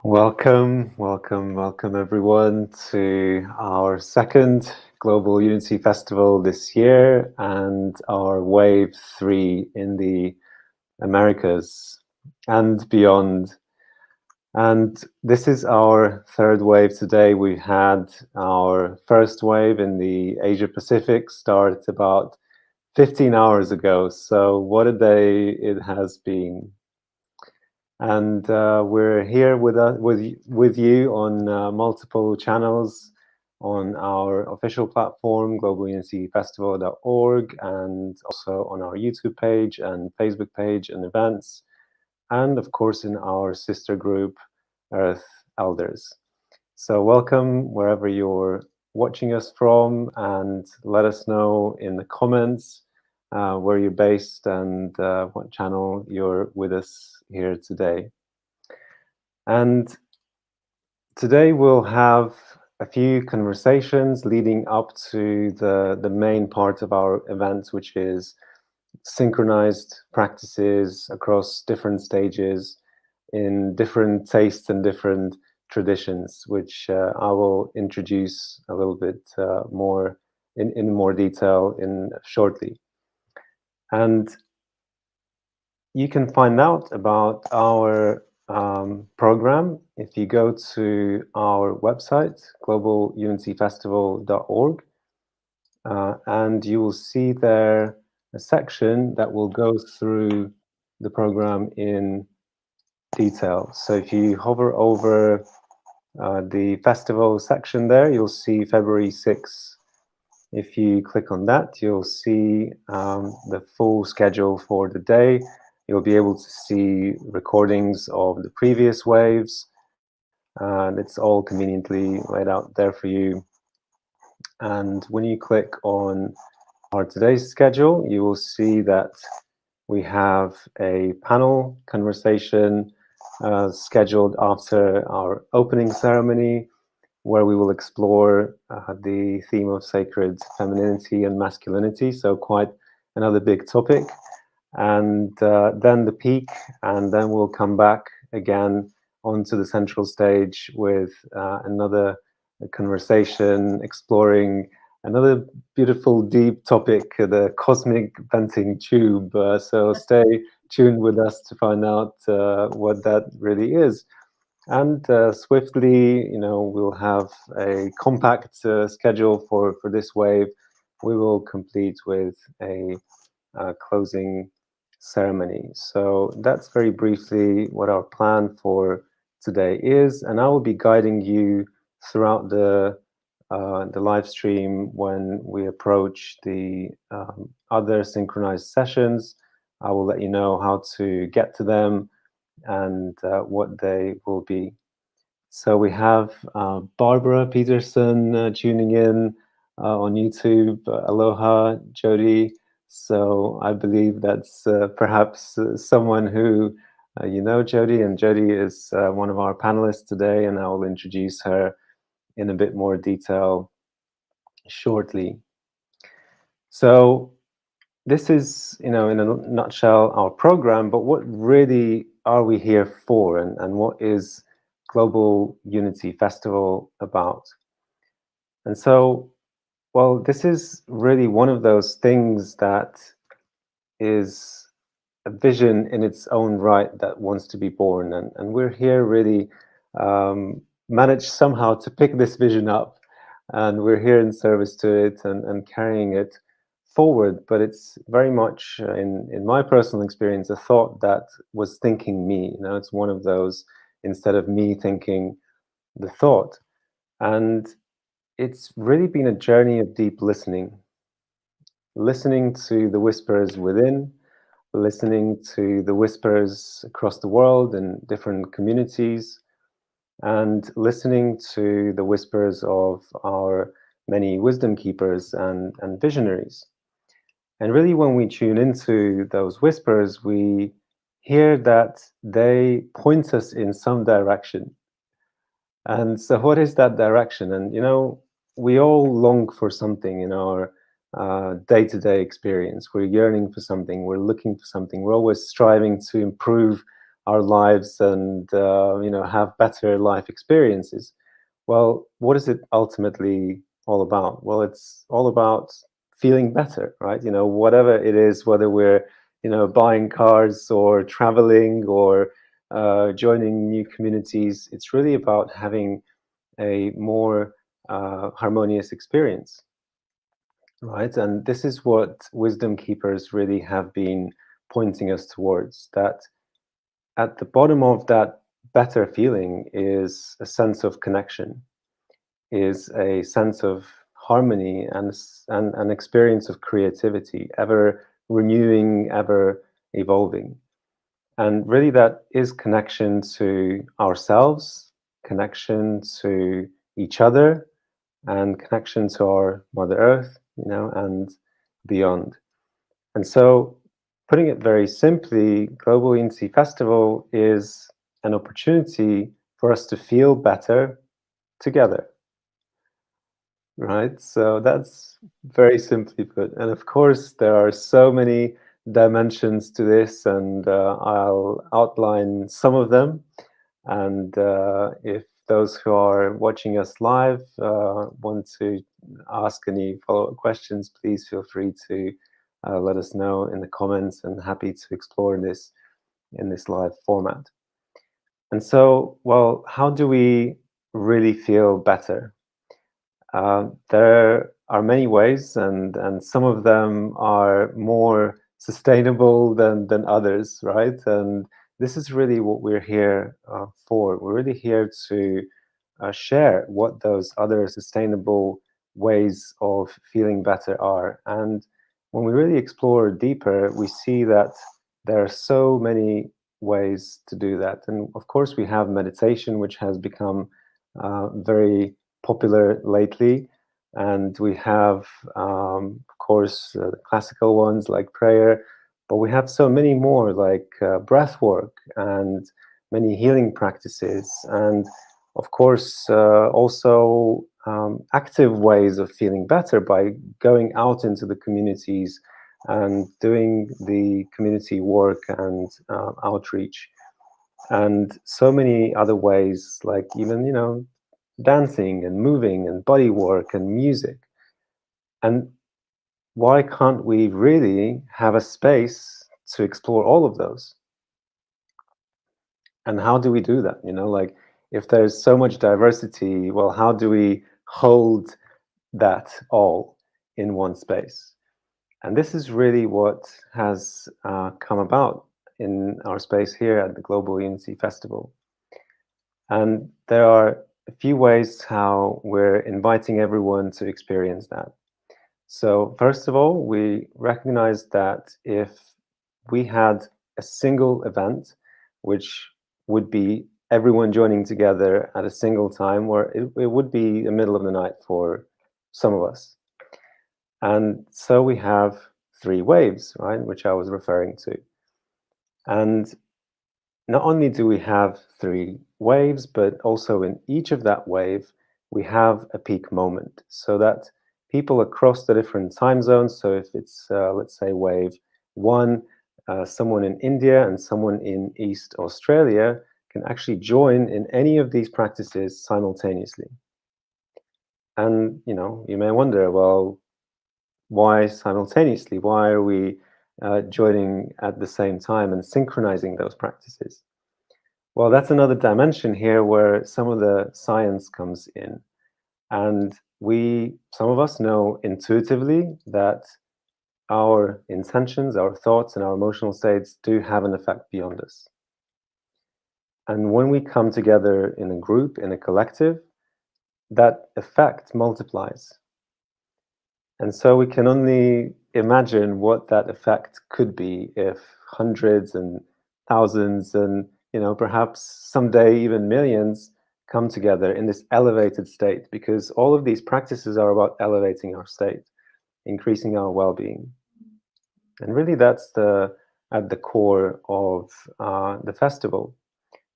Welcome everyone to our second Global Unity Festival this year and our Wave 3 in the Americas and beyond. And this is our third wave today. We had our first wave in the Asia Pacific start about 15 hours ago. So what a day it has been. And we're here with you on multiple channels on our official platform, globalunityfestival.org, and also on our YouTube page and Facebook page and events, and of course in our sister group, Earth Elders. So welcome wherever you're watching us from, and let us know in the comments where you're based and what channel you're with us here today. And today we'll have a few conversations leading up to the main part of our event, which is synchronized practices across different stages in different tastes and different traditions, which I will introduce a little bit more in more detail shortly. And you can find out about our program if you go to our website, globalunityfestival.org, and you will see there a section that will go through the program in detail. So if you hover over the festival section there, you'll see February 6th. If you click on that, you'll see the full schedule for the day. You'll be able to see recordings of the previous waves, and it's all conveniently laid out there for you. And when you click on our today's schedule, you will see that we have a panel conversation scheduled after our opening ceremony, where we will explore the theme of sacred femininity and masculinity, so quite another big topic. And then the peak, and then we'll come back again onto the central stage with another conversation exploring another beautiful deep topic, the cosmic venting tube. So stay tuned with us to find out what that really is. And swiftly, we'll have a compact schedule for this wave. We will complete with a closing ceremony. So that's very briefly what our plan for today is, and I will be guiding you throughout the live stream when we approach the other synchronized sessions. I will let you know how to get to them and what they will be. So we have Barbara Peterson tuning in on YouTube. Aloha, Jody. So I believe that's perhaps someone who you know, Jody, and Jody is one of our panelists today, and I will introduce her in a bit more detail shortly. So this is, in a nutshell, our program, but what really are we here for, and what is Global Unity Festival about? And so, well, this is really one of those things that is a vision in its own right that wants to be born, and we're here really managed somehow to pick this vision up, and we're here in service to it and carrying it forward. But it's very much in my personal experience a thought that was thinking me. It's one of those, instead of me thinking the thought. And it's really been a journey of deep listening to the whispers within, listening to the whispers across the world in different communities, and listening to the whispers of our many wisdom keepers and visionaries. And really, when we tune into those whispers, we hear that they point us in some direction. And so what is that direction? And, we all long for something in our day-to-day experience. We're yearning for something, we're looking for something, we're always striving to improve our lives and have better life experiences. Well, what is it ultimately all about? Well, it's all about feeling better, right? Whatever it is, whether we're buying cars or traveling or joining new communities, it's really about having a more harmonious experience, right? And this is what wisdom keepers really have been pointing us towards, that at the bottom of that better feeling is a sense of connection, is a sense of harmony and an experience of creativity, ever renewing, ever evolving. And really that is connection to ourselves, connection to each other, and connection to our Mother Earth, and beyond. And so, putting it very simply, Global Unity Festival is an opportunity for us to feel better together, right? So that's very simply put. And of course, there are so many dimensions to this, and I'll outline some of them. And if those who are watching us live want to ask any follow-up questions, please feel free to let us know in the comments, and happy to explore this in this live format. And so, well, how do we really feel better? There are many ways, and some of them are more sustainable than others, right? And this is really what we're here for. We're really here to share what those other sustainable ways of feeling better are. And when we really explore deeper, we see that there are so many ways to do that. And of course, we have meditation, which has become very popular lately. And we have, of course, classical ones like prayer, but we have so many more like breath work and many healing practices. And of course, also active ways of feeling better by going out into the communities and doing the community work and outreach. And so many other ways, like even, dancing and moving and body work and music. And why can't we really have a space to explore all of those? And how do we do that? Like if there's so much diversity, well, how do we hold that all in one space? And this is really what has come about in our space here at the Global Unity Festival. And there are a few ways how we're inviting everyone to experience that. So first of all, we recognize that if we had a single event, which would be everyone joining together at a single time, or it would be the middle of the night for some of us. And so we have 3 waves, right, which I was referring to. And not only do we have 3 waves, but also in each of that wave, we have a peak moment, so that people across the different time zones, so if it's, let's say, wave 1, someone in India and someone in East Australia can actually join in any of these practices simultaneously. And, you may wonder, well, why simultaneously? Why are we joining at the same time and synchronizing those practices? Well, that's another dimension here where some of the science comes in. And some of us know intuitively that our intentions, our thoughts, and our emotional states do have an effect beyond us. And when we come together in a group, in a collective, that effect multiplies. And so we can only imagine what that effect could be if hundreds and thousands and perhaps someday even millions come together in this elevated state, because all of these practices are about elevating our state, increasing our well-being. And really that's at the core of the festival,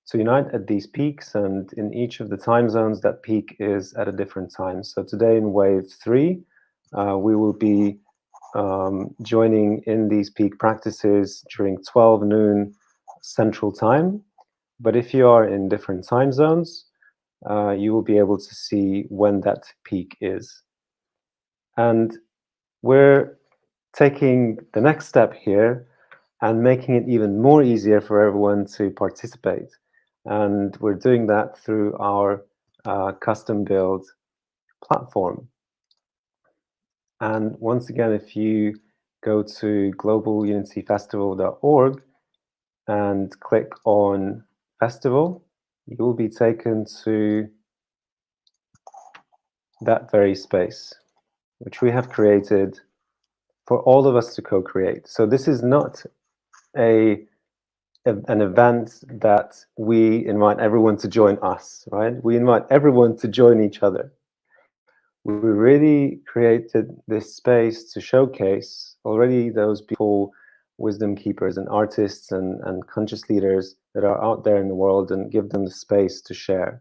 to unite at these peaks, and in each of the time zones that peak is at a different time. So today in wave 3, we will be joining in these peak practices during 12 noon central time, but if you are in different time zones, you will be able to see when that peak is. And we're taking the next step here and making it even more easier for everyone to participate. And we're doing that through our custom build platform. And once again, if you go to globalunityfestival.org and click on festival, you will be taken to that very space, which we have created for all of us to co-create. So this is not an event that we invite everyone to join us, right? We invite everyone to join each other. We really created this space to showcase already those beautiful wisdom keepers and artists and conscious leaders that are out there in the world, and give them the space to share.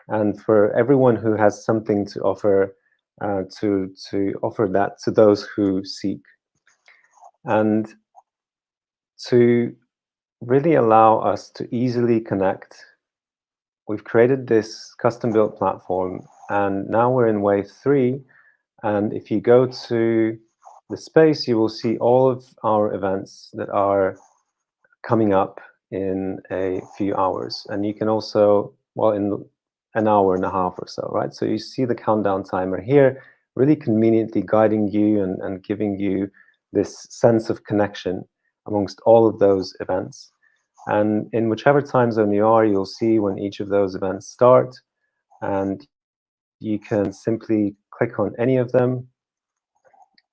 And for everyone who has something to offer, to offer that to those who seek. And to really allow us to easily connect, we've created this custom built platform, and now we're in wave 3. And if you go to the space, you will see all of our events that are coming up in a few hours. And you can also, well, in an hour and a half or so, right? So you see the countdown timer here, really conveniently guiding you and giving you this sense of connection amongst all of those events. And in whichever time zone you are, you'll see when each of those events start, and you can simply click on any of them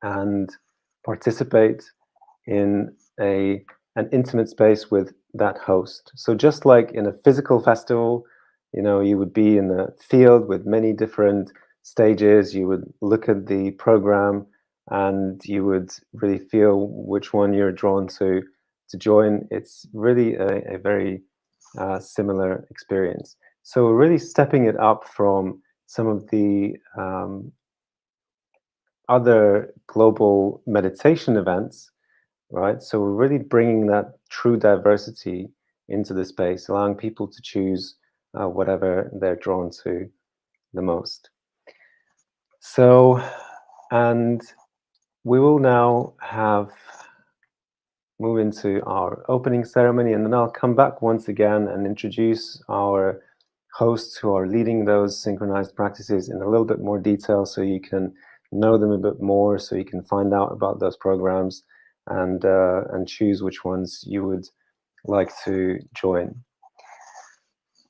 and participate in an intimate space with that host. So just like in a physical festival, you know, you would be in a field with many different stages, you would look at the program and you would really feel which one you're drawn to join. It's really a very similar experience. So we're really stepping it up from some of the other global meditation events, right? So we're really bringing that true diversity into the space, allowing people to choose whatever they're drawn to the most. So, and we will now move into our opening ceremony, and then I'll come back once again and introduce our hosts who are leading those synchronized practices in a little bit more detail, so you can know them a bit more, so you can find out about those programs and choose which ones you would like to join.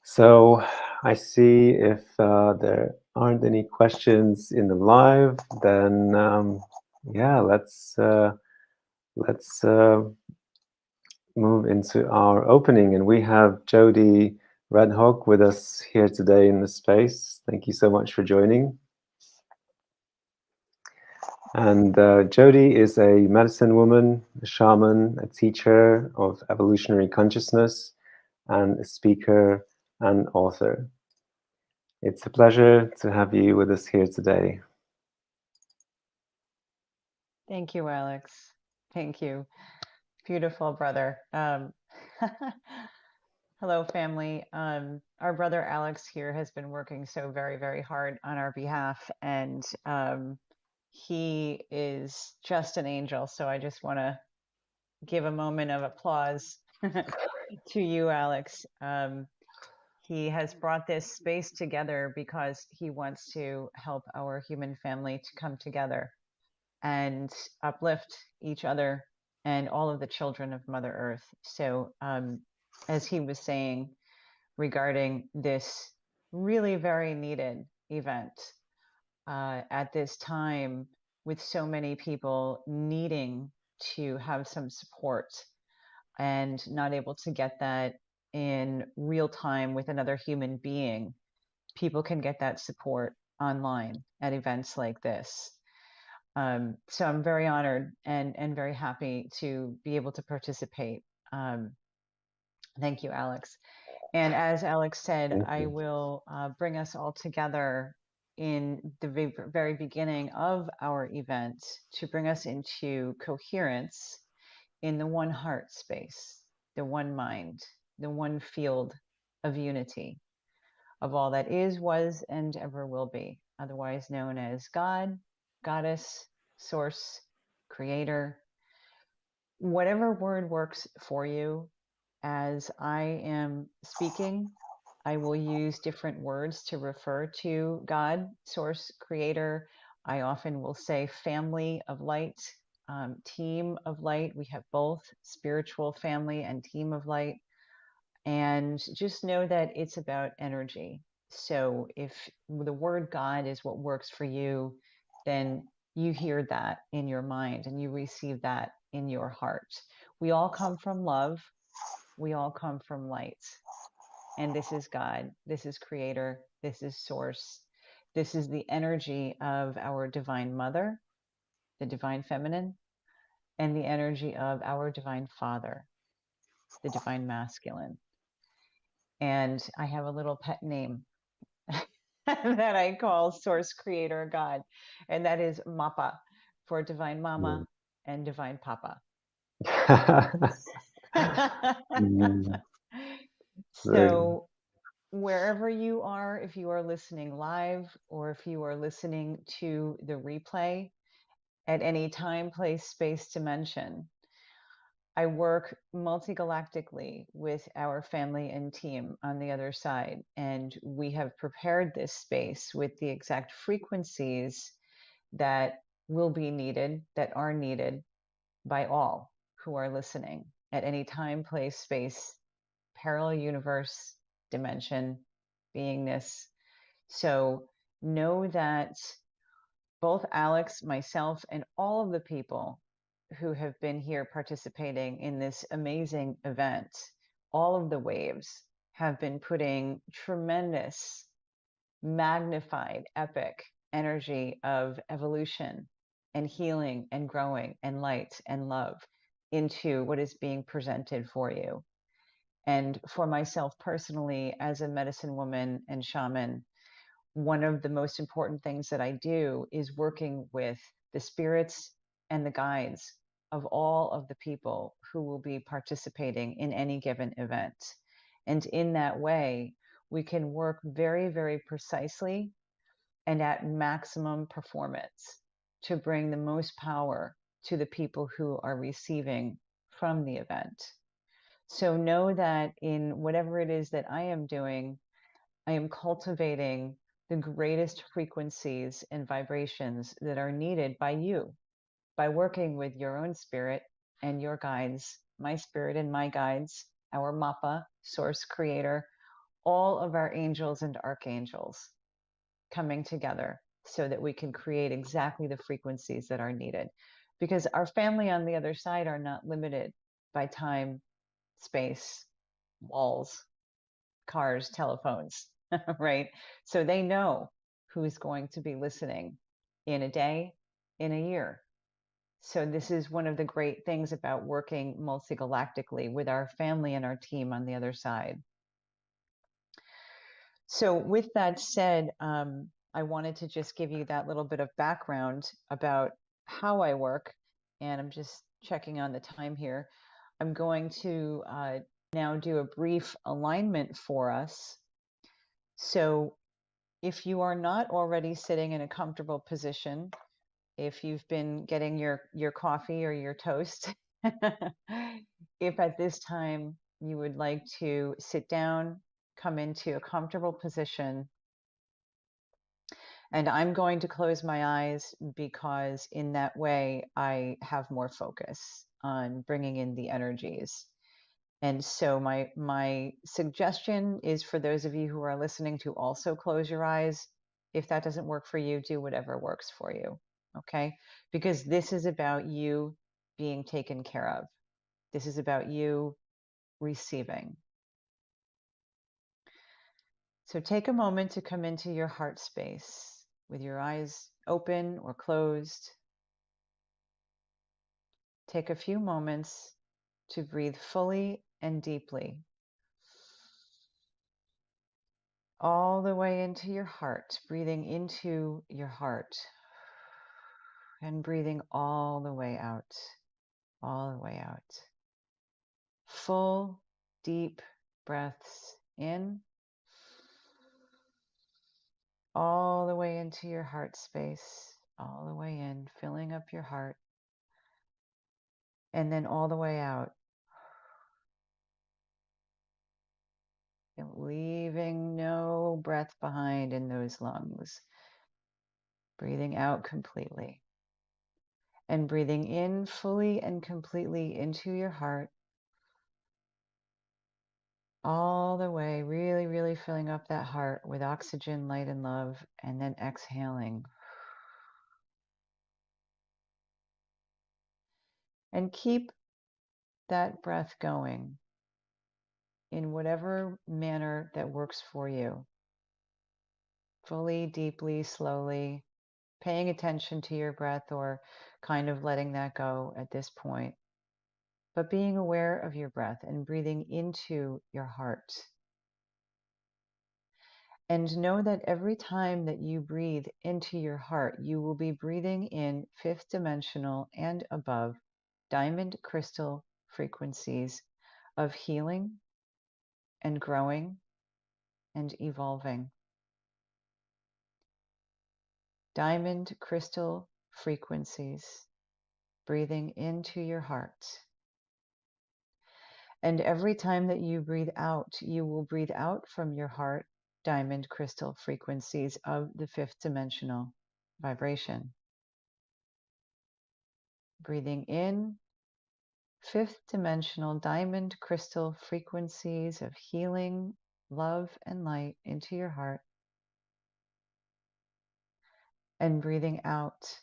So I see if there aren't any questions in the live, then yeah, let's move into our opening. And we have Jody RedHawk with us here today in the space. Thank you so much for joining. And Jody is a medicine woman, a shaman, a teacher of evolutionary consciousness, and a speaker and author. It's a pleasure to have you with us here today. Thank you, Alex. Thank you. Beautiful brother. Hello, family. Our brother Alex here has been working so very, very hard on our behalf, and he is just an angel. So I just want to give a moment of applause to you, Alex. He has brought this space together because he wants to help our human family to come together and uplift each other and all of the children of Mother Earth. So, as he was saying regarding this really very needed event at this time, with so many people needing to have some support and not able to get that in real time with another human being, people can get that support online at events like this. So I'm very honored and very happy to be able to participate. Thank you, Alex. And as Alex said, I will bring us all together in the very beginning of our event to bring us into coherence in the one heart space. the one mind, the one field of unity, of all that is, was, and ever will be, otherwise known as God, Goddess, Source, Creator, whatever word works for you. As I am speaking, I will use different words to refer to God, Source, Creator. I often will say family of light, team of light. We have both spiritual family and team of light. And just know that it's about energy. So if the word God is what works for you, then you hear that in your mind and you receive that in your heart. We all come from love. We all come from light. And this is God. This is Creator. This is Source. This is the energy of our Divine Mother, the Divine Feminine, and the energy of our Divine Father, the Divine Masculine. And I have a little pet name that I call Source, Creator, God, and that is Mappa, for Divine Mama and Divine Papa. Mm, So wherever you are, if you are listening live or if you are listening to the replay at any time, place, space, dimension, I work multi-galactically with our family and team on the other side. And we have prepared this space with the exact frequencies that will be needed, that are needed by all who are listening at any time, place, space, parallel universe, dimension, beingness. So know that both Alex, myself, and all of the people who have been here participating in this amazing event, all of the waves have been putting tremendous, magnified, epic energy of evolution and healing and growing and light and love into what is being presented for you. And for myself personally, as a medicine woman and shaman, one of the most important things that I do is working with the spirits and the guides of all of the people who will be participating in any given event. And in that way, we can work very, very precisely and at maximum performance to bring the most power to the people who are receiving from the event. So know that in whatever it is that I am doing, I am cultivating the greatest frequencies and vibrations that are needed by you, by working with your own spirit and your guides, my spirit and my guides, our Mappa, Source, Creator, all of our angels and archangels coming together so that we can create exactly the frequencies that are needed. Because our family on the other side are not limited by time, space, walls, cars, telephones, right? So they know who's going to be listening in a day, in a year. So this is one of the great things about working multi-galactically with our family and our team on the other side. So with that said, I wanted to just give you that little bit of background about how I work. And I'm just checking on the time here. I'm going to now do a brief alignment for us. So if you are not already sitting in a comfortable position, if you've been getting your coffee or your toast, if at this time you would like to sit down, come into a comfortable position, and I'm going to close my eyes because in that way I have more focus on bringing in the energies. And so my suggestion is for those of you who are listening to also close your eyes. If that doesn't work for you, do whatever works for you, okay? Because this is about you being taken care of. This is about you receiving. So take a moment to come into your heart space with your eyes open or closed. Take a few moments to breathe fully and deeply, all the way into your heart, breathing into your heart and breathing all the way out, all the way out. full, deep breaths in, all the way into your heart space, all the way in, filling up your heart, and then all the way out, and leaving no breath behind in those lungs. Breathing out completely. And breathing in fully and completely into your heart, all the way, really, really filling up that heart with oxygen, light, and love, and then exhaling. And keep that breath going in whatever manner that works for you. Fully, deeply, slowly, paying attention to your breath or kind of letting that go at this point. But being aware of your breath and breathing into your heart. And know that every time that you breathe into your heart, you will be breathing in fifth dimensional and above diamond crystal frequencies of healing and growing and evolving. Diamond crystal frequencies, breathing into your heart. And every time that you breathe out, you will breathe out from your heart diamond crystal frequencies of the fifth dimensional vibration. Breathing in, fifth dimensional diamond crystal frequencies of healing, love, and light into your heart. And breathing out,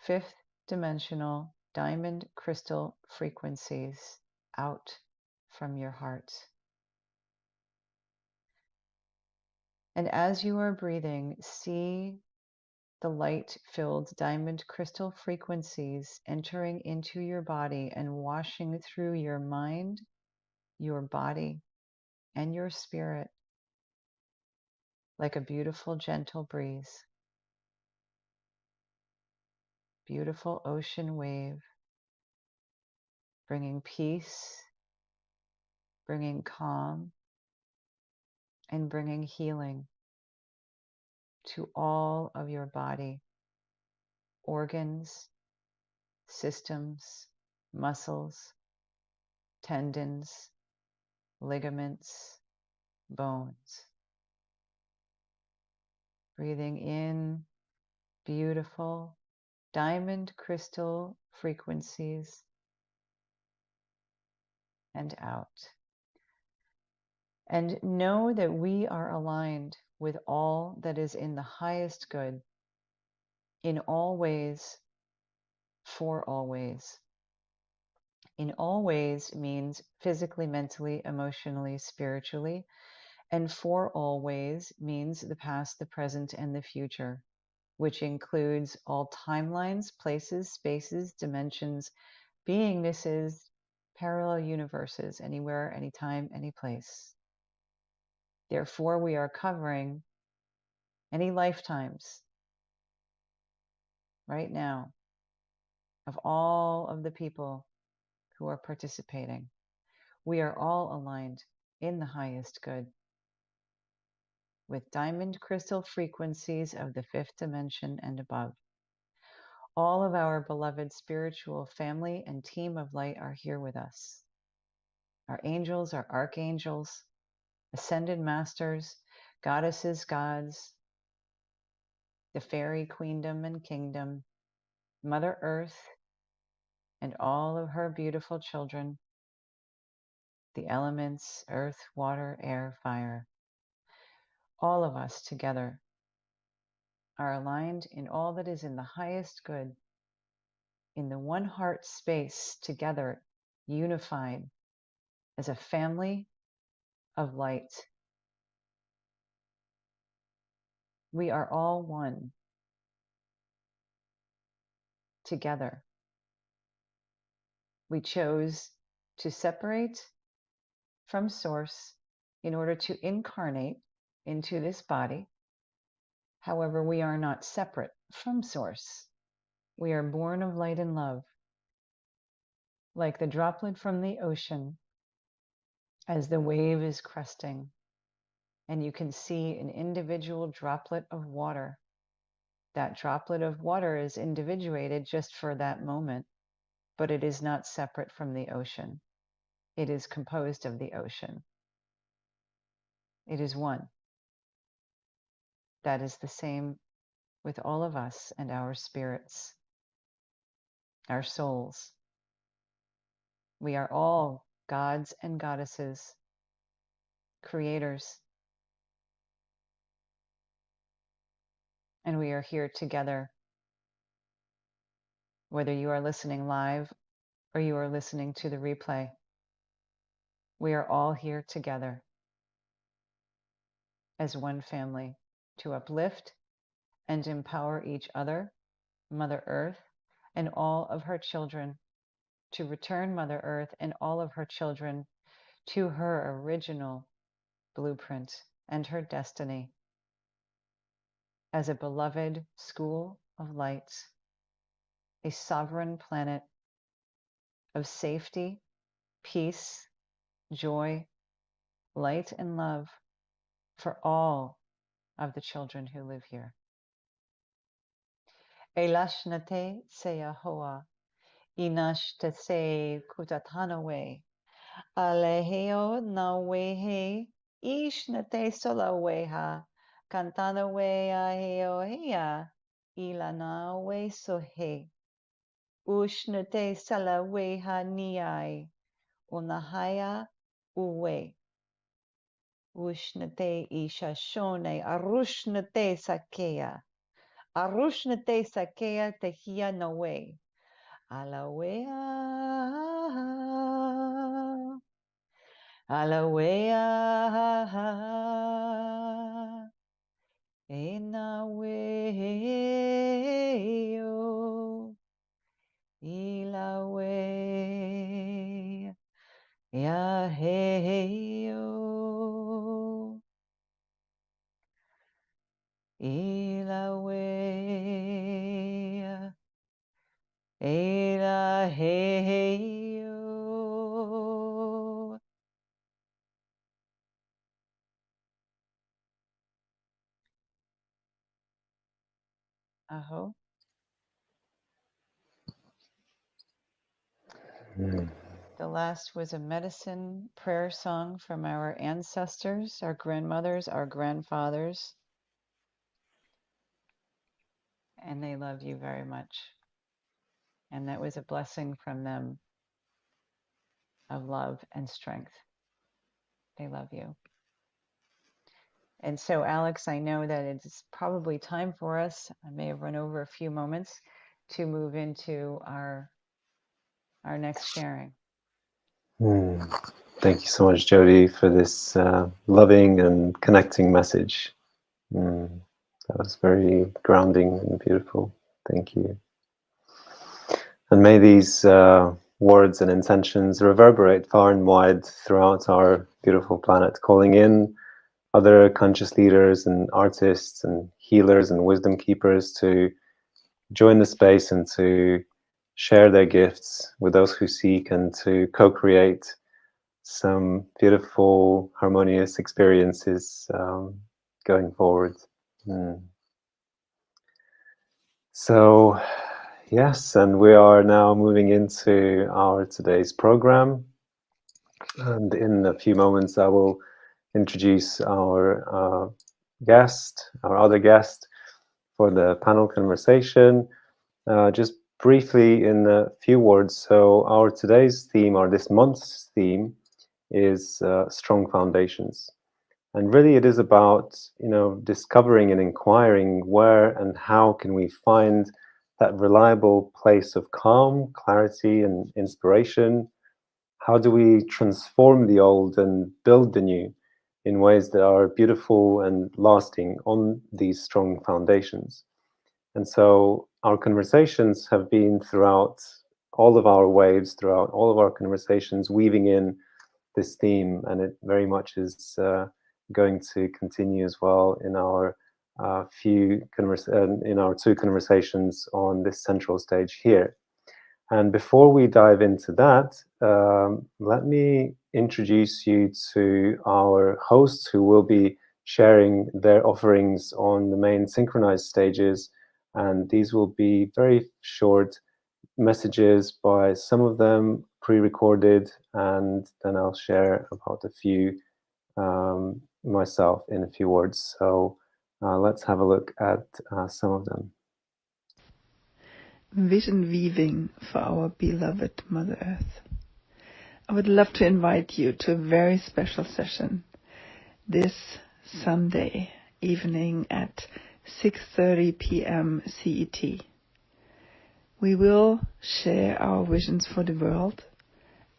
fifth dimensional diamond crystal frequencies out from your heart. And as you are breathing, see the light-filled diamond crystal frequencies entering into your body and washing through your mind, your body, and your spirit like a beautiful, gentle breeze. Beautiful ocean wave, bringing peace, bringing calm, and bringing healing to all of your body, organs, systems, muscles, tendons, ligaments, bones. Breathing in beautiful diamond crystal frequencies and out. And know that we are aligned with all that is in the highest good, in all ways, for all ways. In all ways means physically, mentally, emotionally, spiritually, and for all ways means the past, the present, and the future, which includes all timelines, places, spaces, dimensions, beingnesses, parallel universes, anywhere, anytime, any place. Therefore, we are covering any lifetimes right now of all of the people who are participating. We are all aligned in the highest good with diamond crystal frequencies of the fifth dimension and above. All of our beloved spiritual family and team of light are here with us. Our angels, our archangels, ascended masters, goddesses, gods, the fairy queendom and kingdom, Mother Earth, and all of her beautiful children, the elements, earth, water, air, fire. All of us together are aligned in all that is in the highest good, in the one heart space together, unified as a family of light. We are all one together. We chose to separate from source in order to incarnate into this body. However, we are not separate from source. We are born of light and love. Like the droplet from the ocean, as the wave is cresting, and you can see an individual droplet of water. That droplet of water is individuated just for that moment, but it is not separate from the ocean. It is composed of the ocean. It is one. That is the same with all of us and our spirits, our souls. We are all gods and goddesses, creators, and we are here together. Whether you are listening live or you are listening to the replay, we are all here together as one family to uplift and empower each other, Mother Earth, and all of her children, to return Mother Earth and all of her children to her original blueprint and her destiny as a beloved school of light, a sovereign planet of safety, peace, joy, light, and love for all of the children who live here. Elashnate seya hoa, inashte se kutatanawe, aleheo nawehe, ishnate solaweha, kantanawe aheo hea, ilanawe sohe, ushnate salaweha niai, unahaya uwe. Ushnate ishashone arushnate sakea. Arushnate sakea tehia nowe. Alawea. Alawea. Enaweo. Ilawe. Yaheo. Ilawe, Elaheo. Aho. The last was a medicine prayer song from our ancestors, our grandmothers, our grandfathers. And they love you very much. And that was a blessing from them of love and strength. They love you. And so, Alex, I know that it's probably time for us, I may have run over a few moments, to move into our next sharing. Thank you so much, Jody, for this loving and connecting message. That was very grounding and beautiful. Thank you. And may these words and intentions reverberate far and wide throughout our beautiful planet, calling in other conscious leaders and artists and healers and wisdom keepers to join the space and to share their gifts with those who seek and to co-create some beautiful, harmonious experiences going forward. So, yes, and we are now moving into our today's program. And in a few moments, I will introduce our guest, our other guest for the panel conversation. Just briefly in a few words. So our today's theme, or this month's theme, is strong foundations. And really it is about, discovering and inquiring where and how can we find that reliable place of calm, clarity, and inspiration. How do we transform the old and build the new in ways that are beautiful and lasting on these strong foundations? And so our conversations have been throughout all of our waves, throughout all of our conversations, weaving in this theme, and it very much is going to continue as well in our in our two conversations on this central stage here. And before we dive into that, let me introduce you to our hosts who will be sharing their offerings on the main synchronized stages. And these will be very short messages by some of them pre-recorded, and then I'll share about a few myself in a few words. So let's have a look at some of them. Vision weaving for our beloved Mother Earth. I would love to invite you to a very special session this Sunday evening at 6:30 p.m. CET. We will share our visions for the world,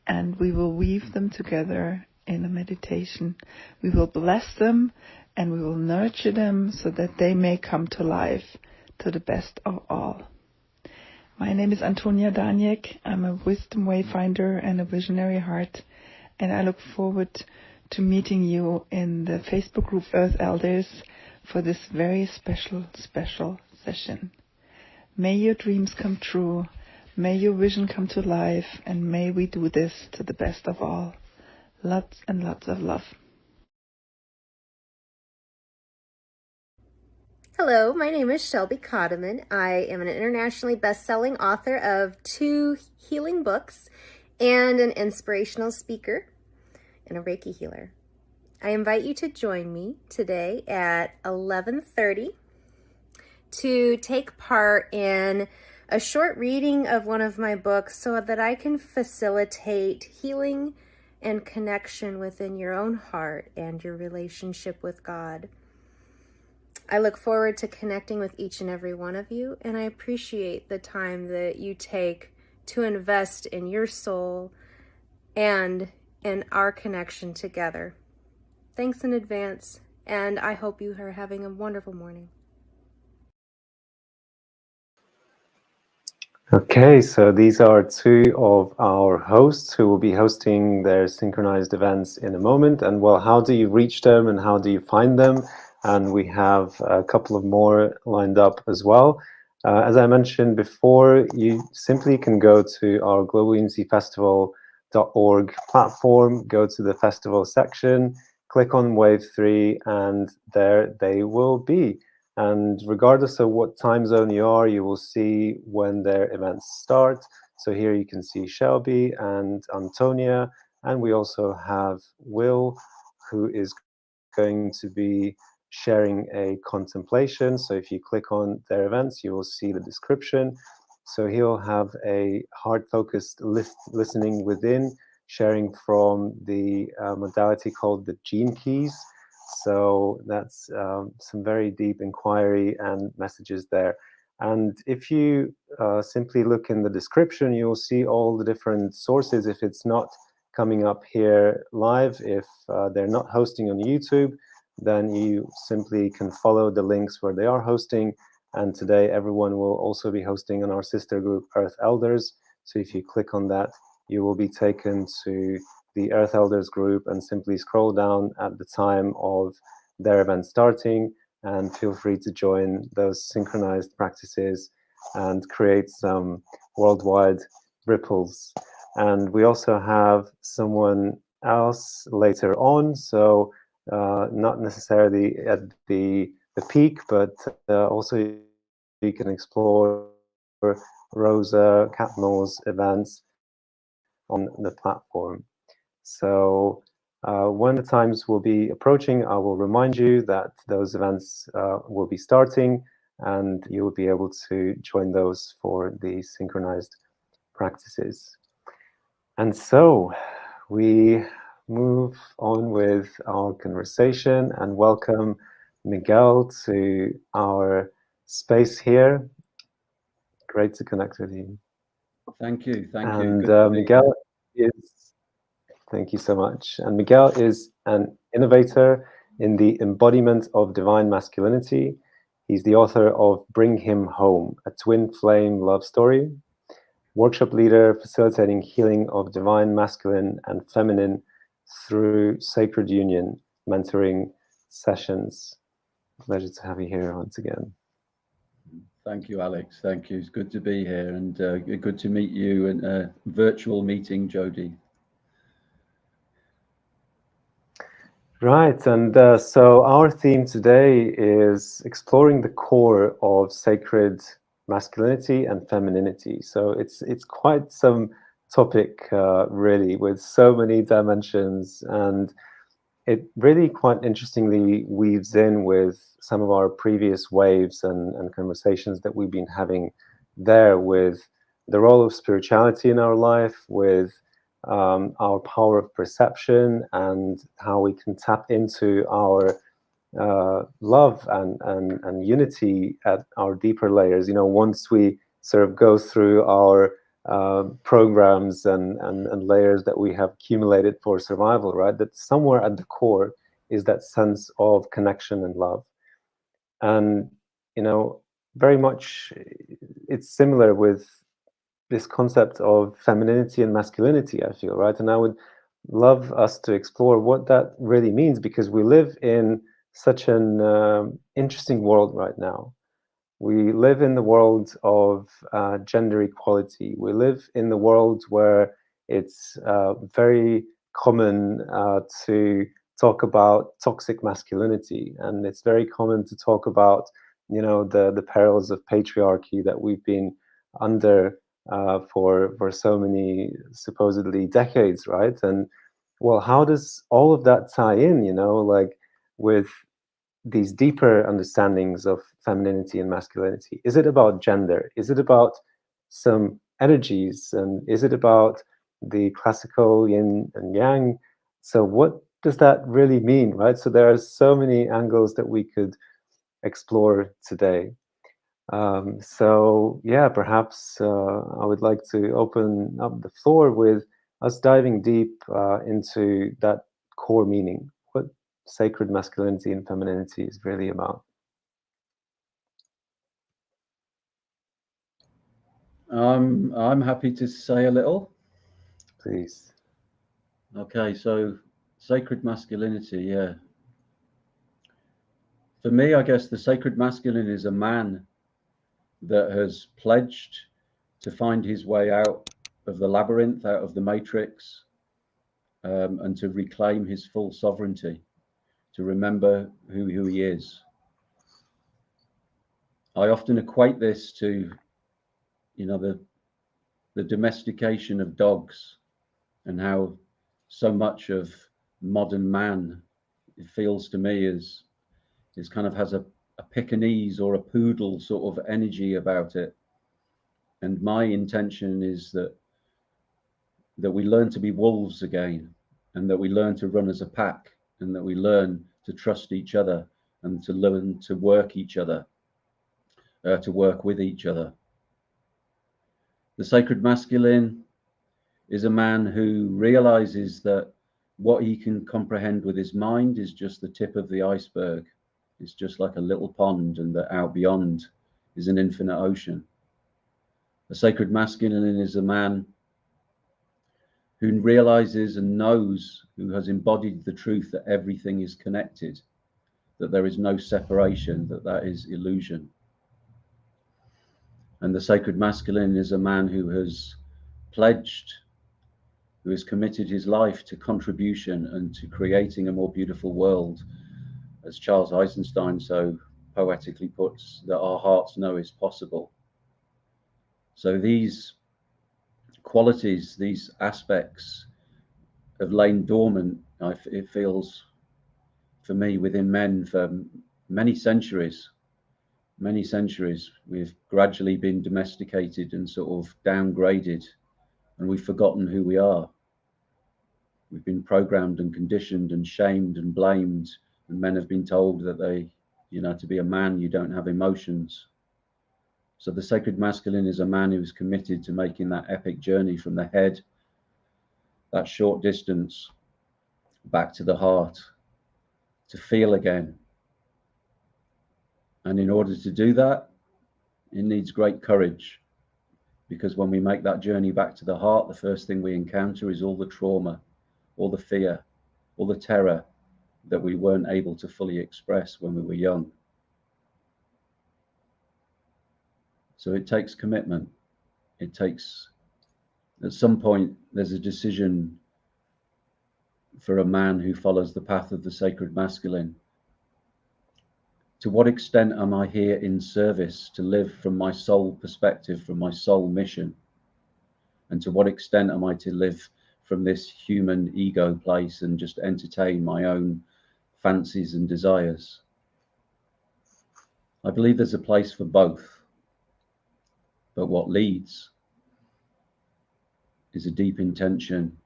and we will weave them together in a meditation. We will bless them and we will nurture them so that they may come to life to the best of all. My name is Antonia Daniek. I'm a wisdom wayfinder and a visionary heart, and I look forward to meeting you in the Facebook group Earth Elders for this very special session. May your dreams come true, may your vision come to life, and may we do this to the best of all. Lots and lots of love. Hello, my name is Shelby Cotterman. I am an internationally best-selling author of 2 healing books and an inspirational speaker and a Reiki healer. I invite you to join me today at 11:30 to take part in a short reading of one of my books so that I can facilitate healing and connection within your own heart and your relationship with God. I look forward to connecting with each and every one of you, and I appreciate the time that you take to invest in your soul and in our connection together. Thanks in advance, and I hope you are having a wonderful morning. Okay, so these are 2 of our hosts who will be hosting their synchronized events in a moment. And well, how do you reach them and how do you find them? And we have a couple of more lined up as well. As I mentioned before, you simply can go to our globalunityfestival.org platform, go to the festival section, click on Wave 3, and there they will be. And regardless of what time zone you are, you will see when their events start. So here you can see Shelby and Antonia, and we also have Will, who is going to be sharing a contemplation. So if you click on their events, you will see the description. So he'll have a heart-focused listening within, sharing from the modality called the Gene Keys. So that's some very deep inquiry and messages there. And if you simply look in the description, you'll see all the different sources. If it's not coming up here live, if they're not hosting on YouTube, then you simply can follow the links where they are hosting. And today, everyone will also be hosting on our sister group, Earth Elders. So if you click on that, you will be taken to the Earth Elders group and simply scroll down at the time of their event starting, and feel free to join those synchronized practices and create some worldwide ripples. And we also have someone else later on, so not necessarily at the peak, but also you can explore Rosa Catmull's events on the platform. So when the times will be approaching, I will remind you that those events will be starting, and you will be able to join those for the synchronized practices. And so we move on with our conversation and welcome Miguel to our space here. Great to connect with you. Thank you. Thank you. And Miguel is, thank you so much. And Miguel is an innovator in the embodiment of divine masculinity. He's the author of Bring Him Home, a twin flame love story, workshop leader facilitating healing of divine masculine and feminine through sacred union, mentoring sessions. Pleasure to have you here once again. Thank you, Alex. Thank you. It's good to be here, and good to meet you in a virtual meeting, Jody. Right, and so our theme today is exploring the core of sacred masculinity and femininity. So it's quite some topic, really, with so many dimensions, and it really quite interestingly weaves in with some of our previous waves and conversations that we've been having there, with the role of spirituality in our life, with our power of perception, and how we can tap into our love and unity at our deeper layers. You know, once we sort of go through our programs and layers that we have accumulated for survival, right? That somewhere at the core is that sense of connection and love. And, you know, very much it's similar with this concept of femininity and masculinity, I feel, right? And I would love us to explore what that really means, because we live in such an interesting world right now. We live in the world of gender equality. We live in the world where it's very common to talk about toxic masculinity, and it's very common to talk about, you know, the perils of patriarchy that we've been under for so many supposedly decades, right? And well, how does all of that tie in, you know, like with these deeper understandings of femininity and masculinity? Is it about gender? Is it about some energies? And is it about the classical yin and yang? So what does that really mean, right? So there are so many angles that we could explore today. So yeah, perhaps I would like to open up the floor with us diving deep into that core meaning, what sacred masculinity and femininity is really about. I'm happy to say a little. Please. Okay, so sacred masculinity, yeah. For me, I guess the sacred masculine is a man that has pledged to find his way out of the labyrinth, out of the matrix, and to reclaim his full sovereignty, to remember who he is. I often equate this to, you know, the domestication of dogs, and how so much of modern man, it feels to me, is kind of has a Pekingese or a poodle sort of energy about it. And my intention is that we learn to be wolves again, and that we learn to run as a pack, and that we learn to trust each other, and to learn to work each other, to work with each other. The sacred masculine is a man who realizes that what he can comprehend with his mind is just the tip of the iceberg. It's just like a little pond, and that out beyond is an infinite ocean. A sacred masculine is a man who realizes and knows, who has embodied the truth that everything is connected, that there is no separation, that is illusion. And the sacred masculine is a man who has pledged, who has committed his life to contribution and to creating a more beautiful world, as Charles Eisenstein so poetically puts, that our hearts know is possible. So these qualities, these aspects have lain dormant, it feels, for me, within men for many centuries. Many centuries. We've gradually been domesticated and sort of downgraded, and we've forgotten who we are. We've been programmed and conditioned and shamed and blamed, and men have been told that they, you know, to be a man, you don't have emotions. So the sacred masculine is a man who is committed to making that epic journey from the head, that short distance, back to the heart, to feel again. And in order to do that, it needs great courage, because when we make that journey back to the heart, the first thing we encounter is all the trauma, all the fear, all the terror that we weren't able to fully express when we were young. So it takes commitment. It takes, at some point, there's a decision for a man who follows the path of the sacred masculine? To what extent am I here in service to live from my soul perspective, from my soul mission? And to what extent am I to live from this human ego place and just entertain my own fancies and desires? I believe there's a place for both. But what leads is a deep intention,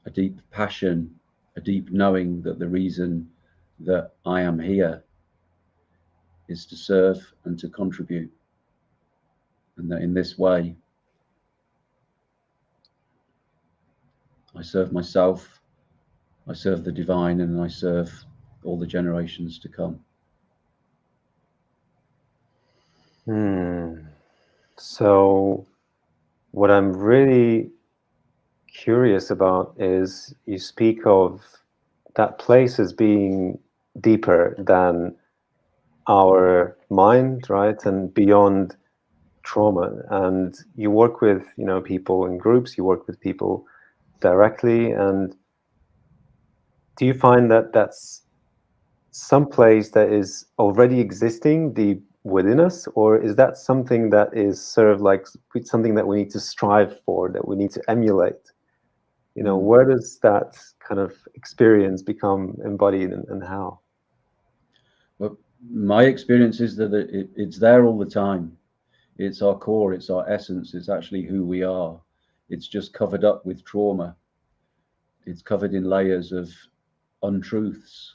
a deep passion, a deep knowing that the reason that I am here is to serve and to contribute. And that in this way, I serve myself, I serve the divine, and I serve all the generations to come. So what I'm really curious about is you speak of that place as being deeper than our mind, right? And beyond trauma. And you work with, people in groups, you work with people directly. And do you find that that's some place that is already existing deep within us, or is that something that is sort of like something that we need to strive for, that we need to emulate? Where does that kind of experience become embodied, and how? Well, my experience is that it's there all the time. It's our core, it's our essence, it's actually who we are. It's just covered up with trauma. It's covered in layers of untruths.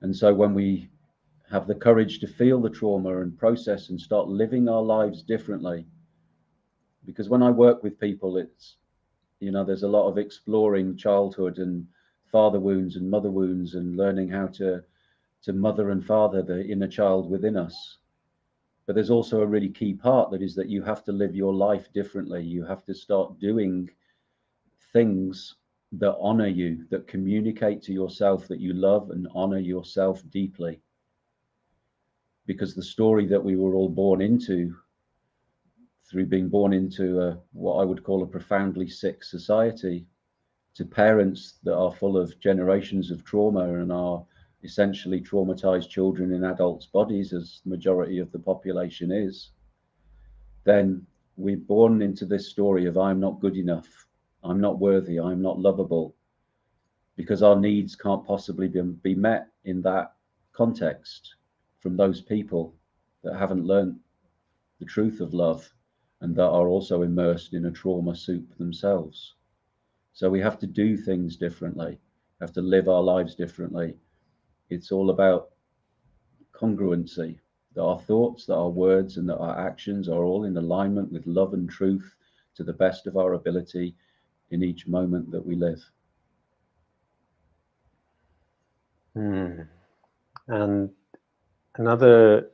And so when we have the courage to feel the trauma and process and start living our lives differently, because when I work with people, it's, there's a lot of exploring childhood and father wounds and mother wounds and learning how to mother and father the inner child within us. But there's also a really key part that is that you have to live your life differently. You have to start doing things that honor you, that communicate to yourself that you love and honor yourself deeply. Because the story that we were all born into, through being born into what I would call a profoundly sick society, to parents that are full of generations of trauma and are essentially traumatized children in adults' bodies, as the majority of the population is, then we're born into this story of I'm not good enough, I'm not worthy, I'm not lovable, because our needs can't possibly be met in that context from those people that haven't learned the truth of love and that are also immersed in a trauma soup themselves. So we have to do things differently, have to live our lives differently. It's all about congruency, that our thoughts, that our words, and that our actions are all in alignment with love and truth to the best of our ability in each moment that we live. And another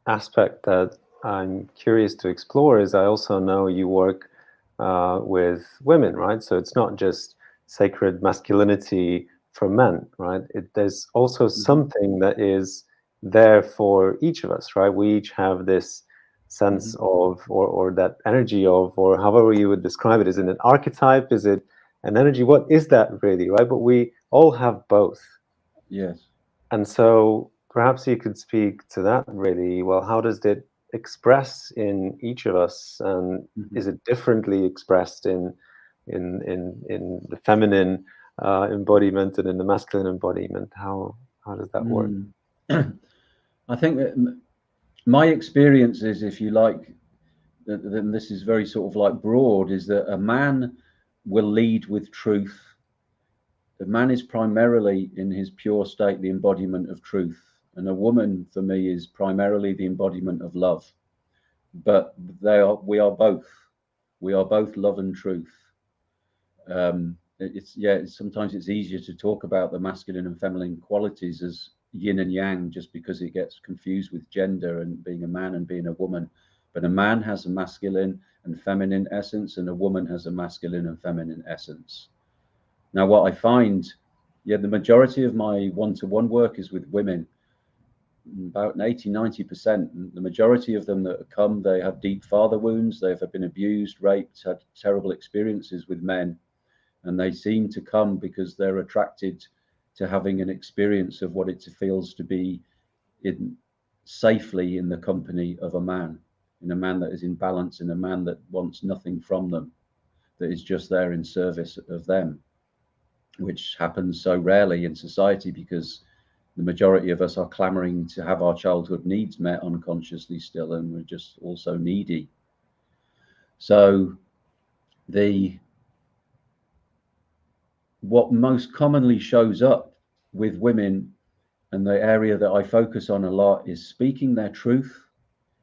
aspect that I'm curious to explore is I also know you work with women, right? So it's not just sacred masculinity for men, right? There's also something that is there for each of us, right? We each have this sense of, or that energy of, or however you would describe it. Is it an archetype? Is it an energy? What is that really, right? But we all have both. Yes. And so perhaps you could speak to that really. Well, how does it express in each of us, and is it differently expressed in the feminine embodiment and in the masculine embodiment? How does that work? I think that my experience is, if you like, then this is very sort of like broad, is that a man will lead with truth. The man is primarily in his pure state the embodiment of truth, and a woman for me is primarily the embodiment of love. But we are both love and truth. Sometimes it's easier to talk about the masculine and feminine qualities as yin and yang, just because it gets confused with gender and being a man and being a woman. But a man has a masculine and feminine essence, and a woman has a masculine and feminine essence. Now, what I find, the majority of my one-to-one work is with women, about 80-90%. The majority of them that come, they have deep father wounds, they've been abused, raped, had terrible experiences with men. and they seem to come because they're attracted to having an experience of what it feels to be safely in the company of a man, in a man that is in balance, in a man that wants nothing from them, that is just there in service of them, which happens so rarely in society because the majority of us are clamoring to have our childhood needs met unconsciously still, and we're just also needy. So what most commonly shows up with women, and the area that I focus on a lot, is speaking their truth,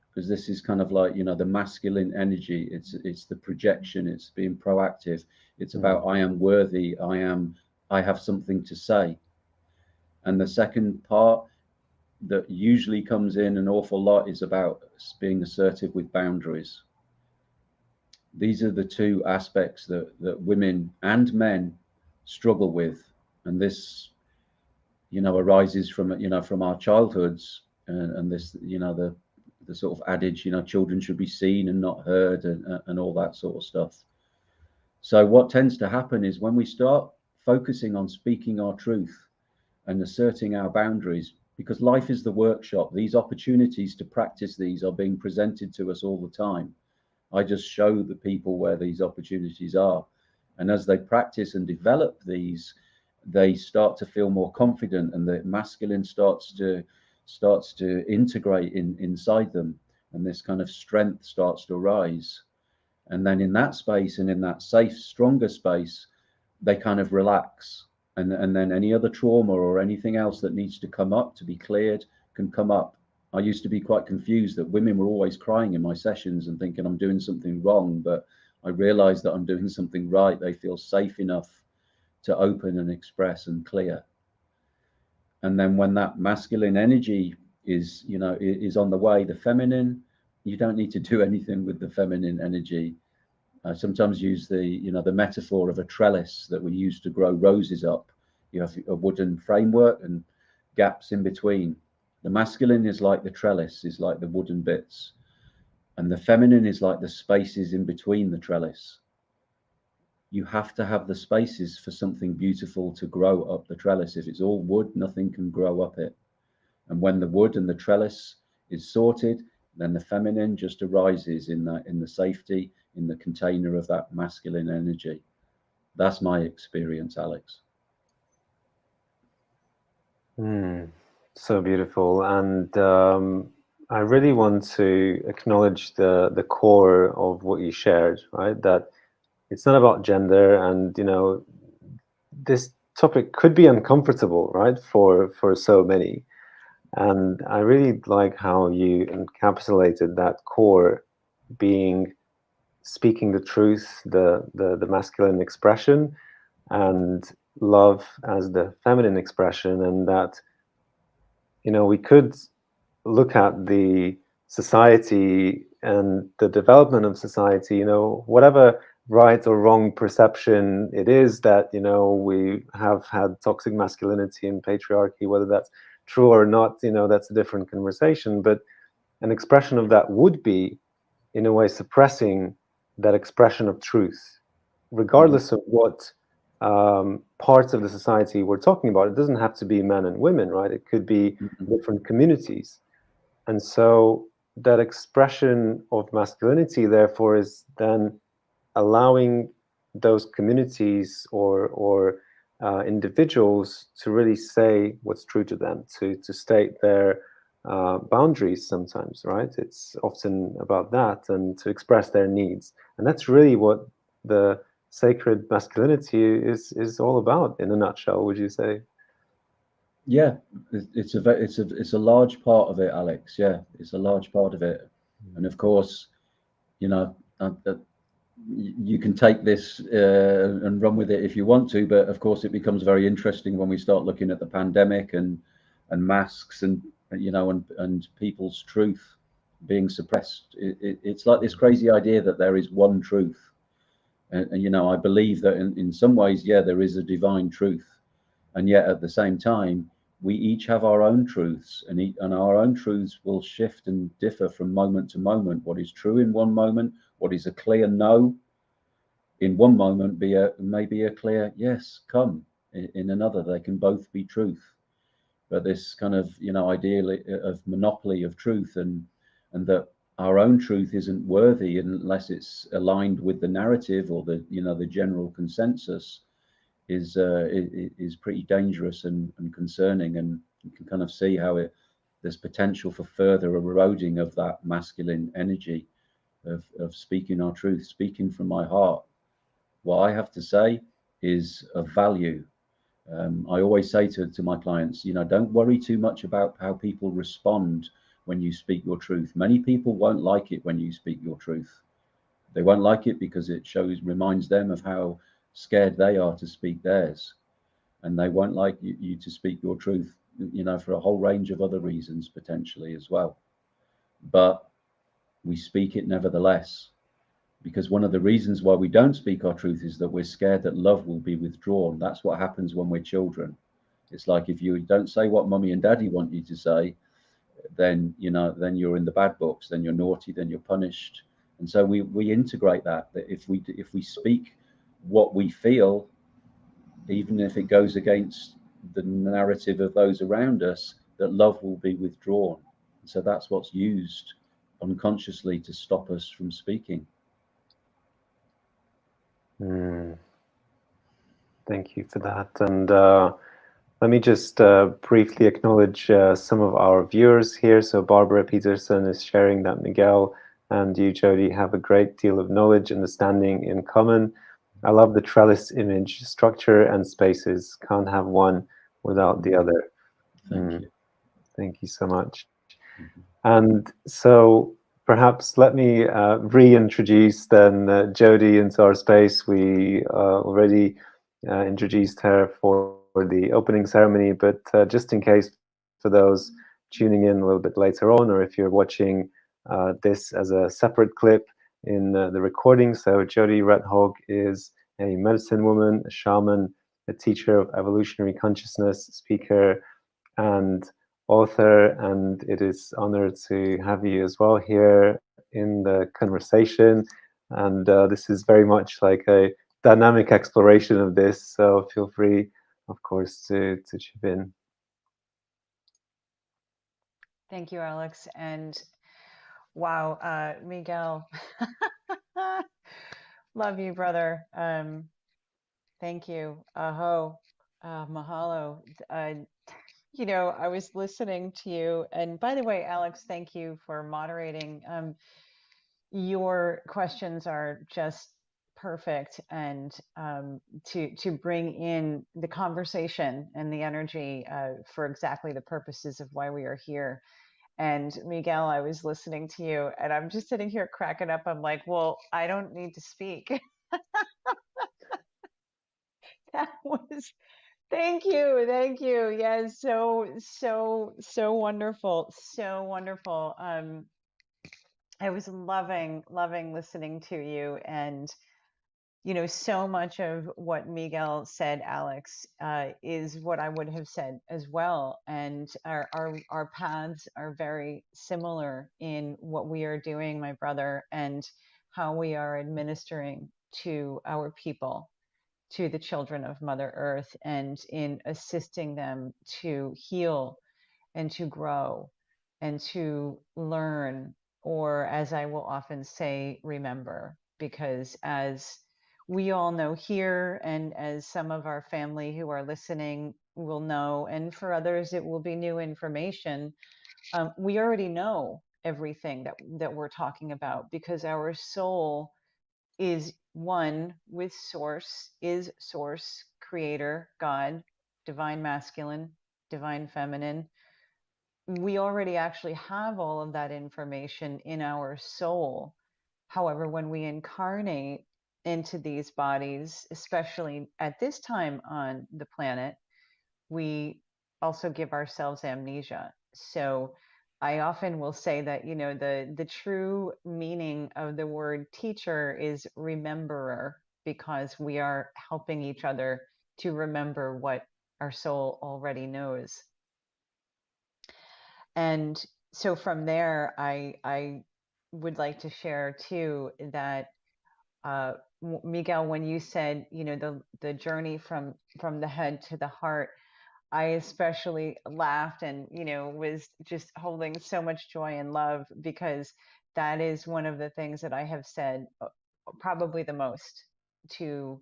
because this is kind of like, you know, the masculine energy. It's the projection, it's being proactive, it's about I am worthy, I have something to say. And the second part that usually comes in an awful lot is about being assertive with boundaries. These are the two aspects that women and men struggle with, and this, you know, arises from, you know, from our childhoods, and this, you know, the sort of adage, you know, children should be seen and not heard, and all that sort of stuff. So what tends to happen is when we start focusing on speaking our truth and asserting our boundaries, because life is the workshop, these opportunities to practice these are being presented to us all the time. I just show the people where these opportunities are, and as they practice and develop these, they start to feel more confident, and the masculine starts to integrate inside them, and this kind of strength starts to rise. And then in that space, and in that safe, stronger space, they kind of relax, and then any other trauma or anything else that needs to come up to be cleared can come up. I used to be quite confused that women were always crying in my sessions and thinking I'm doing something wrong, but I realized that I'm doing something right. They feel safe enough to open and express and clear. And then when that masculine energy is, you know, is on the way, the feminine, you don't need to do anything with the feminine energy. I sometimes use the, you know, the metaphor of a trellis that we use to grow roses up. You have a wooden framework and gaps in between. The masculine is like the trellis, is like the wooden bits, and the feminine is like the spaces in between the trellis. You have to have the spaces for something beautiful to grow up the trellis. If it's all wood, nothing can grow up it. And when the wood and the trellis is sorted, then the feminine just arises in the safety, in the container of that masculine energy. That's my experience, Alex. So beautiful. And I really want to acknowledge the core of what you shared, right? That it's not about gender, and, you know, this topic could be uncomfortable, right, for so many. And I really like how you encapsulated that core being speaking the truth, the masculine expression, and love as the feminine expression. And that, you know, we could look at the society and the development of society, you know, whatever right or wrong perception it is that, you know, we have had toxic masculinity and patriarchy, whether that's true or not, you know, that's a different conversation. But an expression of that would be, in a way, suppressing that expression of truth, regardless of what parts of the society we're talking about. It doesn't have to be men and women, right? It could be different communities. And so that expression of masculinity, therefore, is then allowing those communities or individuals to really say what's true to them, to state their boundaries sometimes, right? It's often about that, and to express their needs. And that's really what the sacred masculinity is all about, in a nutshell, would you say? Yeah, it's a large part of it, Alex. Yeah, it's a large part of it. And of course, you know, you can take this and run with it if you want to, but of course it becomes very interesting when we start looking at the pandemic and masks and, you know, and people's truth being suppressed. It's like this crazy idea that there is one truth, and you know, I believe that in some ways, yeah, there is a divine truth, and yet at the same time, we each have our own truths, and our own truths will shift and differ from moment to moment. What is true in one moment, what is a clear no, in one moment be maybe a clear yes, come. In another, they can both be truth. But this kind of, ideal of monopoly of truth, and that our own truth isn't worthy unless it's aligned with the narrative or the general consensus, is pretty dangerous and concerning. And you can kind of see how there's potential for further eroding of that masculine energy of speaking our truth, speaking from my heart. What I have to say is of value. I always say to my clients, don't worry too much about how people respond when you speak your truth. Many people won't like it when you speak your truth. They won't like it because it reminds them of how scared they are to speak theirs. And they won't like you to speak your truth, for a whole range of other reasons potentially as well. But we speak it nevertheless, because one of the reasons why we don't speak our truth is that we're scared that love will be withdrawn. That's what happens when we're children. It's like, if you don't say what mummy and daddy want you to say, then you're in the bad books, then you're naughty, then you're punished. And so we integrate that if we speak what we feel, even if it goes against the narrative of those around us, that love will be withdrawn. So that's what's used unconsciously to stop us from speaking. Thank you for that. And let me just briefly acknowledge some of our viewers here. So Barbara Peterson is sharing that Miguel and you, Jody, have a great deal of knowledge, understanding in common. I love the trellis image, structure and spaces. Can't have one without the other. Thank you. Thank you so much. And so perhaps let me reintroduce then Jody into our space. We already introduced her for the opening ceremony, but just in case for those tuning in a little bit later on, or if you're watching this as a separate clip in the recording. So Jody RedHawk is a medicine woman, a shaman, a teacher of evolutionary consciousness, speaker, and author, and it is honored to have you as well here in the conversation. And this is very much like a dynamic exploration of this, so feel free, of course, to chip in. Thank you, Alex. And wow, Miguel, love you, brother. Thank you. Aho, mahalo. I was listening to you, and by the way, Alex, thank you for moderating. Your questions are just perfect, and to bring in the conversation and the energy for exactly the purposes of why we are here. And Miguel, I was listening to you, and I'm just sitting here cracking up. I'm like, well, I don't need to speak. That was, thank you, thank you. Yes, so wonderful, so wonderful. I was loving listening to you, and so much of what Miguel said, Alex, is what I would have said as well. And our paths are very similar in what we are doing, my brother, and how we are administering to our people, to the children of Mother Earth, and in assisting them to heal and to grow and to learn, or as I will often say, remember. Because as we all know here, and as some of our family who are listening will know, and for others it will be new information, we already know everything that we're talking about, because our soul is one with source, is source, creator, God, divine masculine, divine feminine. We already actually have all of that information in our soul. However, when we incarnate into these bodies, especially at this time on the planet, we also give ourselves amnesia. So I often will say that, the true meaning of the word teacher is rememberer, because we are helping each other to remember what our soul already knows. And so from there, I would like to share too that Miguel, when you said, you know, the journey from the head to the heart, I especially laughed and, you know, was just holding so much joy and love, because that is one of the things that I have said probably the most to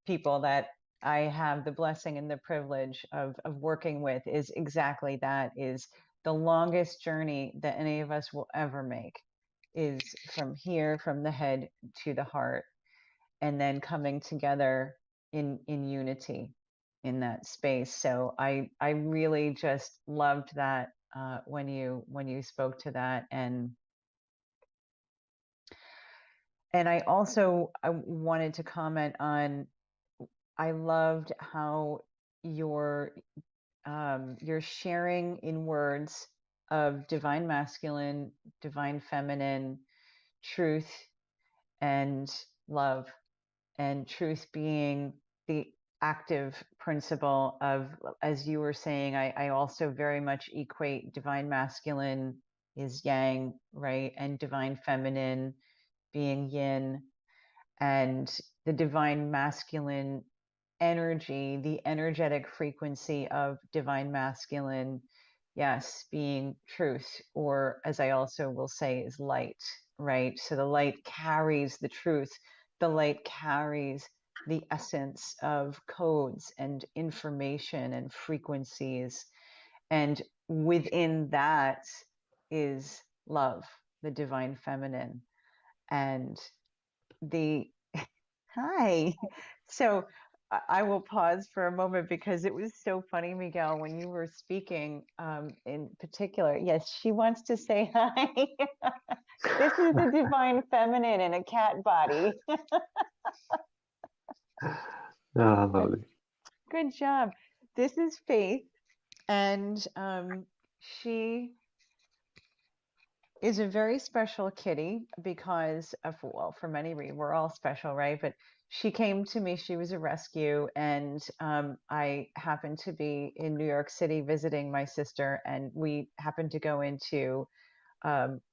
people that I have the blessing and the privilege of working with, is exactly that, is the longest journey that any of us will ever make is from here, from the head to the heart, and then coming together in unity in that space. So I really just loved that when you spoke to that, and I also wanted to comment on, I loved how you're sharing in words of divine masculine, divine feminine, truth, and love, and truth being the active principle of, as you were saying, I also very much equate divine masculine is yang, right? And divine feminine being yin, and the divine masculine energy, the energetic frequency of divine masculine, yes, being truth, or as I also will say, is light, right? So the light carries the truth, the light carries the essence of codes and information and frequencies. And within that is love, the divine feminine. And the hi. So I will pause for a moment, because it was so funny, Miguel, when you were speaking in particular. Yes, she wants to say hi. This is the divine feminine in a cat body. Lovely. Good job. This is Faith, and she is a very special kitty because of, well, for many reasons, we're all special, right? But she came to me, she was a rescue, and I happened to be in New York City visiting my sister, and we happened to go into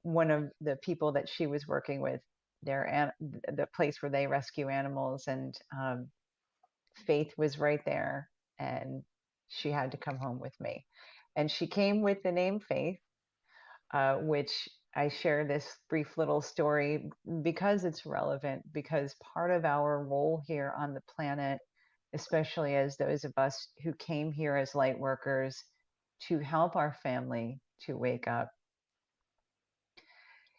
one of the people that she was working with, the place where they rescue animals, and Faith was right there, and she had to come home with me. And she came with the name Faith, which I share this brief little story because it's relevant, because part of our role here on the planet, especially as those of us who came here as light workers to help our family to wake up,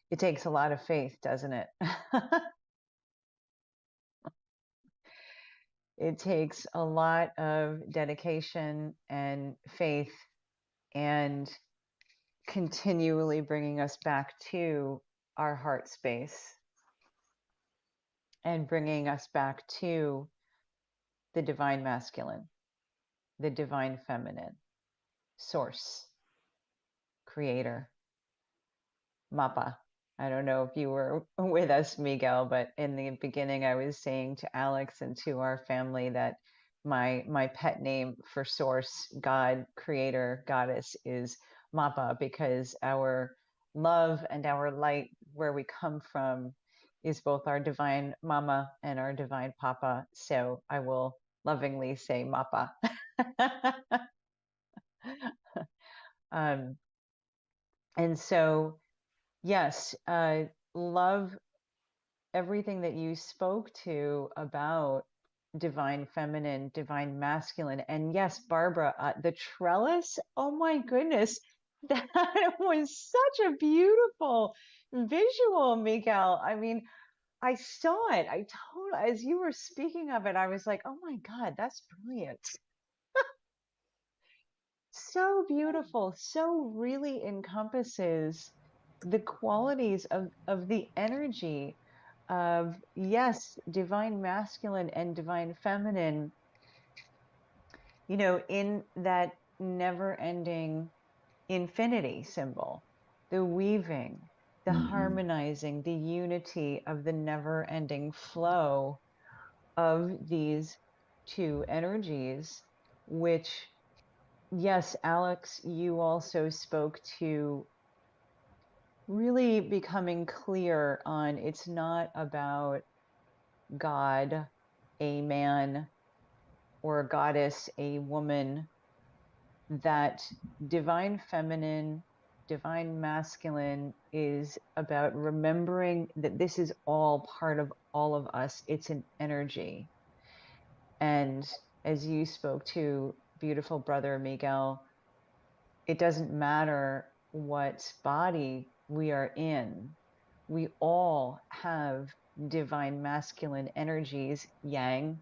it takes a lot of faith, doesn't it? It takes a lot of dedication and faith, and continually bringing us back to our heart space, and bringing us back to the divine masculine, the divine feminine, source, creator, Mappa. I don't know if you were with us, Miguel, but in the beginning I was saying to Alex and to our family that my pet name for source, God, creator, goddess is Mappa, because our love and our light, where we come from, is both our divine mama and our divine papa. So I will lovingly say Mappa. And so, yes, love everything that you spoke to about divine feminine, divine masculine. And yes, Barbara, the trellis, oh my goodness, that was such a beautiful visual, Miguel. I mean, I saw it. As you were speaking of it, I was like, oh my God, that's brilliant. So beautiful, so really encompasses the qualities of the energy of, yes, divine masculine and divine feminine, you know, in that never ending infinity symbol, the weaving, the harmonizing, the unity of the never ending flow of these two energies, which, yes, Alex, you also spoke to really becoming clear on, it's not about god, a man, or a goddess, a woman, that divine feminine, divine masculine is about remembering that this is all part of all of us. It's an energy. And as you spoke to, beautiful brother Miguel, it doesn't matter what body we are in. We all have divine masculine energies, yang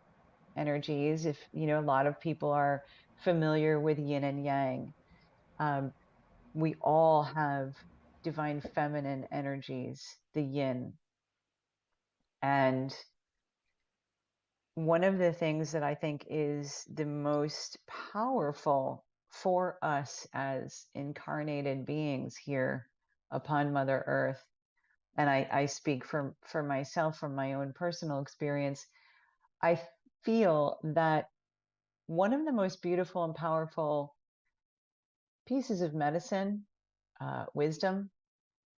energies. If you know, a lot of people are familiar with yin and yang. We all have divine feminine energies, the yin. And one of the things that I think is the most powerful for us as incarnated beings here upon Mother Earth, and I speak for myself from my own personal experience, I feel that one of the most beautiful and powerful pieces of medicine, wisdom,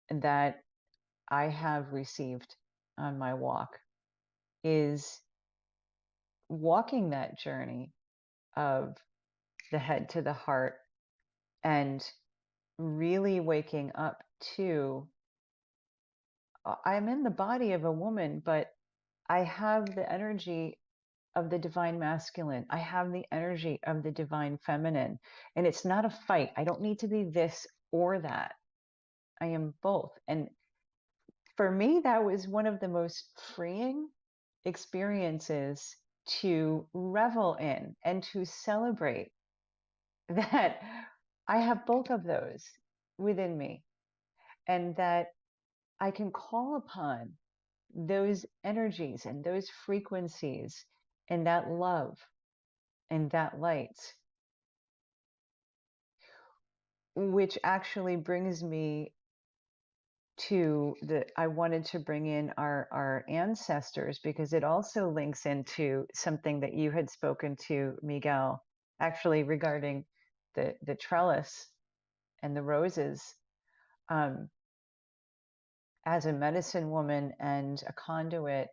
that I have received on my walk is walking that journey of the head to the heart and really waking up to, I'm in the body of a woman, but I have the energy of the divine masculine. I have the energy of the divine feminine. And it's not a fight. I don't need to be this or that. I am both. And for me, that was one of the most freeing experiences to revel in and to celebrate that I have both of those within me, and that I can call upon those energies and those frequencies and that love and that light, which actually brings me to I wanted to bring in our ancestors, because it also links into something that you had spoken to, Miguel, actually regarding the trellis and the roses. As a medicine woman and a conduit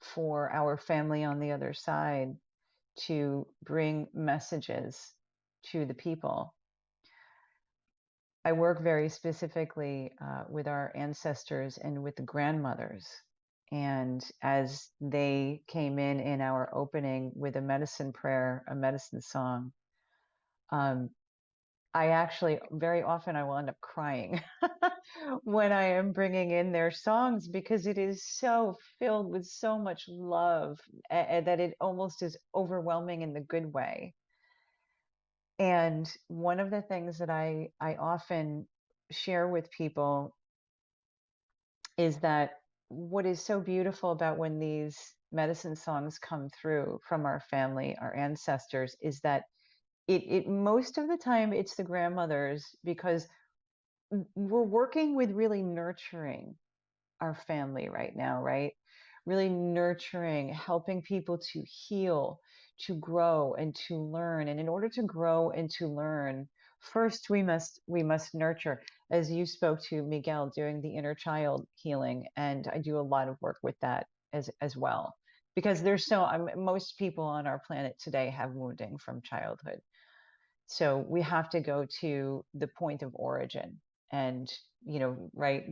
for our family on the other side to bring messages to the people, I work very specifically with our ancestors and with the grandmothers. And as they came in our opening with a medicine prayer, a medicine song, I actually, very often I will end up crying when I am bringing in their songs, because it is so filled with so much love that it almost is overwhelming in the good way. And one of the things that I often share with people is that what is so beautiful about when these medicine songs come through from our family, our ancestors, is that it most of the time it's the grandmothers, because we're working with really nurturing our family right now, right? Really nurturing, helping people to heal, to grow and to learn. And in order to grow and to learn, first we must nurture, as you spoke to, Miguel, doing the inner child healing. And I do a lot of work with that as well, because there's most people on our planet today have wounding from childhood. So we have to go to the point of origin and, right,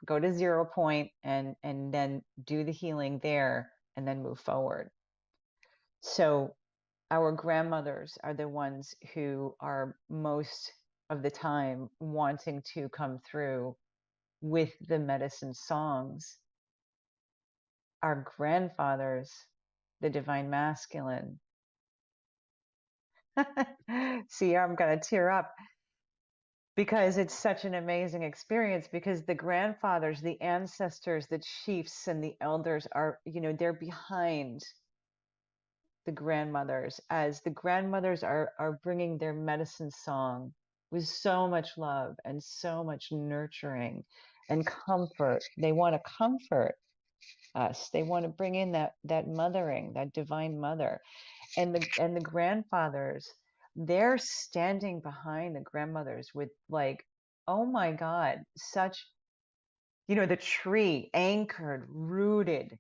go to 0 point and then do the healing there and then move forward. So our grandmothers are the ones who are most of the time wanting to come through with the medicine songs. Our grandfathers, the divine masculine. See, I'm going to tear up, because it's such an amazing experience, because the grandfathers, the ancestors, the chiefs and the elders are, they're behind the grandmothers, as the grandmothers are bringing their medicine song with so much love and so much nurturing and comfort. They want to comfort us. They want to bring in that mothering, that divine mother. And the grandfathers, they're standing behind the grandmothers with, like, oh my God, such, the tree anchored, rooted,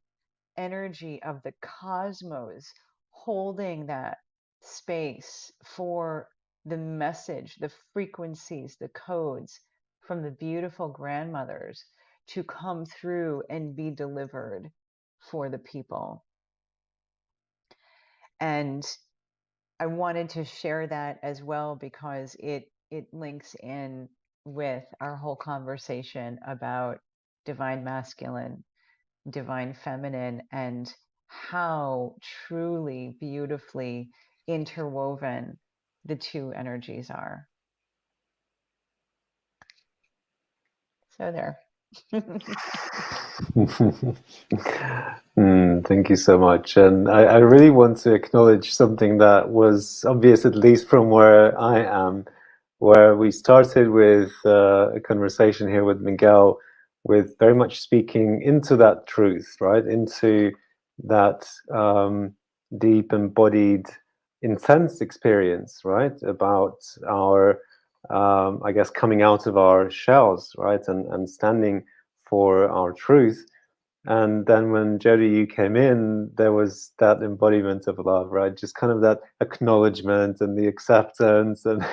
energy of the cosmos holding that space for the message, the frequencies, the codes from the beautiful grandmothers to come through and be delivered for the people. And I wanted to share that as well because it links in with our whole conversation about divine masculine, divine feminine, and how truly beautifully interwoven the two energies are. So there. Thank you so much. And I really want to acknowledge something that was obvious, at least from where I am, where we started with a conversation here with Miguel, with very much speaking into that truth, right? Into that deep embodied, intense experience, right? About our, I guess, coming out of our shells, right? And standing for our truth. And then when Jody, you came in, there was that embodiment of love, right? Just kind of that acknowledgement and the acceptance and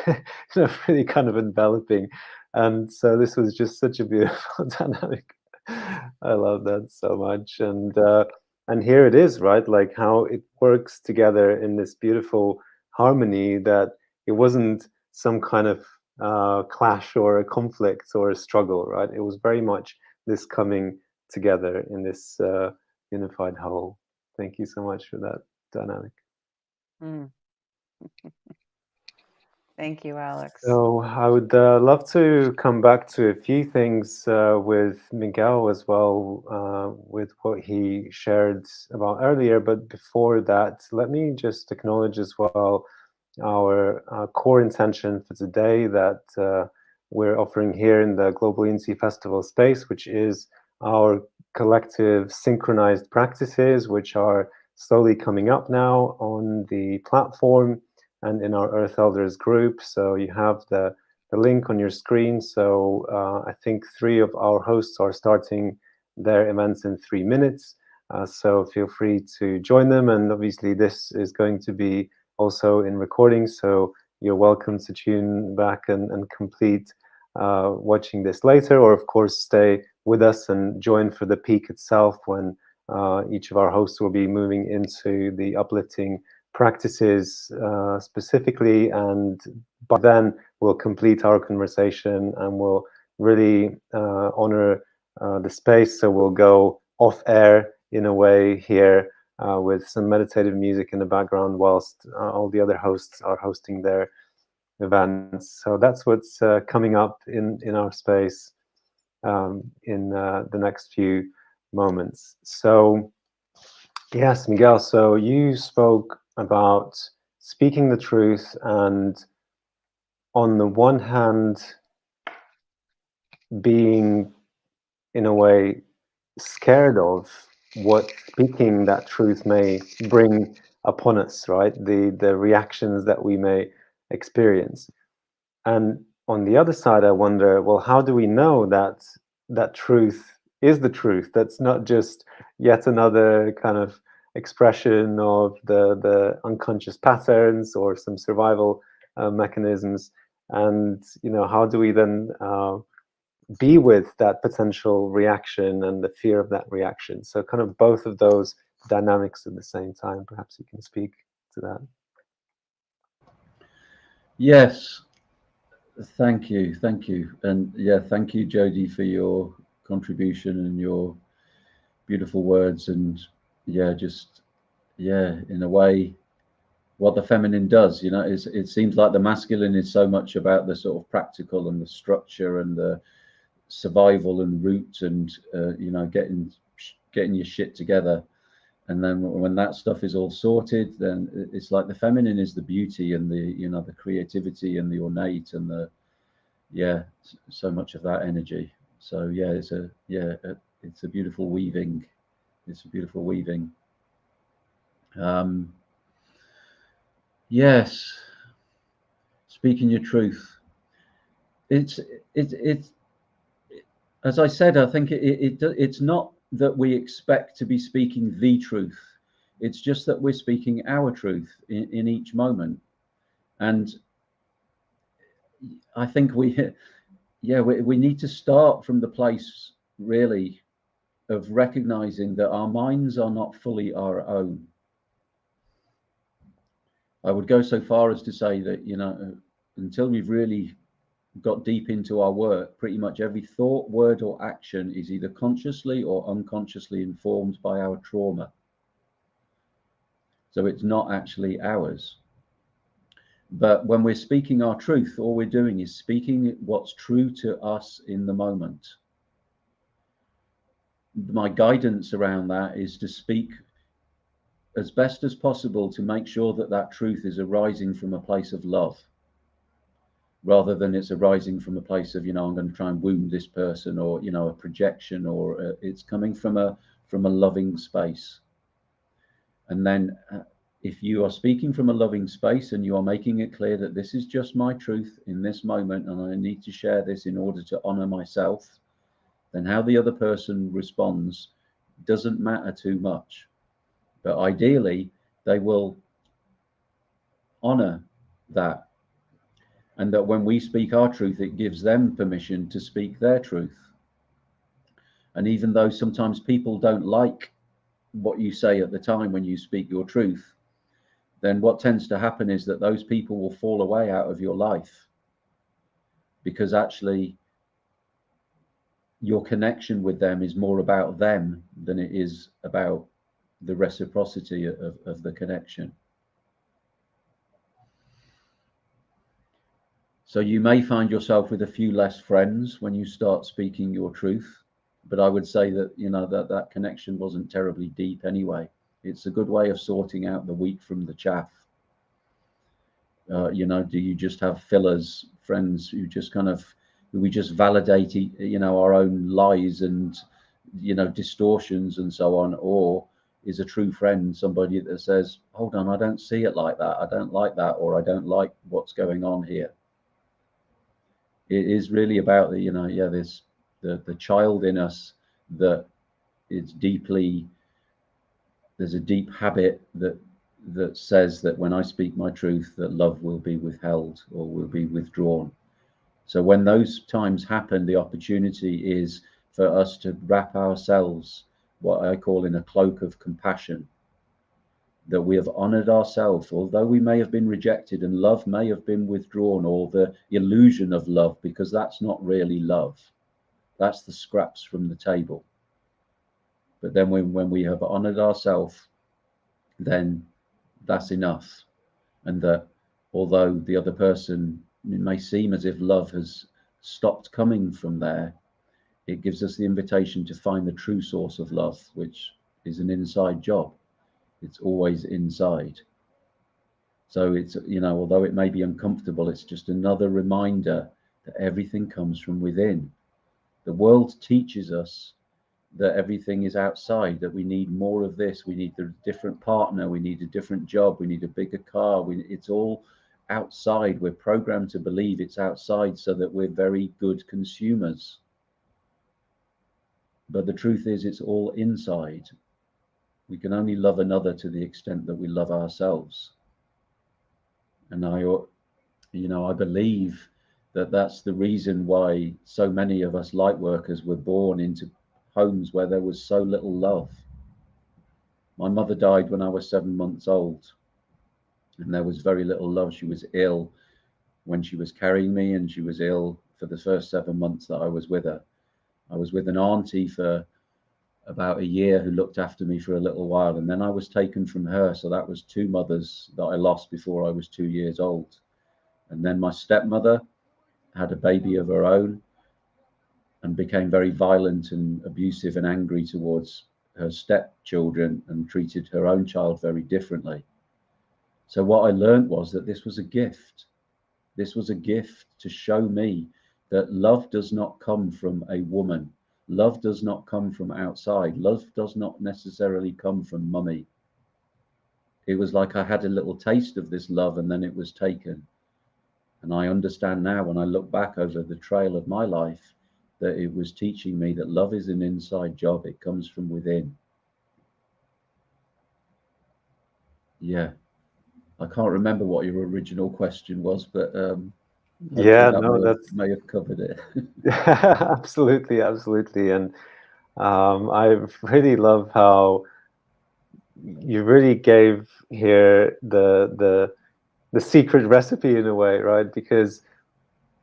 really kind of enveloping. And so this was just such a beautiful dynamic. I love that so much. And here it is, right? Like how it works together in this beautiful harmony, that it wasn't some kind of clash or a conflict or a struggle, right? It was very much this coming together in this unified whole. Thank you so much for that dynamic. Thank you, Alex. So I would love to come back to a few things with Miguel as well, with what he shared about earlier. But before that, let me just acknowledge as well our core intention for today that we're offering here in the Global Unity Festival space, which is our collective synchronized practices, which are slowly coming up now on the platform and in our Earth Elders group. So you have the link on your screen. So I think 3 of our hosts are starting their events in 3 minutes. So feel free to join them. And obviously this is going to be also in recording. So you're welcome to tune back and complete watching this later, or of course stay with us and join for the peak itself when each of our hosts will be moving into the uplifting practices specifically, and by then we'll complete our conversation and we'll really honor the space. So we'll go off air in a way here with some meditative music in the background whilst all the other hosts are hosting their events. So that's what's coming up in our space in the next few moments. So yes, Miguel, so you spoke about speaking the truth, and on the one hand being in a way scared of what speaking that truth may bring upon us, right? The reactions that we may experience. And on the other side, I wonder, well, how do we know that that truth is the truth? That's not just yet another kind of expression of the unconscious patterns or some survival mechanisms. And how do we then be with that potential reaction and the fear of that reaction? So kind of both of those dynamics at the same time. Perhaps you can speak to that. Yes, thank you, and yeah, thank you, Jody, for your contribution and your beautiful words. And yeah, just in a way, what the feminine does, it seems like the masculine is so much about the sort of practical and the structure and the survival and root and getting your shit together. And then when that stuff is all sorted, then it's like the feminine is the beauty and the the creativity and the ornate and the so much of that energy. So it's a beautiful weaving. It's a beautiful weaving. Yes, speaking your truth. It's as I said. I think it's not that we expect to be speaking the truth. It's just that we're speaking our truth in each moment. And I think we need to start from the place really of recognizing that our minds are not fully our own. I would go so far as to say that, you know, until we've really got deep into our work, pretty much every thought, word, or action is either consciously or unconsciously informed by our trauma. So it's not actually ours. But when we're speaking our truth, all we're doing is speaking what's true to us in the moment. My guidance around that is to speak as best as possible to make sure that that truth is arising from a place of love, rather than it's arising from a place of, you know, I'm going to try and wound this person, or, you know, a projection, or it's coming from a loving space. And then if you are speaking from a loving space and you are making it clear that this is just my truth in this moment and I need to share this in order to honor myself, then how the other person responds doesn't matter too much. But ideally, they will honor that. And that when we speak our truth, it gives them permission to speak their truth. And even though sometimes people don't like what you say at the time when you speak your truth, then what tends to happen is that those people will fall away out of your life, because actually your connection with them is more about them than it is about the reciprocity of the connection. So you may find yourself with a few less friends when you start speaking your truth, but I would say that, you know, that connection wasn't terribly deep anyway. It's a good way of sorting out the wheat from the chaff. You know, do you just have fillers, friends who just kind of, we just validate, you know, our own lies and, you know, distortions and so on? Or is a true friend somebody that says, hold on, I don't see it like that, I don't like that, or I don't like what's going on here? It is really about the, you know, yeah, there's the child in us that is deeply, there's a deep habit that says that when I speak my truth, that love will be withheld or will be withdrawn. So when those times happen, the opportunity is for us to wrap ourselves, what I call, in a cloak of compassion, that we have honored ourselves, although we may have been rejected and love may have been withdrawn, or the illusion of love, because that's not really love. That's the scraps from the table. But then when we have honored ourselves, then that's enough. And that although the other person, it may seem as if love has stopped coming from there, it gives us the invitation to find the true source of love, which is an inside job. It's always inside. So it's, you know, although it may be uncomfortable, it's just another reminder that everything comes from within. The world teaches us that everything is outside, that we need more of this, we need a different partner, we need a different job, we need a bigger car, it's all outside. We're programmed to believe it's outside so that we're very good consumers. But the truth is, it's all inside. We can only love another to the extent that we love ourselves. And I believe that that's the reason why so many of us light workers were born into homes where there was so little love. My mother died when I was 7 months old, and there was very little love. She was ill when she was carrying me, and she was ill for the first 7 months that I was with her. I was with an auntie for about a year who looked after me for a little while, and then I was taken from her. So that was 2 mothers that I lost before I was 2 years old. And then my stepmother had a baby of her own and became very violent and abusive and angry towards her stepchildren and treated her own child very differently. So what I learned was that this was a gift. This was a gift to show me that love does not come from a woman. Love does not come from outside. Love does not necessarily come from mummy. It was like I had a little taste of this love and then it was taken. And I understand now, when I look back over the trail of my life, that it was teaching me that love is an inside job. It comes from within. Yeah. I can't remember what your original question was, but Yeah, that no, may have covered it. absolutely, absolutely. And I really love how you really gave here the secret recipe in a way, right? Because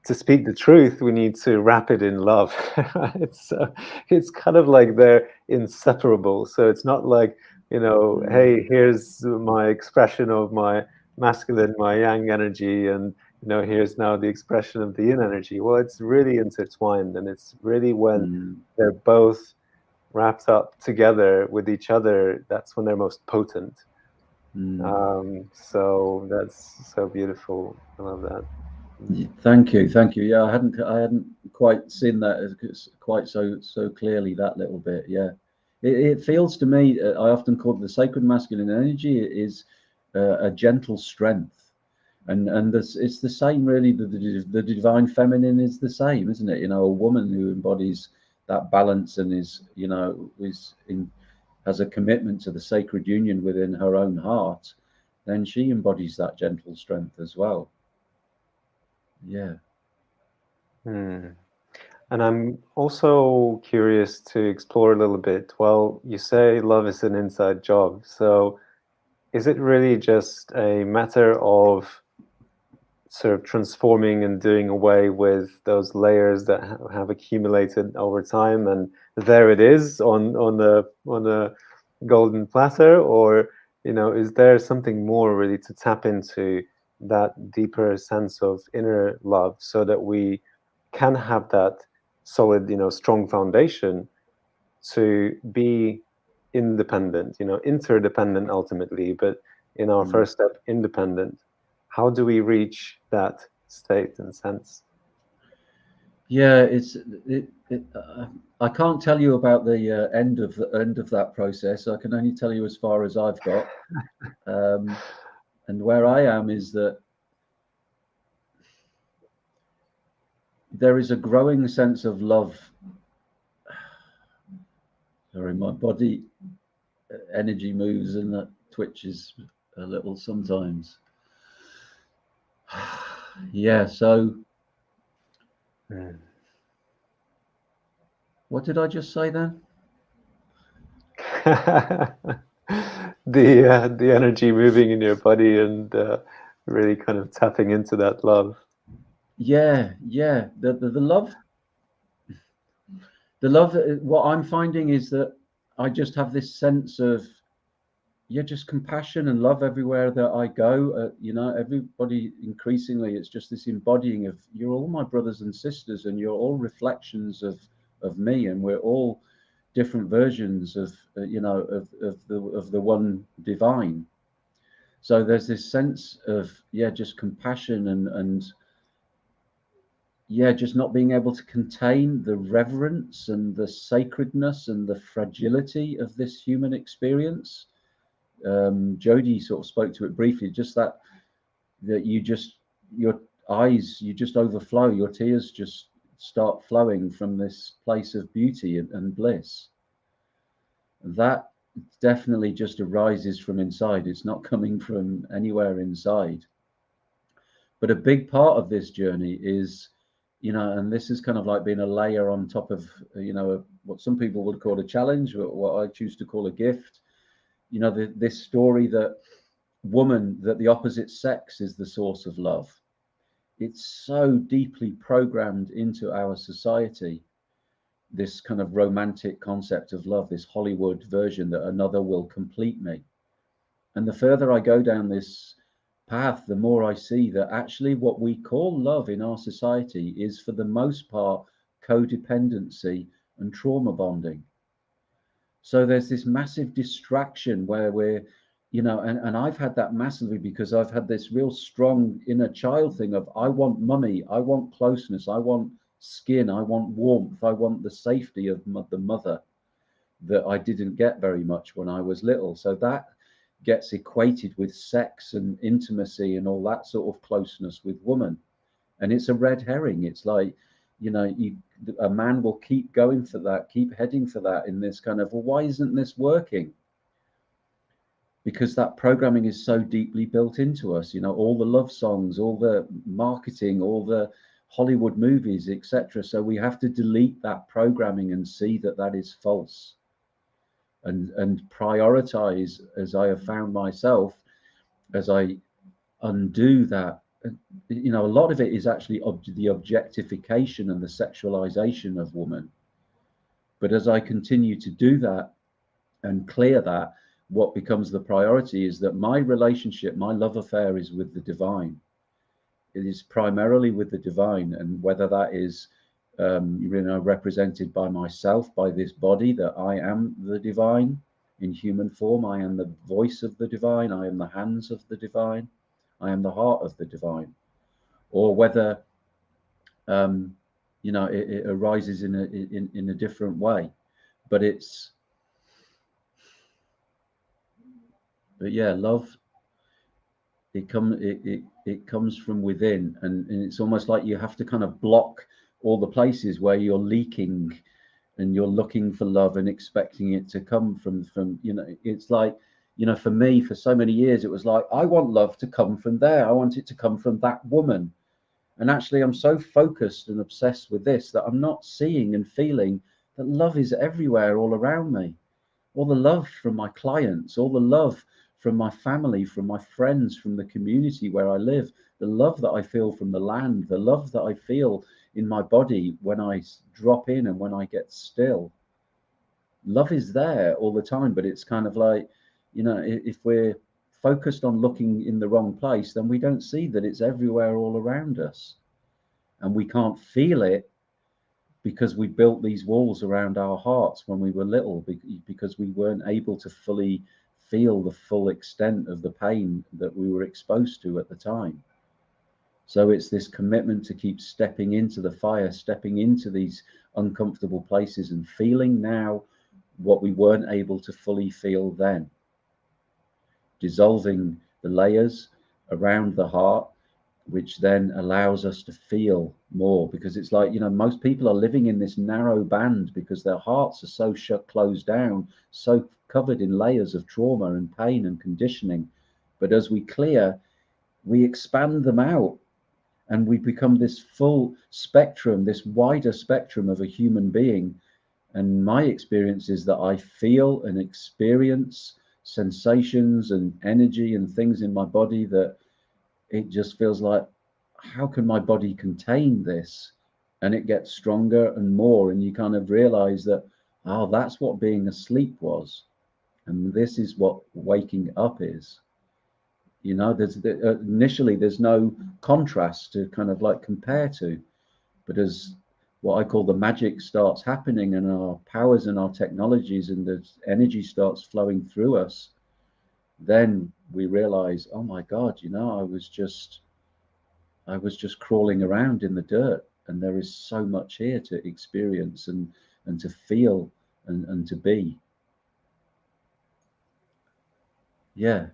to speak the truth, we need to wrap it in love. Right? So it's kind of like they're inseparable. So it's not like, hey, here's my expression of my masculine, my yang energy, and here's now the expression of the yin energy. Well, it's really intertwined, and it's really when they're both wrapped up together with each other, that's when they're most potent. So that's so beautiful. I love that. Thank you. Yeah, I hadn't quite seen that as quite so clearly, that little bit. Yeah, it feels to me, I often call it the sacred masculine energy is a gentle strength, and this, it's the same really. The divine feminine is the same, isn't it? A woman who embodies that balance and has a commitment to the sacred union within her own heart, then she embodies that gentle strength as well. Yeah. And I'm also curious to explore a little bit. Well, you say love is an inside job. So is it really just a matter of sort of transforming and doing away with those layers that have accumulated over time, and there it is on the golden platter? Or is there something more really to tap into that deeper sense of inner love, so that we can have that solid, strong foundation to be independent, interdependent ultimately, but in our first step, independent? How do we reach that state and sense? Yeah, I can't tell you about the end of that process. I can only tell you as far as I've got. And where I am is that there is a growing sense of love. Sorry, my body energy moves and that twitches a little sometimes. Yeah, so what did I just say then? The energy moving in your body and really kind of tapping into that love. Yeah. The love, what I'm finding is that I just have this sense of, just compassion and love everywhere that I go. Everybody, increasingly, it's just this embodying of, you're all my brothers and sisters, and you're all reflections of me, and we're all different versions of the one divine. So there's this sense of just compassion and just not being able to contain the reverence and the sacredness and the fragility of this human experience. Jody sort of spoke to it briefly, just that your eyes, you just overflow, your tears just start flowing from this place of beauty and bliss. That definitely just arises from inside. It's not coming from anywhere inside. But a big part of this journey is, and this is kind of like being a layer on top of, what some people would call a challenge, but what I choose to call a gift. This story that the opposite sex is the source of love. It's so deeply programmed into our society, this kind of romantic concept of love, this Hollywood version that another will complete me. And the further I go down this path, the more I see that actually what we call love in our society is, for the most part, codependency and trauma bonding. So there's this massive distraction where we're, and I've had that massively, because I've had this real strong inner child thing of, I want mummy, I want closeness, I want skin, I want warmth, I want the safety of the mother that I didn't get very much when I was little. So that gets equated with sex and intimacy and all that sort of closeness with woman. And it's a red herring. It's like, a man will keep going for that, keep heading for that in this kind of, well, why isn't this working? Because that programming is so deeply built into us, you know, all the love songs, all the marketing, all the Hollywood movies, etc. So we have to delete that programming and see that that is false, and prioritize, as I have found myself, as I undo that. You know, a lot of it is actually the objectification and the sexualization of woman. But as I continue to do that and clear that, what becomes the priority is that my relationship, my love affair, is with the divine. It is primarily with the divine, and whether that is you know, represented by myself, by this body, that I am the divine in human form, I am the voice of the divine, I am the hands of the divine, I am the heart of the divine, or whether you know, it arises in a different way. But yeah, love, it comes from within, and it's almost like you have to kind of block all the places where you're leaking and you're looking for love and expecting it to come from, you know, it's like, you know, for me, for so many years, it was like, I want love to come from there. I want it to come from that woman. And actually, I'm so focused and obsessed with this that I'm not seeing and feeling that love is everywhere, all around me. All the love from my clients, all the love from my family, from my friends, from the community where I live, the love that I feel from the land, the love that I feel in my body when I drop in and when I get still. Love is there all the time, but it's kind of like, you know, if we're focused on looking in the wrong place, then we don't see that it's everywhere all around us. And we can't feel it because we built these walls around our hearts when we were little, because we weren't able to fully feel the full extent of the pain that we were exposed to at the time. So it's this commitment to keep stepping into the fire, stepping into these uncomfortable places and feeling now what we weren't able to fully feel then. Dissolving the layers around the heart, which then allows us to feel more, because it's like, you know, most people are living in this narrow band because their hearts are so closed down, so covered in layers of trauma and pain and conditioning. But as we clear, we expand them out and we become this full spectrum, this wider spectrum of a human being. And my experience is that I feel and experience sensations and energy and things in my body that it just feels like, how can my body contain this? And it gets stronger and more, and you kind of realize that, oh, that's what being asleep was, and this is what waking up is. You know, initially there's no contrast to kind of like compare to, but as what I call the magic starts happening and our powers and our technologies and the energy starts flowing through us, then we realize, oh my God, you know, I was just crawling around in the dirt, and there is so much here to experience and to feel and to be. Yeah,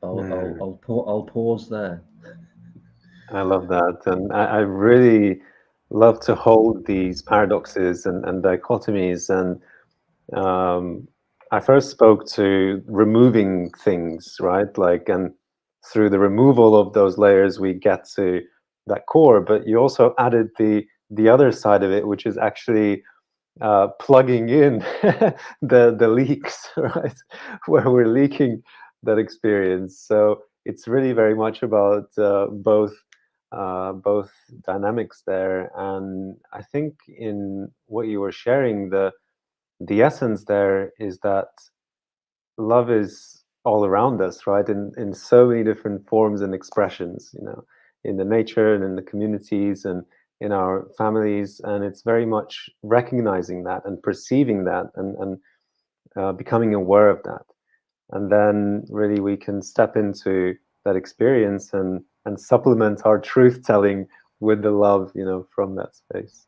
I'll pause there. I love that, and I really love to hold these paradoxes and dichotomies. And I first spoke to removing things, right? Like, and through the removal of those layers, we get to that core. But you also added the other side of it, which is actually plugging in the leaks, right? Where we're leaking that experience. So it's really very much about both dynamics there. And I think in what you were sharing, the essence there is that love is all around us, right? In so many different forms and expressions, you know, in the nature and in the communities and in our families. And it's very much recognizing that and perceiving that and becoming aware of that. And then really we can step into that experience and supplement our truth telling with the love, you know, from that space.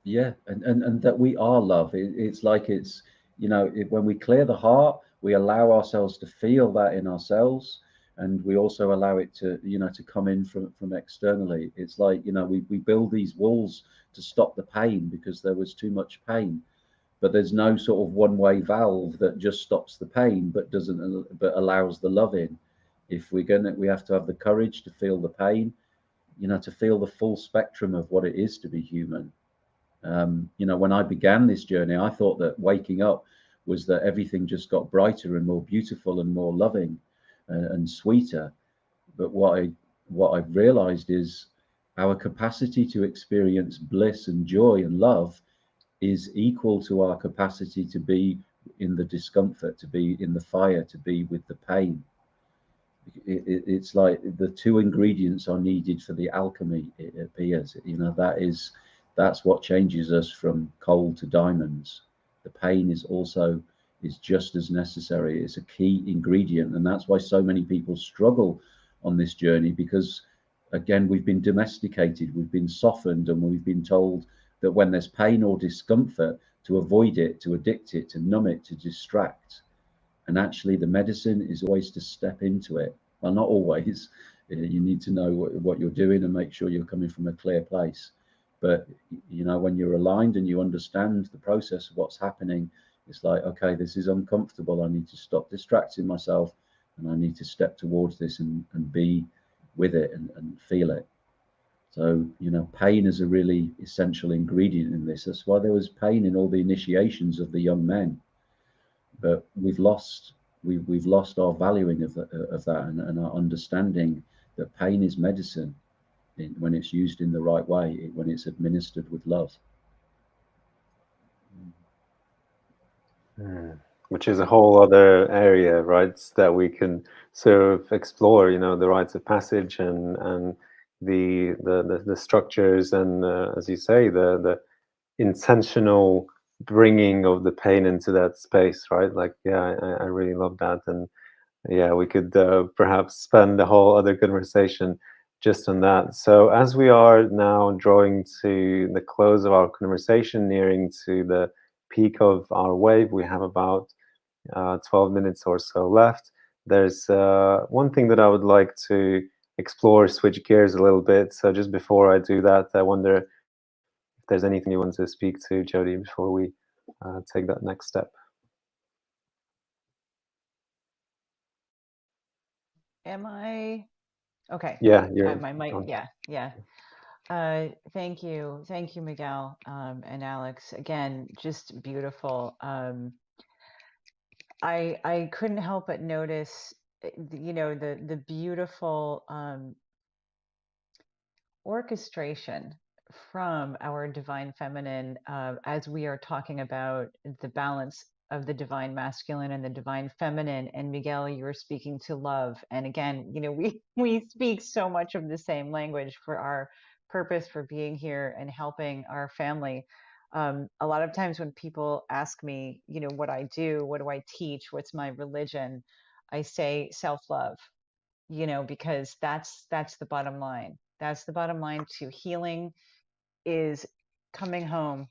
Yeah, and that we are love. It's like, it's, you know, when we clear the heart, we allow ourselves to feel that in ourselves. and we also allow it to, to come in from externally. It's like, we build these walls to stop the pain because there was too much pain, but there's no sort of one-way valve that just stops the pain but allows the love in. If we have to have the courage to feel the pain, to feel the full spectrum of what it is to be human. When I began this journey, I thought that waking up was that everything just got brighter and more beautiful and more loving and sweeter. But what I've realized is our capacity to experience bliss and joy and love is equal to our capacity to be in the discomfort, to be in the fire, to be with the pain. It's like the two ingredients are needed for the alchemy, it appears. That's what changes us from coal to diamonds. The pain is just as necessary. It's a key ingredient, and that's why so many people struggle on this journey, because again, we've been domesticated, we've been softened, and we've been told that when there's pain or discomfort, to avoid it, to addict it, to numb it, to distract. And actually the medicine is always to step into it. Well, not always. You need to know what you're doing and make sure you're coming from a clear place. But when you're aligned and you understand the process of what's happening, it's like, okay, this is uncomfortable. I need to stop distracting myself, and I need to step towards this and be with it and feel it. So, pain is a really essential ingredient in this. That's why there was pain in all the initiations of the young men. But we've lost our valuing of that and our understanding that pain is medicine when it's used in the right way, when it's administered with love. Which is a whole other area, right, that we can sort of explore, the rites of passage and the structures and, as you say, the intentional bringing of the pain into that space, right? Like, yeah, I really love that. And yeah, we could perhaps spend a whole other conversation just on that. So as we are now drawing to the close of our conversation, nearing to the peak of our wave, we have about 12 minutes or so left. There's one thing that I would like to explore, switch gears a little bit. So just before I do that, I wonder if there's anything you want to speak to, Jody, before we take that next step. Am I okay? Yeah, you're My mic. on. Yeah. Thank you, Miguel, and Alex. Again, just beautiful. I couldn't help but notice, the beautiful orchestration from our divine feminine, as we are talking about the balance of the divine masculine and the divine feminine. And Miguel, you were speaking to love. And again, we speak so much of the same language for our purpose for being here and helping our family. A lot of times when people ask me, what I do, what do I teach, what's my religion, I say self-love, because that's the bottom line. That's the bottom line to healing, is coming home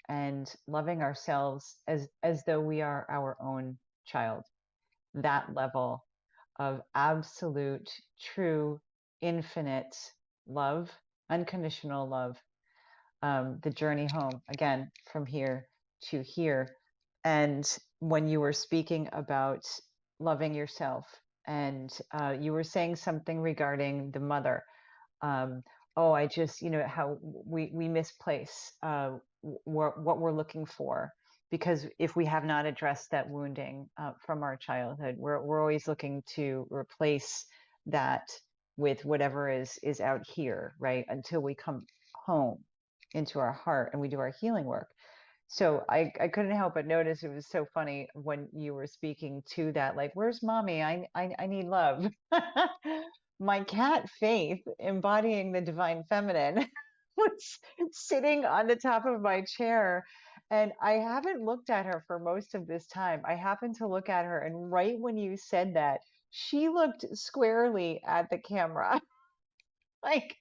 and loving ourselves as though we are our own child. That level of absolute, true, infinite love, unconditional love. The journey home, again, from here to here. And when you were speaking about loving yourself, and you were saying something regarding the mother, I just, how we misplace what we're looking for, because if we have not addressed that wounding from our childhood, we're always looking to replace that with whatever is out here, right? Until we come home into our heart and we do our healing work. So I couldn't help but notice it was so funny when you were speaking to that, like, where's mommy? I need love. My cat Faith, embodying the divine feminine, was sitting on the top of my chair, and I haven't looked at her for most of this time. I happened to look at her, and right when you said that, she looked squarely at the camera. Like,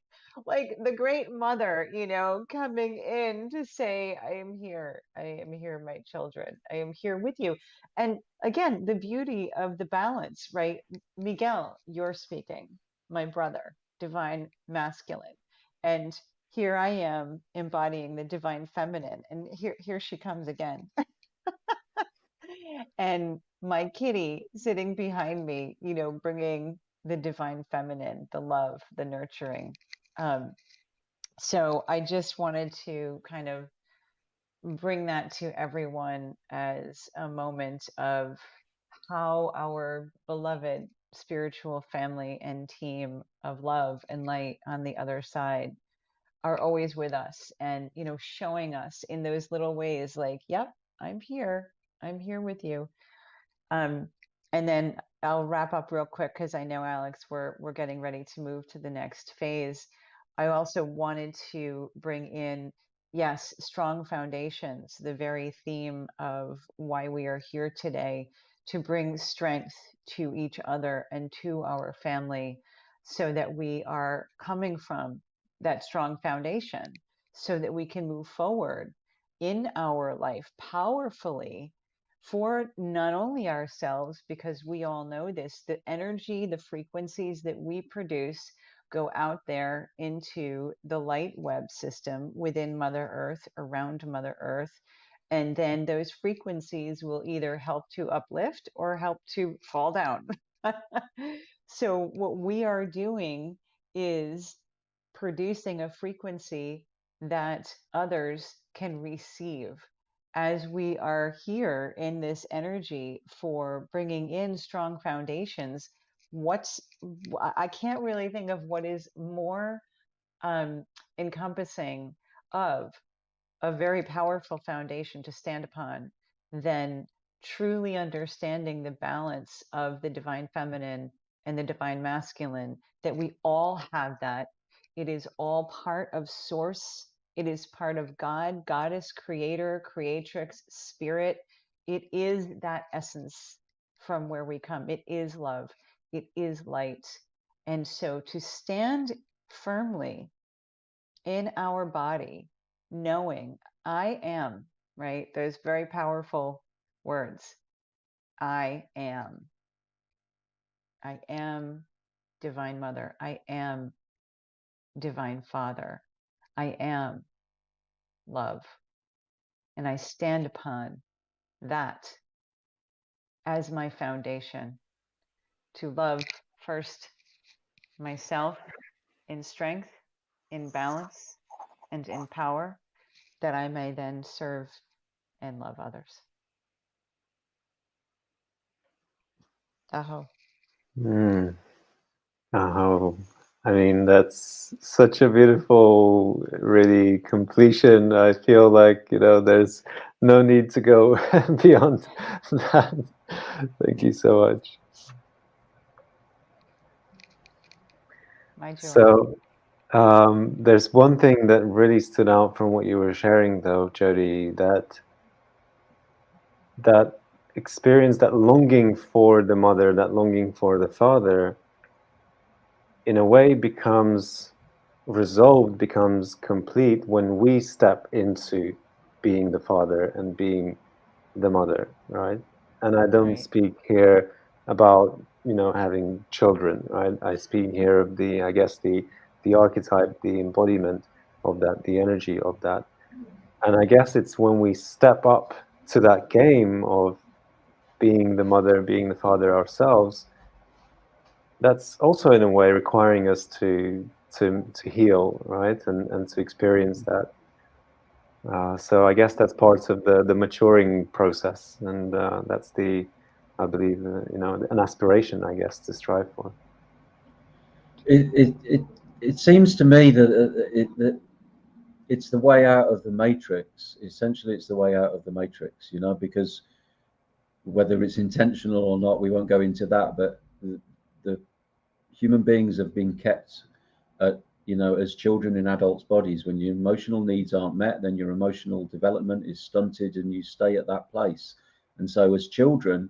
like the great mother, you know, coming in to say, I am here. I am here, my children. I am here with you. And again, the beauty of the balance, right? Miguel, you're speaking, my brother, divine masculine. And here I am embodying the divine feminine. And here she comes again. And my kitty sitting behind me, you know, bringing the divine feminine, the love, the nurturing. So I just wanted to kind of bring that to everyone as a moment of how our beloved spiritual family and team of love and light on the other side are always with us, and, you know, showing us in those little ways like, yep, I'm here. I'm here with you. Um, and then I'll wrap up real quick because I know, Alex, we're getting ready to move to the next phase. I also wanted to bring in, yes, strong foundations, the very theme of why we are here today, to bring strength to each other and to our family, so that we are coming from that strong foundation, so that we can move forward in our life powerfully for not only ourselves, because we all know this, the energy, the frequencies that we produce go out there into the light web system within Mother Earth, around Mother Earth. And then those frequencies will either help to uplift or help to fall down. So what we are doing is producing a frequency that others can receive, as we are here in this energy for bringing in strong foundations. I can't really think of what is more encompassing of a very powerful foundation to stand upon than truly understanding the balance of the divine feminine and the divine masculine, that we all have that. It is all part of source. It is part of God, goddess, creator, creatrix, spirit. It is that essence from where we come. It is love. It is light. And so to stand firmly in our body, knowing I am, right? Those very powerful words. I am. I am Divine Mother. I am Divine Father. I am love. And I stand upon that as my foundation to love first myself in strength, in balance, and in power, that I may then serve and love others. Aho. Oh, I mean, that's such a beautiful, really completion. I feel like, you know, there's no need to go beyond that. Thank you so much. My joy. So, there's one thing that really stood out from what you were sharing, though, Jody, that experience, that longing for the mother, that longing for the father, in a way becomes resolved, becomes complete when we step into being the father and being the mother, right? And I don't Right. speak here about, you know, having children, right? I speak here of the, I guess, the archetype, the embodiment of that, the energy of that. And I guess it's when we step up to that game of being the mother, being the father ourselves, that's also in a way requiring us to heal, right, and to experience that. So I guess that's part of the maturing process, and that's the, I believe, you know, an aspiration, I guess, to strive for. It seems to me that it's the way out of the matrix. Essentially, it's the way out of the matrix, you know, because whether it's intentional or not, we won't go into that, but the human beings have been kept at, you know, as children in adults' bodies. When your emotional needs aren't met, then your emotional development is stunted and you stay at that place. And so as children,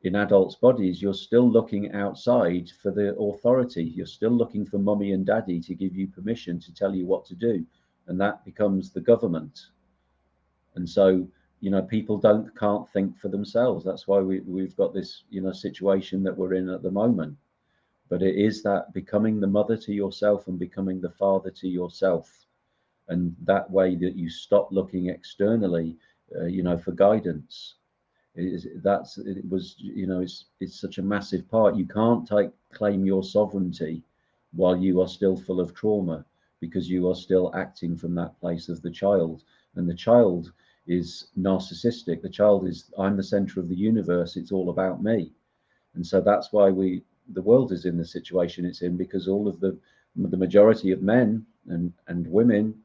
in adults' bodies, you're still looking outside for the authority. You're still looking for mummy and daddy to give you permission to tell you what to do, and that becomes the government. And so, you know, people can't think for themselves. That's why we've got this, you know, situation that we're in at the moment. But it is that becoming the mother to yourself and becoming the father to yourself, and that way that you stop looking externally, you know, for guidance. It was, you know, it's such a massive part. You can't claim your sovereignty while you are still full of trauma, because you are still acting from that place of the child, and the child is narcissistic. The child is, I'm the center of the universe, it's all about me. And so that's why the world is in the situation it's in, because all of the majority of men and women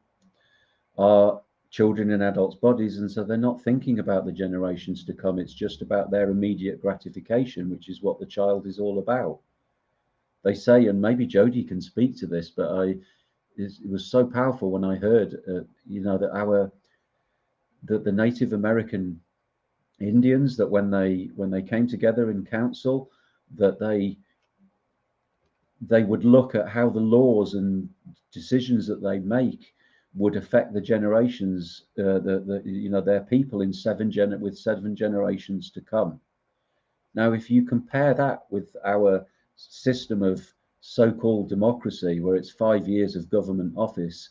are children in adults' bodies, and so they're not thinking about the generations to come. It's just about their immediate gratification, which is what the child is all about. They say, and maybe Jody can speak to this, but it was so powerful when I heard, you know, that the Native American Indians, that when they came together in council, that they would look at how the laws and decisions that they make would affect the generations, you know, their people in with 7 generations to come. Now, if you compare that with our system of so-called democracy, where it's 5 years of government office,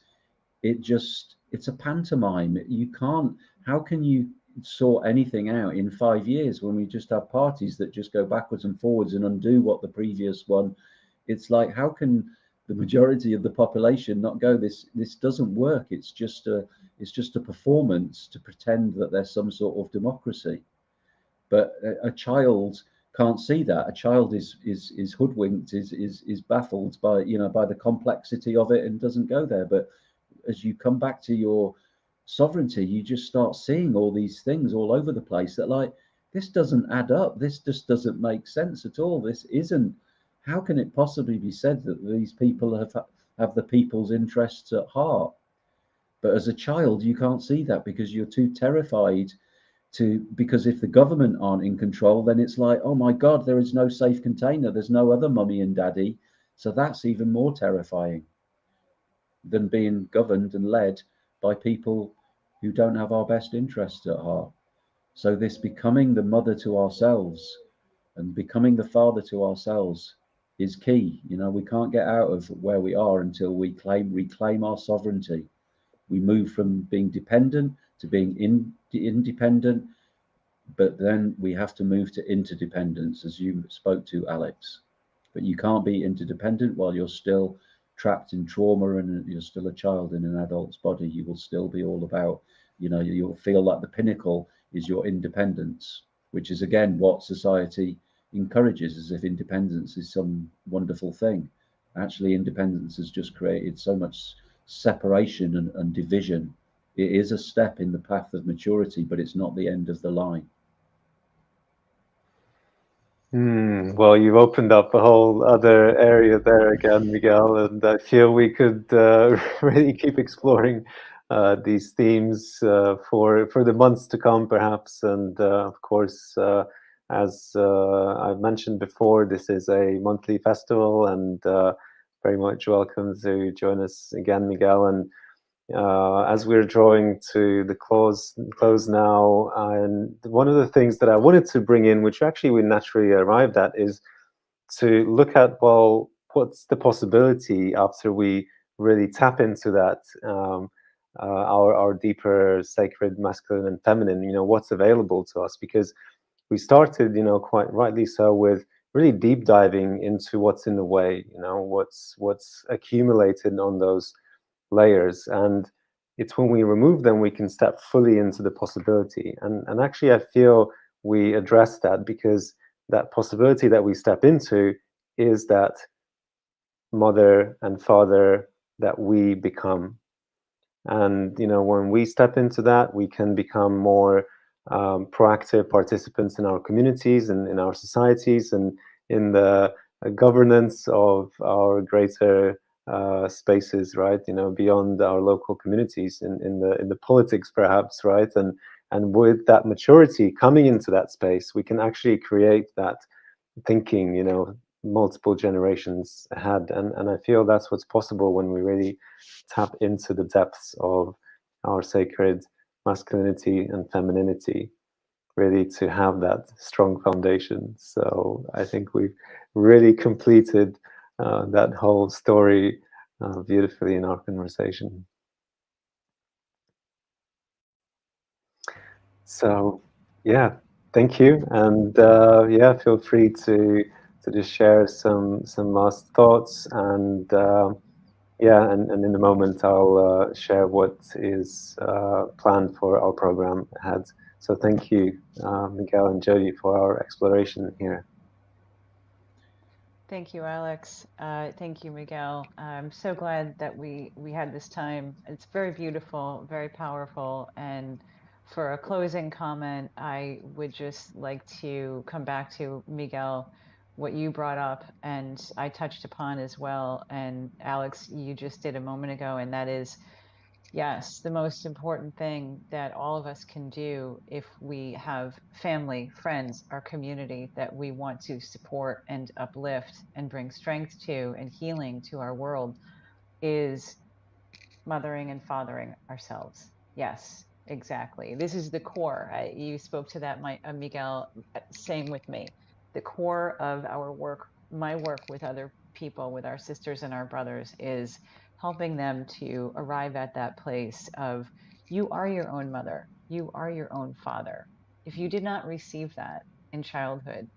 it's a pantomime. You can't. How can you sort anything out in 5 years when we just have parties that just go backwards and forwards and undo what the previous one? It's like, how can the majority of the population not go, this doesn't work? It's just a performance to pretend that there's some sort of democracy. But a child can't see that. A child is hoodwinked, is baffled by, you know, by the complexity of it, and doesn't go there. But as you come back to your sovereignty, you just start seeing all these things all over the place that, like, this doesn't add up. This just doesn't make sense at all. This isn't. How can it possibly be said that these people have the people's interests at heart? But as a child, you can't see that, because you're too terrified because if the government aren't in control, then it's like, oh my God, there is no safe container. There's no other mummy and daddy. So that's even more terrifying than being governed and led by people who don't have our best interests at heart. So this becoming the mother to ourselves and becoming the father to ourselves is key. You know, we can't get out of where we are until we reclaim our sovereignty. We move from being dependent to being independent, but then we have to move to interdependence, as you spoke to, Alex. But you can't be interdependent while you're still trapped in trauma and you're still a child in an adult's body. You will still be all about, you know, you'll feel like the pinnacle is your independence, which is again what society encourages, as if independence is some wonderful thing. Actually, independence has just created so much separation and division. It is a step in the path of maturity, but it's not the end of the line. Well, you've opened up a whole other area there again, Miguel, and I feel we could really keep exploring these themes for the months to come, perhaps. And of course, as I've mentioned before, this is a monthly festival, and very much welcome to join us again, Miguel. And as we're drawing to the close now, and one of the things that I wanted to bring in, which actually we naturally arrived at, is to look at, well, what's the possibility after we really tap into that, our deeper sacred masculine and feminine, you know, what's available to us? Because we started, you know, quite rightly so, with really deep diving into what's in the way, you know, what's accumulated on those layers, and it's when we remove them we can step fully into the possibility. And actually I feel we address that, because that possibility that we step into is that mother and father that we become. And you know, when we step into that, we can become more proactive participants in our communities and in our societies and in the governance of our greater spaces, right? You know, beyond our local communities, in the politics, perhaps, right? And with that maturity coming into that space, we can actually create that thinking, you know, multiple generations ahead. And I feel that's what's possible when we really tap into the depths of our sacred masculinity and femininity, really to have that strong foundation. So I think we've really completed that whole story beautifully in our conversation. So yeah, thank you, and yeah, feel free to just share some last thoughts, and yeah, and in a moment I'll share what is planned for our program ahead. So thank you, Miguel and Jody, for our exploration here. Thank you, Alex. Thank you, Miguel. I'm so glad that we had this time. It's very beautiful, very powerful. And for a closing comment, I would just like to come back to Miguel, what you brought up, and I touched upon as well. And Alex, you just did a moment ago, and that is, yes, the most important thing that all of us can do if we have family, friends, our community that we want to support and uplift and bring strength to and healing to our world is mothering and fathering ourselves. Yes, exactly. This is the core. You spoke to that, Miguel. Same with me. The core of our work, my work with other people, with our sisters and our brothers, is helping them to arrive at that place of you are your own mother, you are your own father. If you did not receive that in childhood,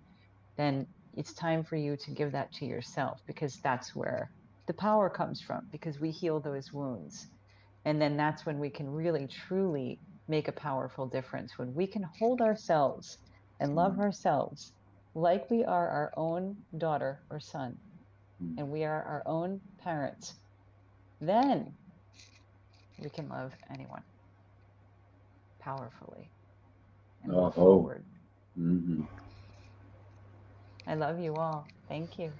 then it's time for you to give that to yourself, because that's where the power comes from, because we heal those wounds. And then that's when we can really, truly make a powerful difference, when we can hold ourselves and love ourselves like we are our own daughter or son, and we are our own parents. Then we can love anyone powerfully and move forward. Mm-hmm. I love you all. Thank you.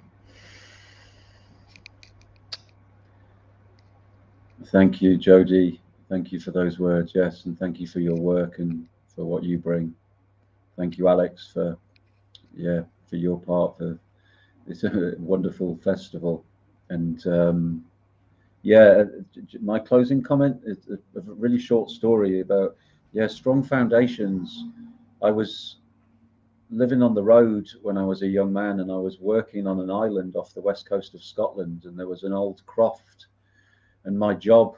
Thank you, Jody. Thank you for those words, yes, and thank you for your work and for what you bring. Thank you, Alex, for your part for this wonderful festival. And my closing comment is a really short story about strong foundations. I was living on the road when I was a young man, and I was working on an island off the west coast of Scotland, and there was an old croft, and my job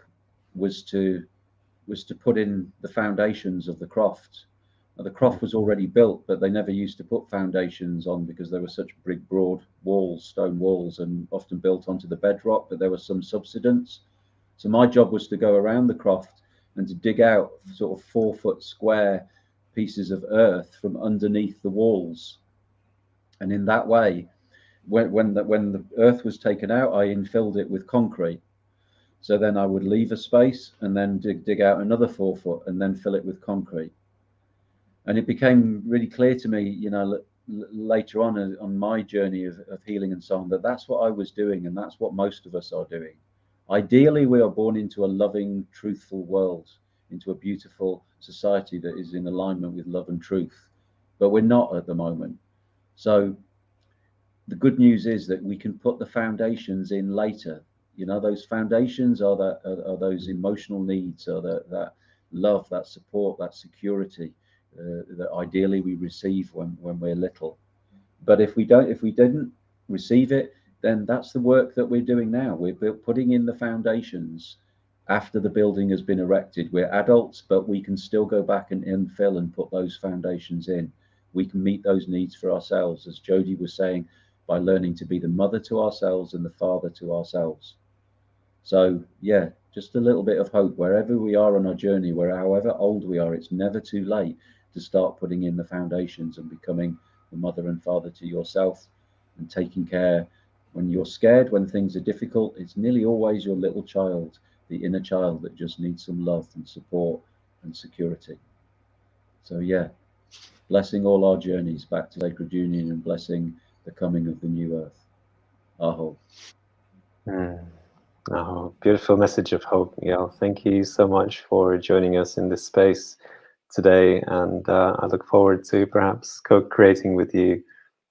was to put in the foundations of the croft. Now, the croft was already built, but they never used to put foundations on because there were such big, broad walls, stone walls, and often built onto the bedrock, but there was some subsidence. So my job was to go around the croft and to dig out sort of 4-foot square pieces of earth from underneath the walls. And in that way, when the earth was taken out, I infilled it with concrete. So then I would leave a space and then dig out another 4 foot and then fill it with concrete. And it became really clear to me, later on my journey of healing and so on, that that's what I was doing, and that's what most of us are doing. Ideally, we are born into a loving, truthful world, into a beautiful society that is in alignment with love and truth, but we're not at the moment. So the good news is that we can put the foundations in later. Those foundations are those emotional needs, or that love, that support, that security that ideally we receive when we're little. But if we didn't receive it, then that's the work that we're doing now. We're putting in the foundations after the building has been erected. We're adults, but we can still go back and infill and put those foundations in. We can meet those needs for ourselves, as Jody was saying, by learning to be the mother to ourselves and the father to ourselves. So yeah, just a little bit of hope wherever we are on our journey, however old we are. It's never too late to start putting in the foundations and becoming the mother and father to yourself, and taking care. When you're scared, when things are difficult, it's nearly always your little child, the inner child, that just needs some love and support and security. So yeah, blessing all our journeys back to sacred union, and blessing the coming of the new earth. Aho. Oh, beautiful message of hope, Miguel. Thank you so much for joining us in this space. today, and I look forward to perhaps co-creating with you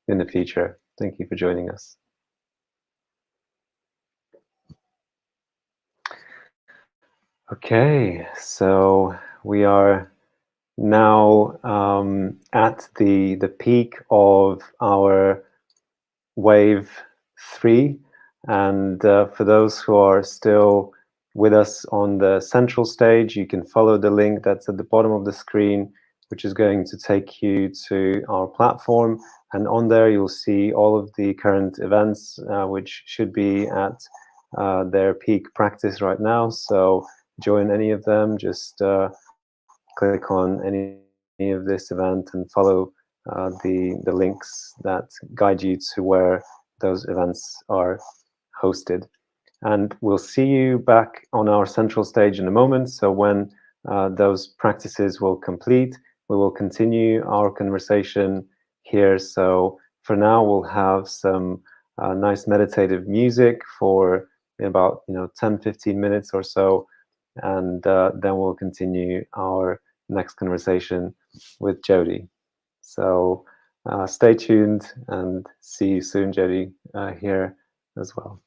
in the future. Thank you for joining us. Okay, so we are now at the peak of our wave 3, and for those who are still with us on the central stage, you can follow the link that's at the bottom of the screen, which is going to take you to our platform, and on there you'll see all of the current events which should be at their peak practice right now. So join any of them, just click on any of this event and follow the links that guide you to where those events are hosted. And we'll see you back on our central stage in a moment. So when those practices will complete, we will continue our conversation here. So for now, we'll have some nice meditative music for about 10-15 minutes or so, and then we'll continue our next conversation with Jody. So stay tuned and see you soon, Jody, here as well.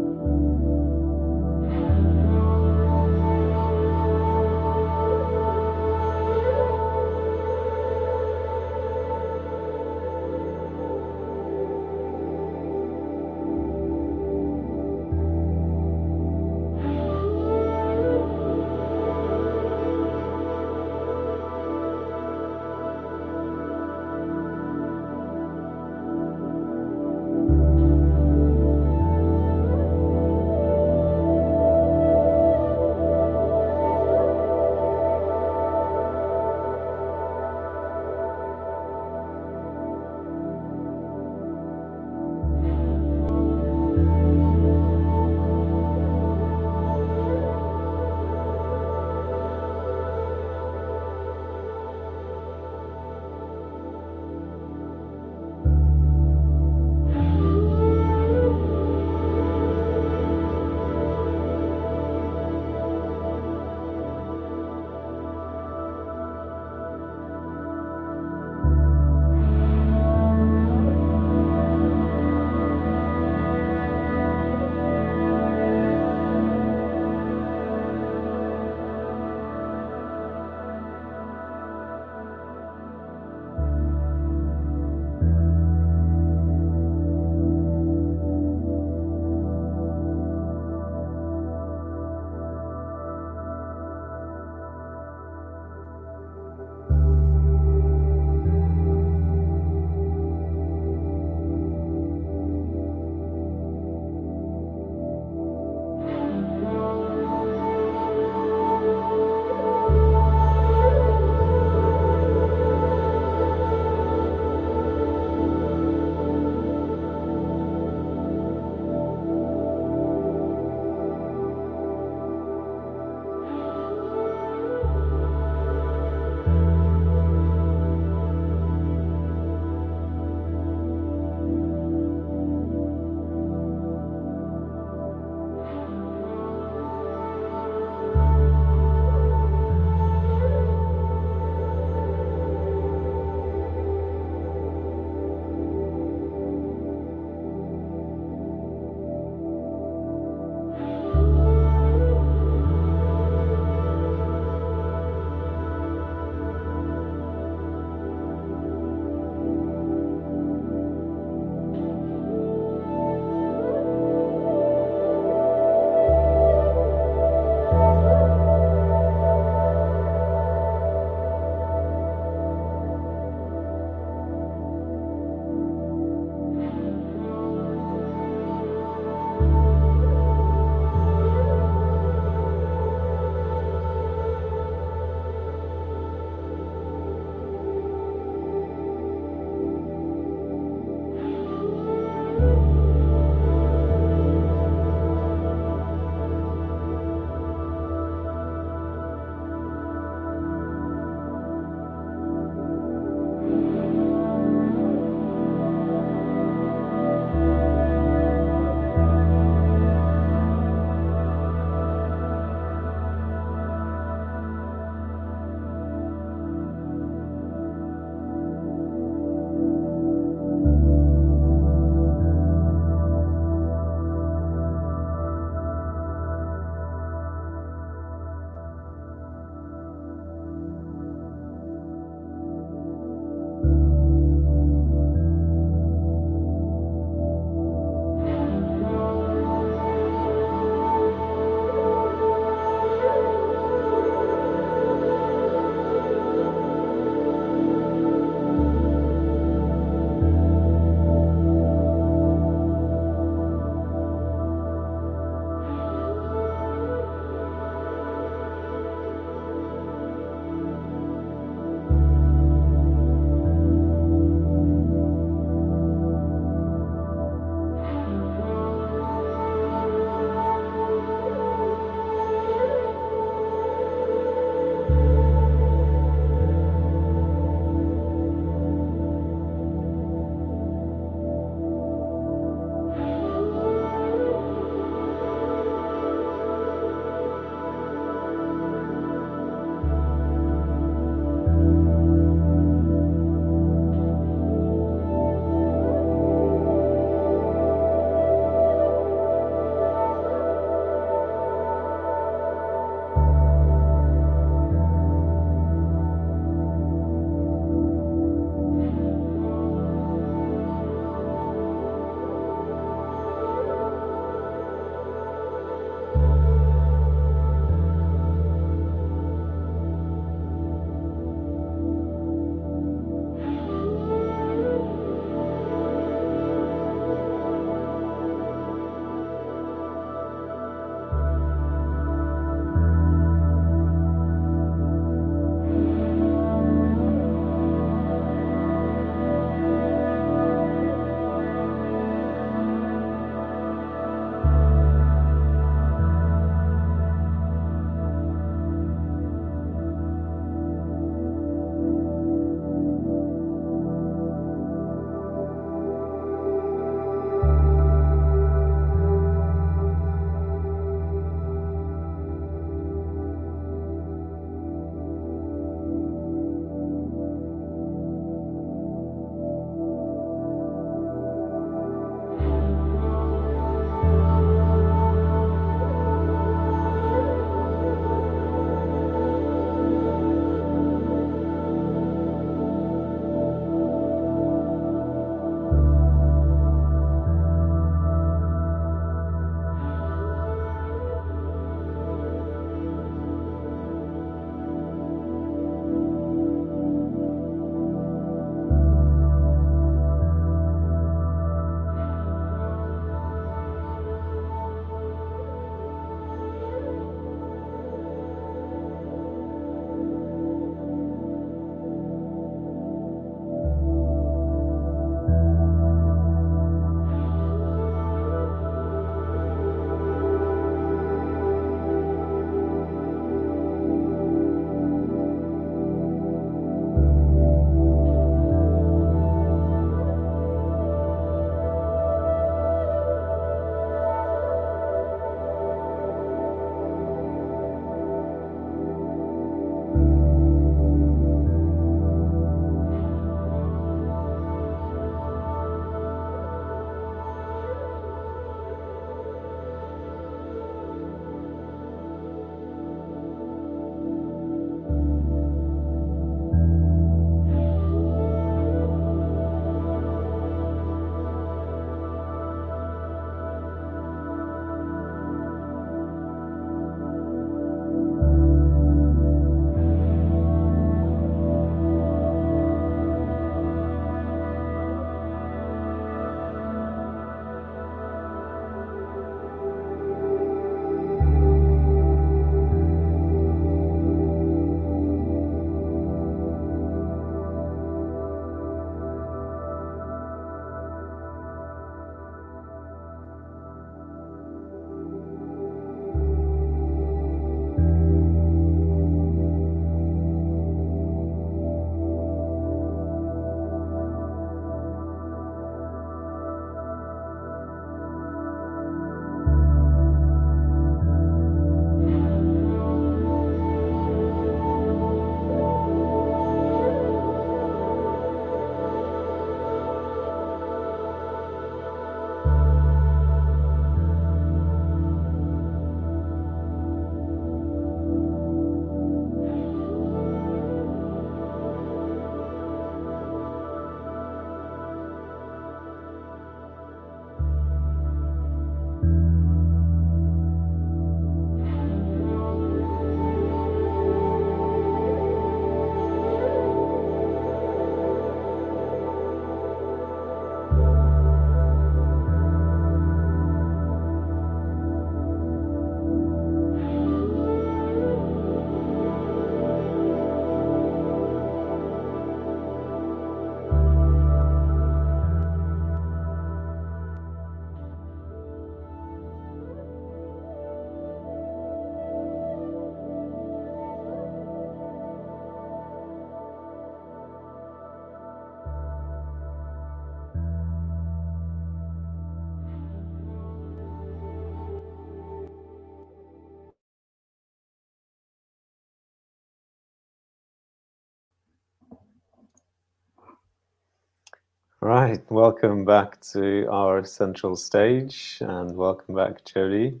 Right, welcome back to our central stage, and welcome back, Jody.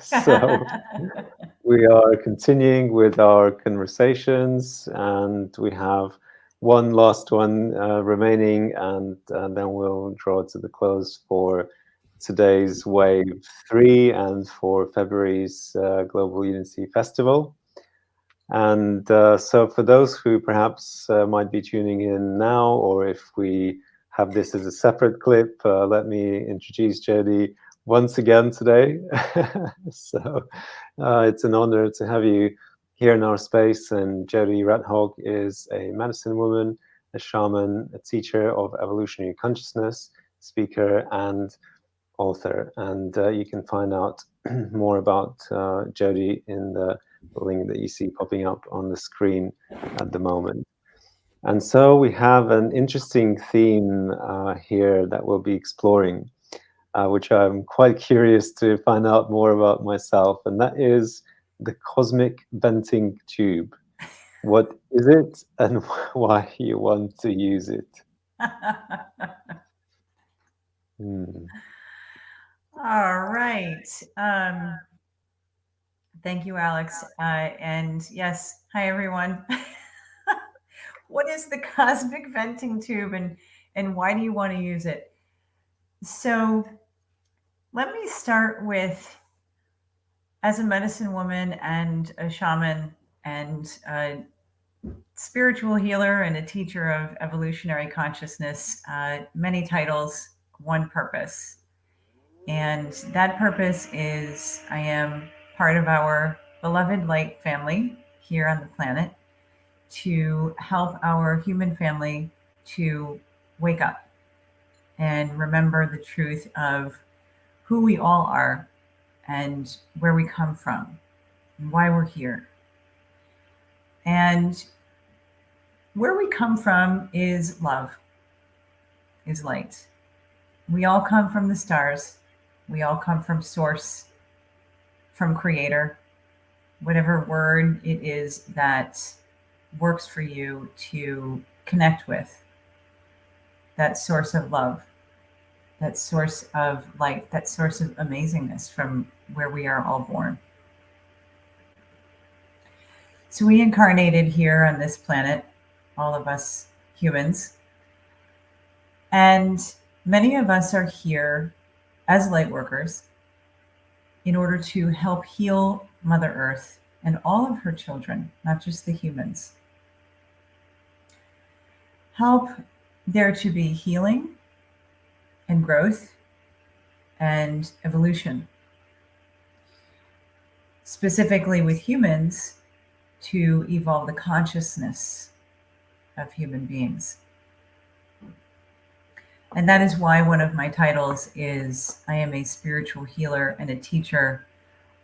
So we are continuing with our conversations, and we have one last one remaining, and then we'll draw to the close for today's Wave 3 and for February's Global Unity Festival. And so for those who perhaps might be tuning in now, or if we have this as a separate clip, let me introduce Jody once again today. So it's an honor to have you here in our space. And Jody RedHawk is a medicine woman, a shaman, a teacher of evolutionary consciousness, speaker, and author. And you can find out more about Jody in the link that you see popping up on the screen at the moment. And so we have an interesting theme here that we'll be exploring, which I'm quite curious to find out more about myself, and that is the cosmic venting tube. What is it, and why you want to use it? All right. Thank you, Alex. And yes, hi, everyone. What is the cosmic venting tube, and why do you want to use it? So let me start with, as a medicine woman and a shaman and a spiritual healer and a teacher of evolutionary consciousness, many titles, one purpose. And that purpose is I am part of our beloved light family here on the planet to help our human family to wake up and remember the truth of who we all are and where we come from and why we're here. And where we come from is love, is light. We all come from the stars. We all come from source, from creator, whatever word it is that works for you to connect with, that source of love, that source of light, that source of amazingness from where we are all born. So we incarnated here on this planet, all of us humans, and many of us are here as light workers in order to help heal Mother Earth and all of her children, not just the humans. Help there to be healing and growth and evolution. Specifically with humans, to evolve the consciousness of human beings. And that is why one of my titles is I am a spiritual healer and a teacher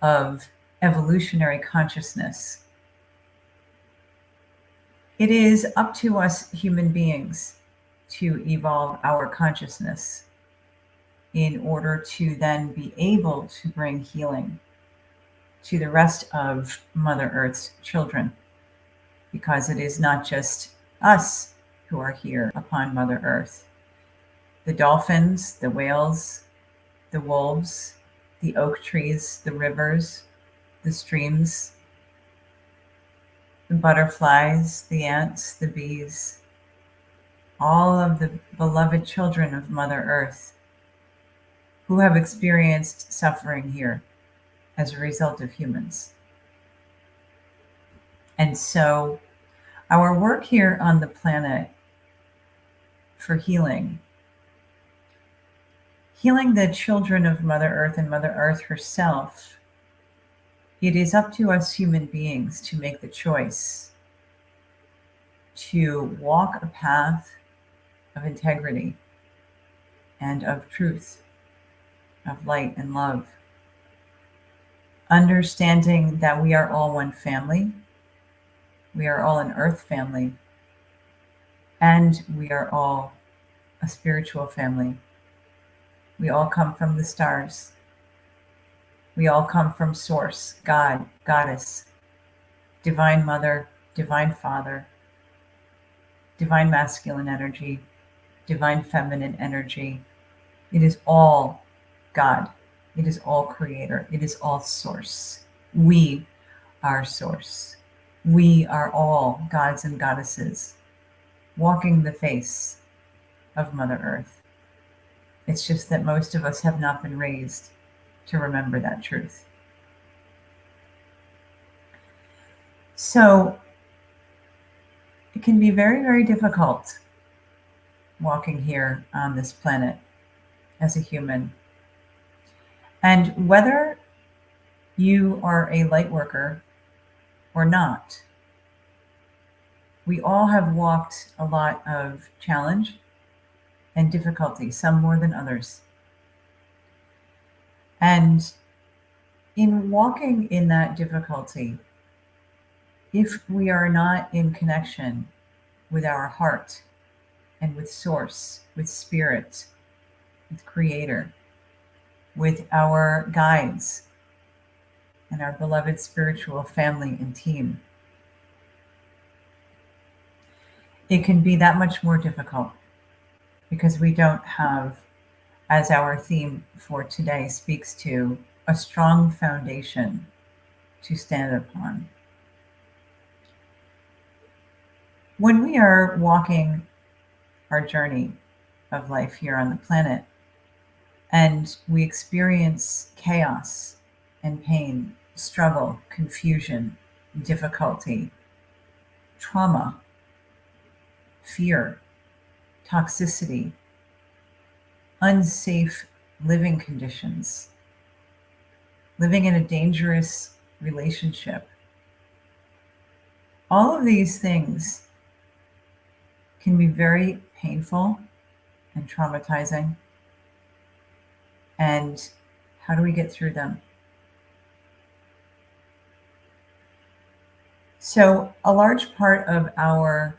of evolutionary consciousness. It is up to us human beings to evolve our consciousness in order to then be able to bring healing to the rest of Mother Earth's children, because it is not just us who are here upon Mother Earth. The dolphins, the whales, the wolves, the oak trees, the rivers, the streams, the butterflies, the ants, the bees, all of the beloved children of Mother Earth who have experienced suffering here as a result of humans. And so our work here on the planet for healing the children of Mother Earth and Mother Earth herself, it is up to us human beings to make the choice to walk a path of integrity and of truth, of light and love, understanding that we are all one family, we are all an earth family, and we are all a spiritual family. We all come from the stars. We all come from Source, God, Goddess, Divine Mother, Divine Father, divine masculine energy, divine feminine energy. It is all God. It is all creator. It is all source. We are source. We are all gods and goddesses walking the face of Mother Earth. It's just that most of us have not been raised to remember that truth. So it can be very, very difficult walking here on this planet as a human. And whether you are a light worker or not, we all have walked a lot of challenge and difficulty, some more than others. And in walking in that difficulty, if we are not in connection with our heart and with source, with spirit, with creator, with our guides and our beloved spiritual family and team, it can be that much more difficult because we don't have, as our theme for today speaks to, a strong foundation to stand upon. When we are walking our journey of life here on the planet and we experience chaos and pain, struggle, confusion, difficulty, trauma, fear, toxicity, unsafe living conditions, living in a dangerous relationship. All of these things can be very painful and traumatizing. And how do we get through them? So a large part of our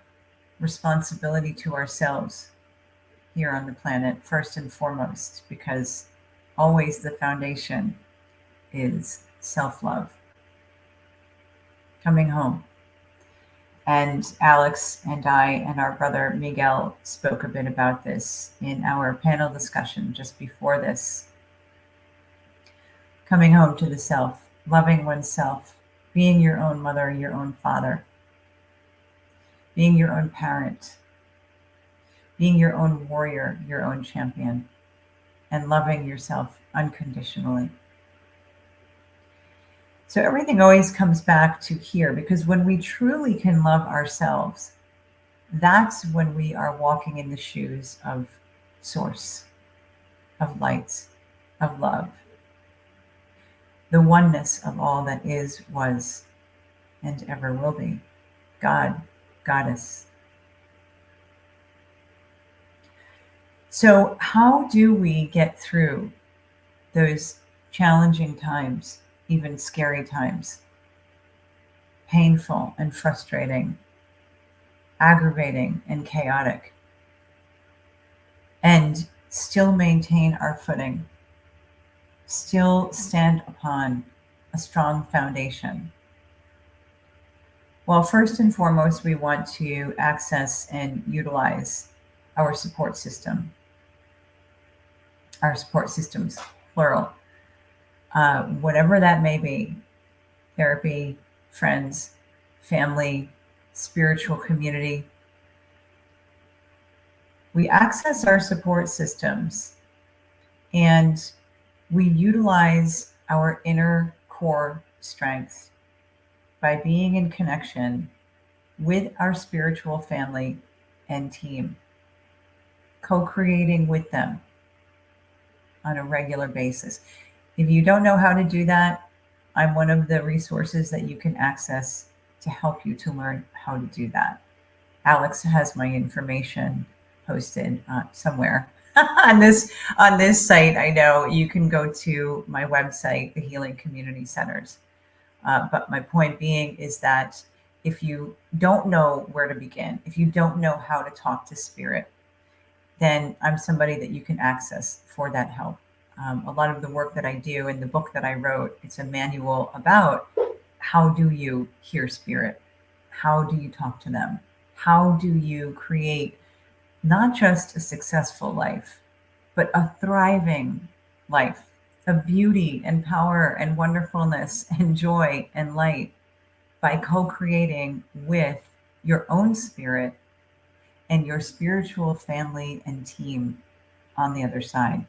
responsibility to ourselves here on the planet, first and foremost, because always the foundation is self-love. Coming home. And Alex and I and our brother Miguel spoke a bit about this in our panel discussion just before this. Coming home to the self, loving oneself, being your own mother, your own father, being your own parent, being your own warrior, your own champion, and loving yourself unconditionally. So everything always comes back to here, because when we truly can love ourselves, that's when we are walking in the shoes of source, of light, of love, the oneness of all that is, was, and ever will be, God, Goddess. So how do we get through those challenging times, even scary times, painful and frustrating, aggravating and chaotic, and still maintain our footing, still stand upon a strong foundation? Well, first and foremost, we want to access and utilize our support system. Our support systems, plural. Whatever that may be, therapy, friends, family, spiritual community. We access our support systems and we utilize our inner core strength by being in connection with our spiritual family and team, co-creating with them on a regular basis. If you don't know how to do that, I'm one of the resources that you can access to help you to learn how to do that. Alex has my information posted somewhere on this site. I know you can go to my website, the Healing Community Centers. But my point being is that if you don't know where to begin, if you don't know how to talk to spirit, then I'm somebody that you can access for that help. A lot of the work that I do in the book that I wrote, it's a manual about how do you hear spirit? How do you talk to them? How do you create not just a successful life, but a thriving life of beauty and power and wonderfulness and joy and light by co-creating with your own spirit and your spiritual family and team on the other side.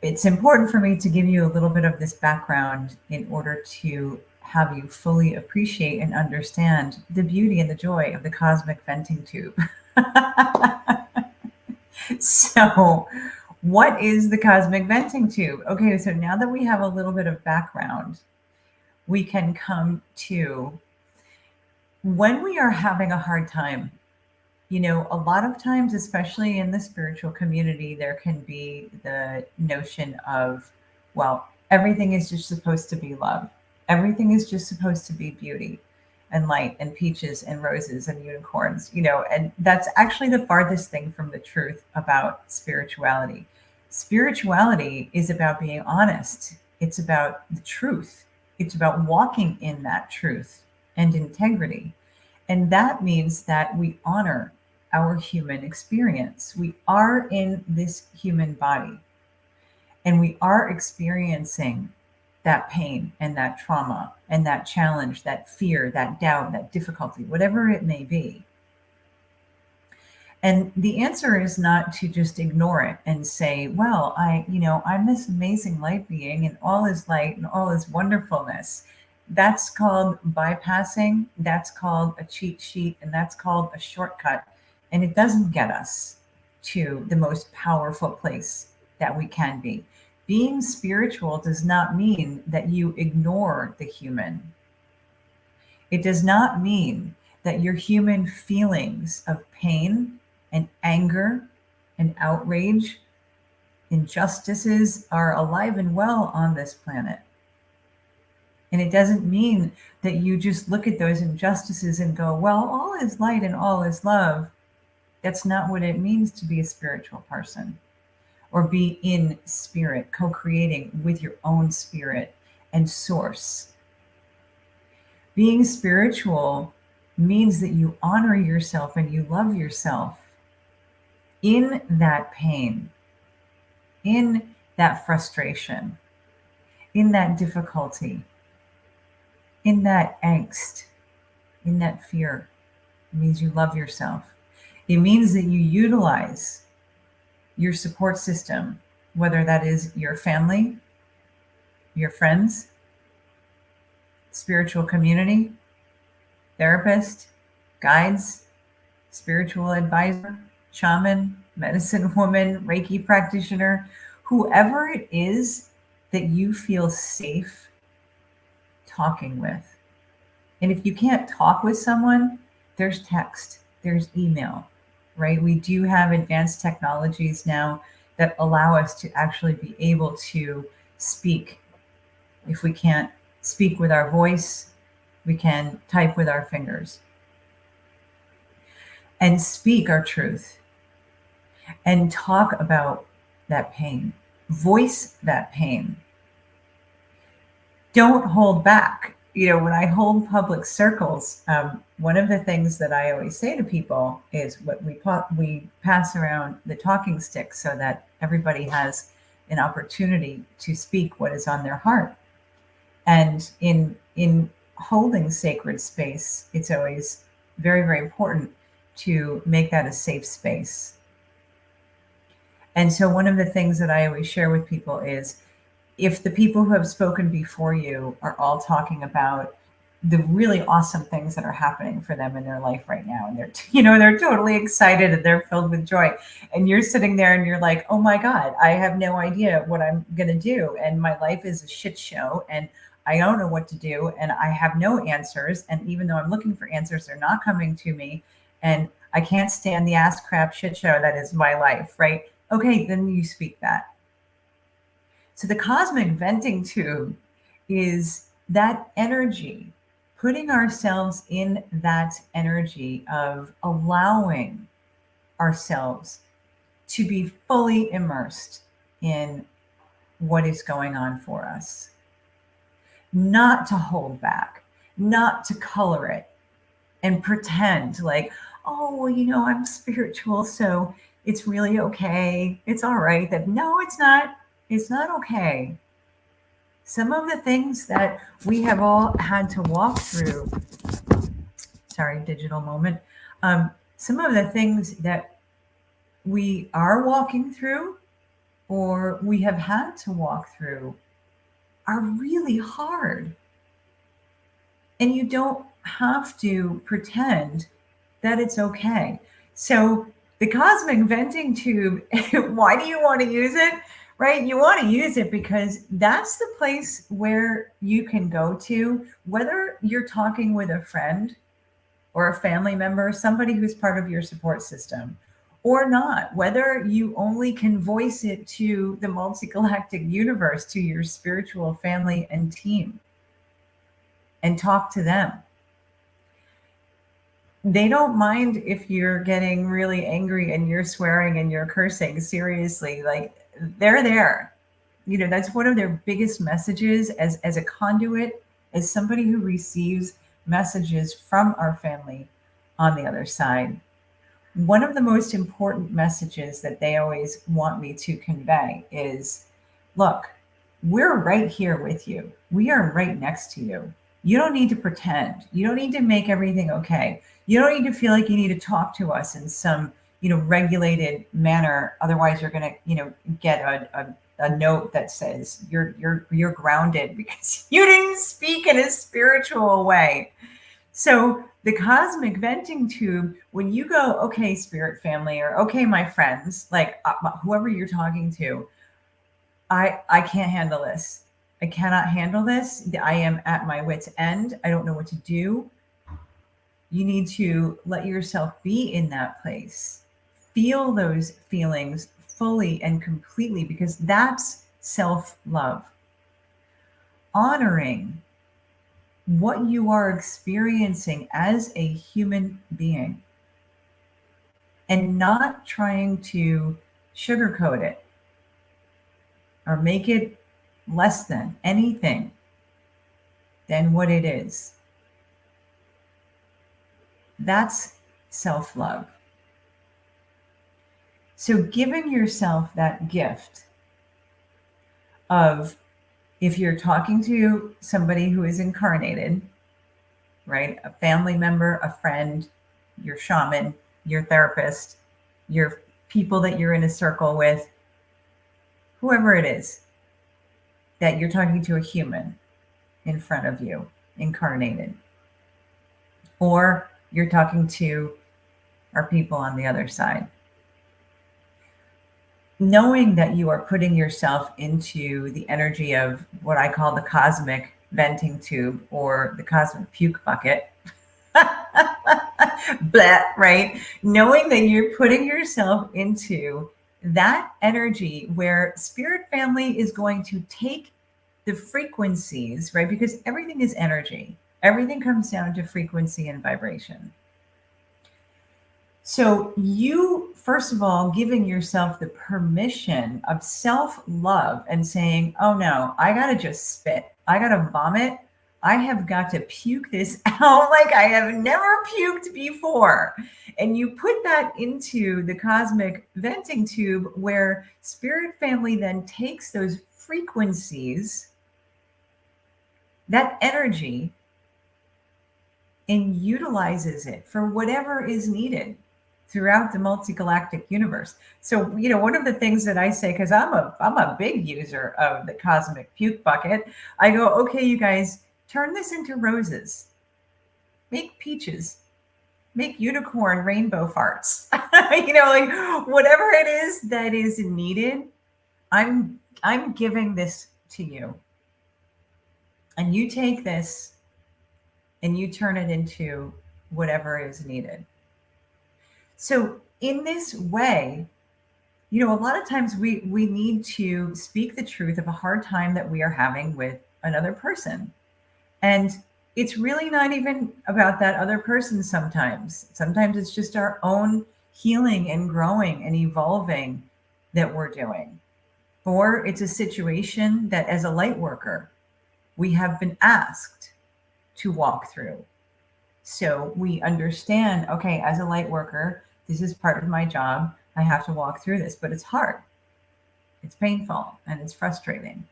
It's important for me to give you a little bit of this background in order to have you fully appreciate and understand the beauty and the joy of the cosmic venting tube. So, what is the cosmic venting tube? Okay, so now that we have a little bit of background, we can come to when we are having a hard time. You know, a lot of times, especially in the spiritual community, there can be the notion of, well, everything is just supposed to be love. Everything is just supposed to be beauty and light and peaches and roses and unicorns, you know, and that's actually the farthest thing from the truth about spirituality. Spirituality is about being honest. It's about the truth. It's about walking in that truth and integrity. And that means that we honor our human experience. We are in this human body and we are experiencing that pain and that trauma and that challenge, that fear, that doubt, that difficulty, whatever it may be. And the answer is not to just ignore it and say, well, I'm this amazing light being and all is light and all is wonderfulness. That's called bypassing. That's called a cheat sheet. And that's called a shortcut. And it doesn't get us to the most powerful place that we can be. Being spiritual does not mean that you ignore the human. It does not mean that your human feelings of pain and anger and outrage, injustices are alive and well on this planet. And it doesn't mean that you just look at those injustices and go, well, all is light and all is love. That's not what it means to be a spiritual person or be in spirit, co-creating with your own spirit and source. Being spiritual means that you honor yourself and you love yourself in that pain, in that frustration, in that difficulty, in that angst, in that fear. It means you love yourself. It means that you utilize your support system, whether that is your family, your friends, spiritual community, therapist, guides, spiritual advisor, shaman, medicine woman, Reiki practitioner, whoever it is that you feel safe talking with. And if you can't talk with someone, there's text, there's email, right? We do have advanced technologies now that allow us to actually be able to speak. If we can't speak with our voice, we can type with our fingers and speak our truth and talk about that pain, voice that pain. Don't hold back. You know, when I hold public circles, one of the things that I always say to people is what we pass around the talking stick so that everybody has an opportunity to speak what is on their heart. And in holding sacred space, it's always very, very important to make that a safe space. And so one of the things that I always share with people is, if the people who have spoken before you are all talking about the really awesome things that are happening for them in their life right now, and they're totally excited and they're filled with joy, and you're sitting there and you're like, oh my God, I have no idea what I'm gonna do, and my life is a shit show, and I don't know what to do, and I have no answers, and even though I'm looking for answers, they're not coming to me, and I can't stand the ass crap shit show that is my life, right? Okay, then you speak that. So the cosmic venting tube is that energy, putting ourselves in that energy of allowing ourselves to be fully immersed in what is going on for us. Not to hold back, not to color it, and pretend like, oh, well, you know, I'm spiritual, so it's really okay. It's all right. That no, it's not. It's not okay. Some of the things that we have all had to walk through, sorry, digital moment. Some of the things that we are walking through or we have had to walk through are really hard. And you don't have to pretend that it's okay. So the cosmic venting tube, why do you want to use it? Right? You want to use it because that's the place where you can go to, whether you're talking with a friend or a family member, somebody who's part of your support system, or not, whether you only can voice it to the multi-galactic universe, to your spiritual family and team, and talk to them. They don't mind if you're getting really angry and you're swearing and you're cursing. Seriously, like, they're there. You know, that's one of their biggest messages as a conduit, as somebody who receives messages from our family on the other side. One of the most important messages that they always want me to convey is, look, we're right here with you. We are right next to you. You don't need to pretend. You don't need to make everything okay. You don't need to feel like you need to talk to us in some, you know, regulated manner. Otherwise, you're going to, you know, get a note that says you're grounded because you didn't speak in a spiritual way. So the cosmic venting tube, when you go, okay, spirit family, or okay, my friends, like whoever you're talking to, I can't handle this. I cannot handle this. I am at my wit's end. I don't know what to do. You need to let yourself be in that place. Feel those feelings fully and completely, because that's self-love. Honoring what you are experiencing as a human being and not trying to sugarcoat it or make it less than anything than what it is. That's self-love. So giving yourself that gift of, if you're talking to somebody who is incarnated, right? A family member, a friend, your shaman, your therapist, your people that you're in a circle with, whoever it is, that you're talking to a human in front of you, incarnated. Or you're talking to our people on the other side. Knowing that you are putting yourself into the energy of what I call the cosmic venting tube or the cosmic puke bucket. Blah, right? Knowing that you're putting yourself into that energy where spirit family is going to take the frequencies, right? Because everything is energy. Everything comes down to frequency and vibration. So you, first of all, giving yourself the permission of self-love and saying, oh no, I got to just spit. I got to vomit. I have got to puke this out like I have never puked before. And you put that into the cosmic venting tube where spirit family then takes those frequencies, that energy, and utilizes it for whatever is needed throughout the multi-galactic universe. So, you know, one of the things that I say, because I'm a big user of the cosmic puke bucket, I go, okay, you guys, turn this into roses, make peaches, make unicorn rainbow farts. You know, like whatever it is that is needed, I'm giving this to you. And you take this and you turn it into whatever is needed. So in this way, you know, a lot of times we need to speak the truth of a hard time that we are having with another person. And it's really not even about that other person sometimes. Sometimes it's just our own healing and growing and evolving that we're doing. Or it's a situation that as a light worker, we have been asked to walk through. So we understand, okay, as a light worker, this is part of my job. I have to walk through this, but it's hard. It's painful and it's frustrating.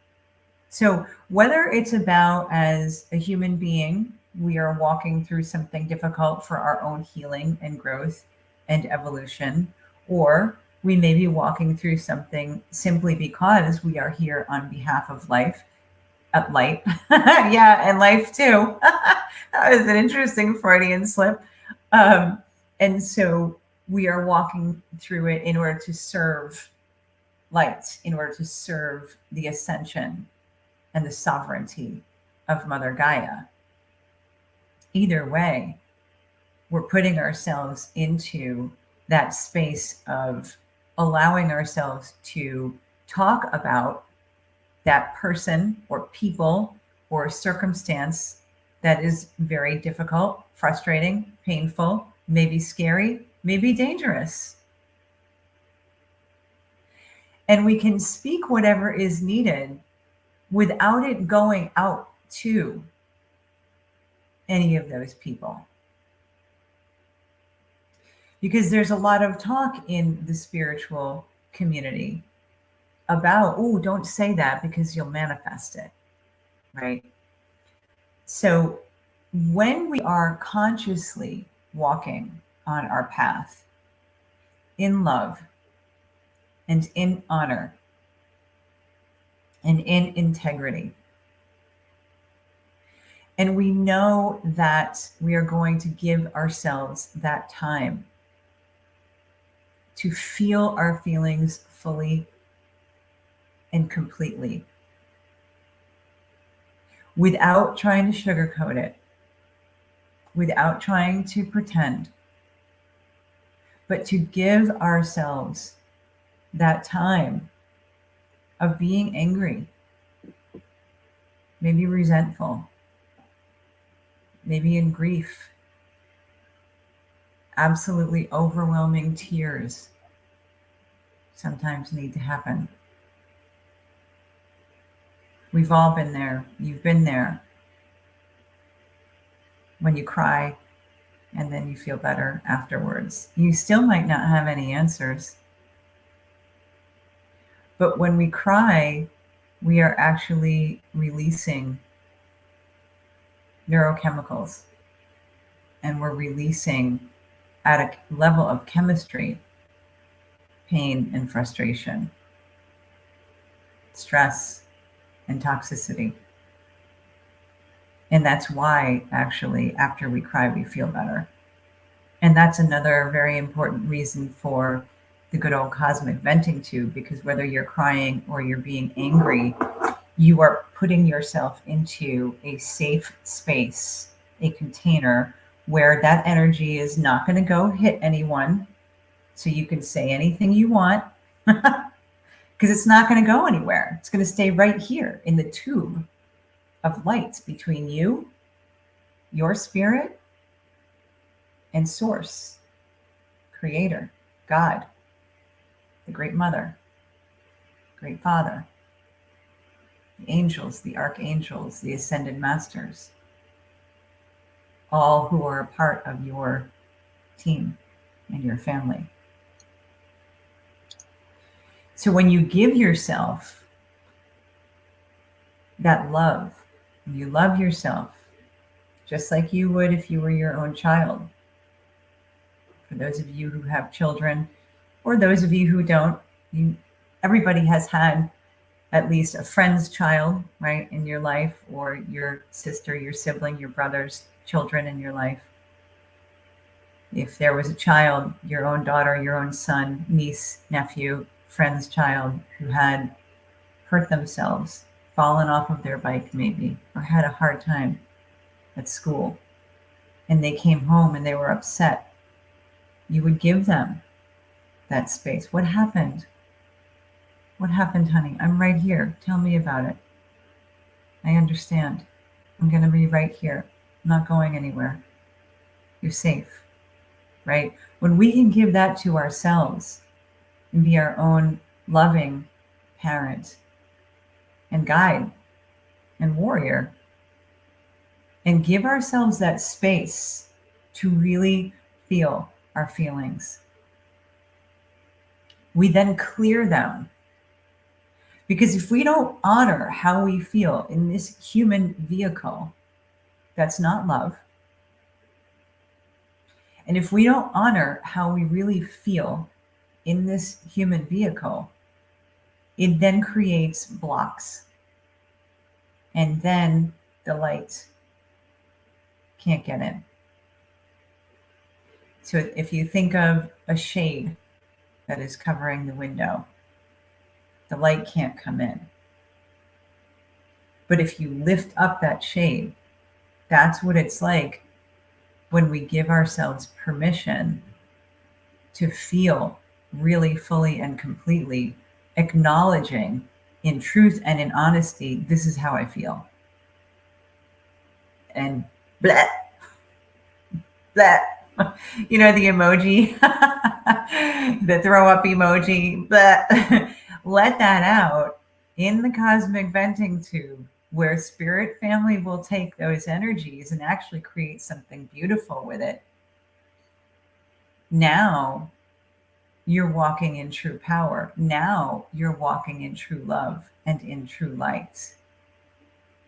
So whether it's about as a human being, we are walking through something difficult for our own healing and growth and evolution, or we may be walking through something simply because we are here on behalf of life, light. Yeah, and life too. That was an interesting Freudian slip. And so we are walking through it in order to serve light, in order to serve the ascension and the sovereignty of Mother Gaia. Either way, we're putting ourselves into that space of allowing ourselves to talk about that person or people or circumstance that is very difficult, frustrating, painful, maybe scary, maybe dangerous. And we can speak whatever is needed without it going out to any of those people. Because there's a lot of talk in the spiritual community about, oh, don't say that because you'll manifest it, right? So when we are consciously walking on our path in love and in honor and in integrity, and we know that we are going to give ourselves that time to feel our feelings fully and completely without trying to sugarcoat it, without trying to pretend, but to give ourselves that time of being angry, maybe resentful, maybe in grief, absolutely overwhelming tears sometimes need to happen. We've all been there. You've been there. When you cry and then you feel better afterwards. You still might not have any answers. But when we cry, we are actually releasing neurochemicals. And we're releasing at a level of chemistry, pain and frustration, stress and toxicity. And that's why, actually, after we cry, we feel better. And that's another very important reason for the good old cosmic venting tube, because whether you're crying or you're being angry, you are putting yourself into a safe space, a container where that energy is not going to go hit anyone. So you can say anything you want because it's not going to go anywhere. It's going to stay right here in the tube of light between you, your spirit, and Source, Creator, God, the Great Mother, Great Father, the angels, the archangels, the ascended masters, all who are a part of your team and your family. So when you give yourself that love, you love yourself just like you would if you were your own child. For those of you who have children, or those of you who don't, everybody has had at least a friend's child, right, in your life, or your sister, your sibling, your brother's children in your life. If there was a child, your own daughter, your own son, niece, nephew, friend's child who had hurt themselves, fallen off of their bike maybe, or had a hard time at school, and they came home and they were upset, you would give them that space. What happened? What happened, honey? I'm right here. Tell me about it. I understand. I'm going to be right here. I'm not going anywhere. You're safe, right? When we can give that to ourselves and be our own loving parent and guide and warrior, and give ourselves that space to really feel our feelings. We then clear them. Because if we don't honor how we feel in this human vehicle, that's not love. And if we don't honor how we really feel in this human vehicle, it then creates blocks. And then the light can't get in. So if you think of a shade that is covering the window, the light can't come in. But if you lift up that shade, that's what it's like when we give ourselves permission to feel really fully and completely, acknowledging in truth and in honesty, this is how I feel. And blah, blah. You know, the emoji, the throw up emoji, blah. Let that out in the cosmic venting tube, where spirit family will take those energies and actually create something beautiful with it. Now you're walking in true power. Now you're walking in true love and in true light.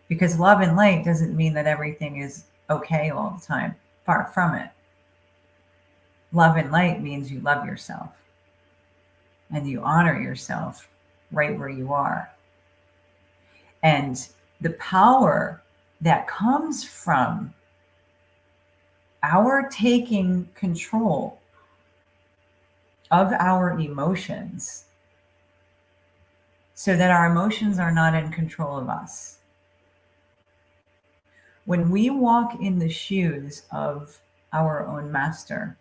Because love and light doesn't mean that everything is okay all the time. Far from it. Love and light means you love yourself and you honor yourself right where you are. And the power that comes from our taking control of our emotions so that our emotions are not in control of us. When we walk in the shoes of our own master,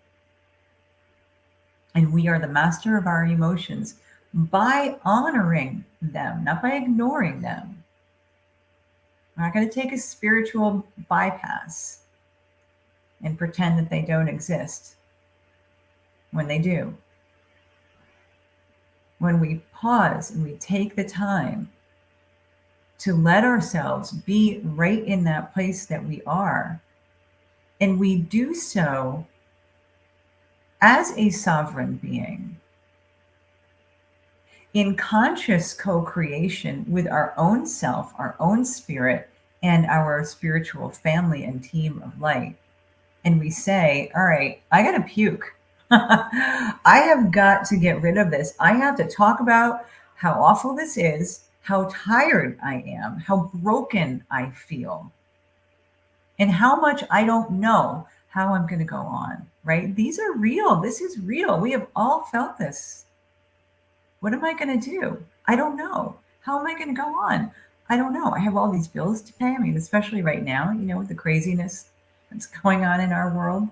and we are the master of our emotions by honoring them, not by ignoring them. We're not going to take a spiritual bypass and pretend that they don't exist when they do. When we pause and we take the time to let ourselves be right in that place that we are, and we do so as a sovereign being, in conscious co-creation with our own self, our own spirit, and our spiritual family and team of light. And we say, all right, I gotta puke. I have got to get rid of this. I have to talk about how awful this is, how tired I am, how broken I feel, and how much I don't know how I'm gonna go on, right? These are real. This is real. We have all felt this. What am I going to do? I don't know. How am I going to go on? I don't know. I have all these bills to pay. I mean, especially right now, you know, with the craziness that's going on in our world,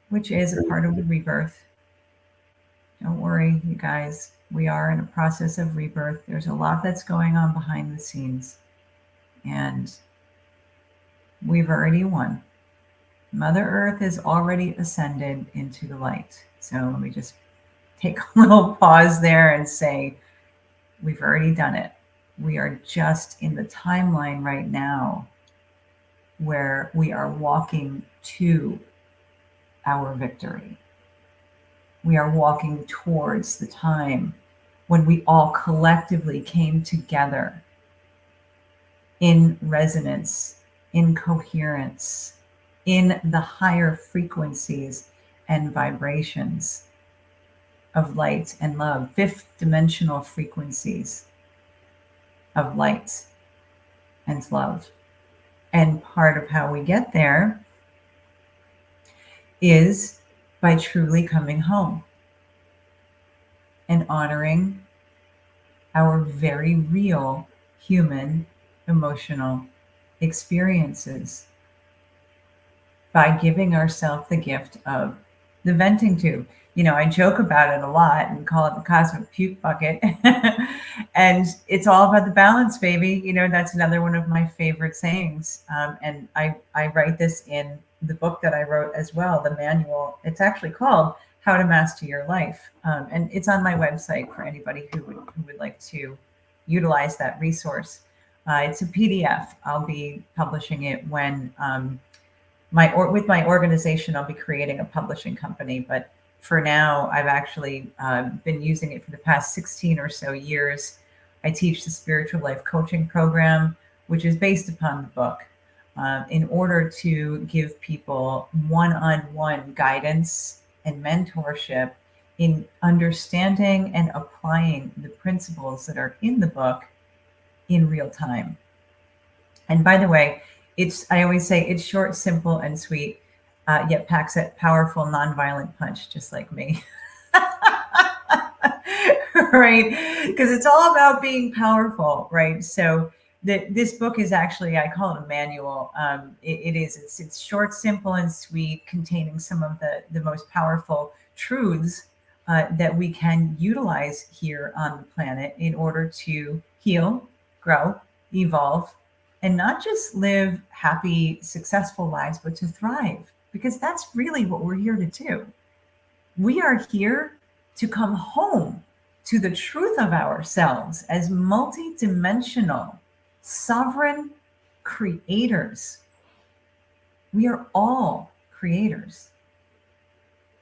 which is a part of the rebirth. Don't worry, you guys. We are in a process of rebirth. There's a lot that's going on behind the scenes. And we've already won. Mother Earth has already ascended into the light. So let me just take a little pause there and say, we've already done it. We are just in the timeline right now where we are walking to our victory. We are walking towards the time when we all collectively came together in resonance, in coherence, in the higher frequencies and vibrations of light and love, fifth dimensional frequencies of light and love. And part of how we get there is by truly coming home and honoring our very real human emotional experiences by giving ourselves the gift of the venting tube. You know, I joke about it a lot and call it the cosmic puke bucket. And it's all about the balance, baby. You know, that's another one of my favorite sayings. And I write this in the book that I wrote as well, the manual. It's actually called How to Master Your Life. And it's on my website for anybody who would like to utilize that resource. It's a PDF. I'll be publishing it when with my organization, I'll be creating a publishing company. But for now, I've actually been using it for the past 16 or so years. I teach the spiritual life coaching program, which is based upon the book, in order to give people one-on-one guidance and mentorship in understanding and applying the principles that are in the book in real time. And by the way, I always say it's short, simple, and sweet, yet packs a powerful, nonviolent punch, just like me. Right? Because it's all about being powerful, right? So this book is actually, I call it a manual. It's short, simple, and sweet, containing some of the most powerful truths that we can utilize here on the planet in order to heal, grow, evolve, and not just live happy, successful lives, but to thrive, because that's really what we're here to do. We are here to come home to the truth of ourselves as multidimensional, sovereign creators. We are all creators,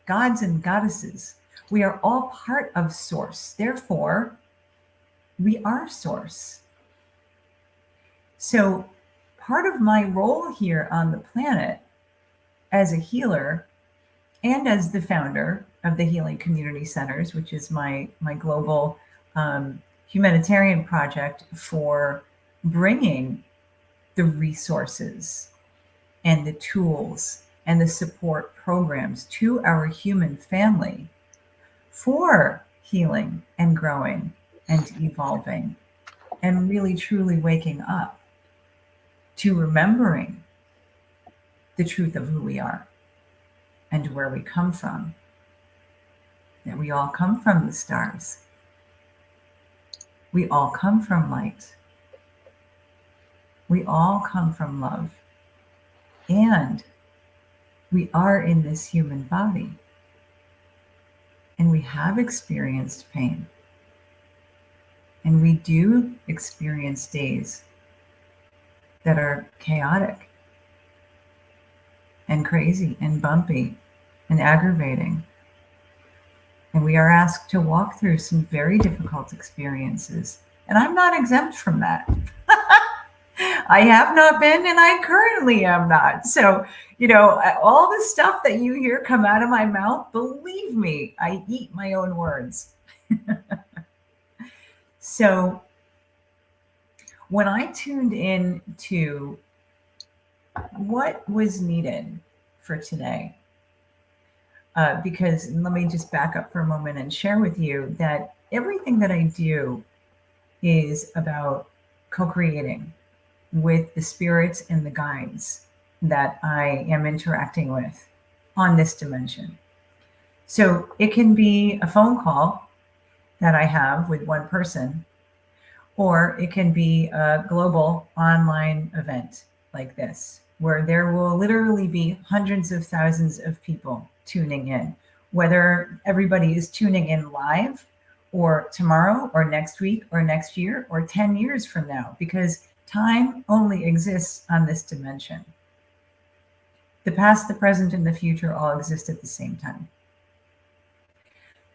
gods and goddesses. We are all part of Source. Therefore, we are Source. So part of my role here on the planet as a healer and as the founder of the Healing Community Centers, which is my global humanitarian project for bringing the resources and the tools and the support programs to our human family for healing and growing and evolving and really truly waking up to remembering the truth of who we are and where we come from. That we all come from the stars. We all come from light. We all come from love. And we are in this human body. And we have experienced pain. And we do experience days that are chaotic and crazy and bumpy and aggravating. And we are asked to walk through some very difficult experiences. And I'm not exempt from that. I have not been, and I currently am not. So, all the stuff that you hear come out of my mouth, believe me, I eat my own words. So when I tuned in to what was needed for today, because let me just back up for a moment and share with you that everything that I do is about co-creating with the spirits and the guides that I am interacting with on this dimension. So it can be a phone call that I have with one person, or it can be a global online event like this, where there will literally be hundreds of thousands of people tuning in, whether everybody is tuning in live or tomorrow or next week or next year or 10 years from now, because time only exists on this dimension. The past, the present, and the future all exist at the same time.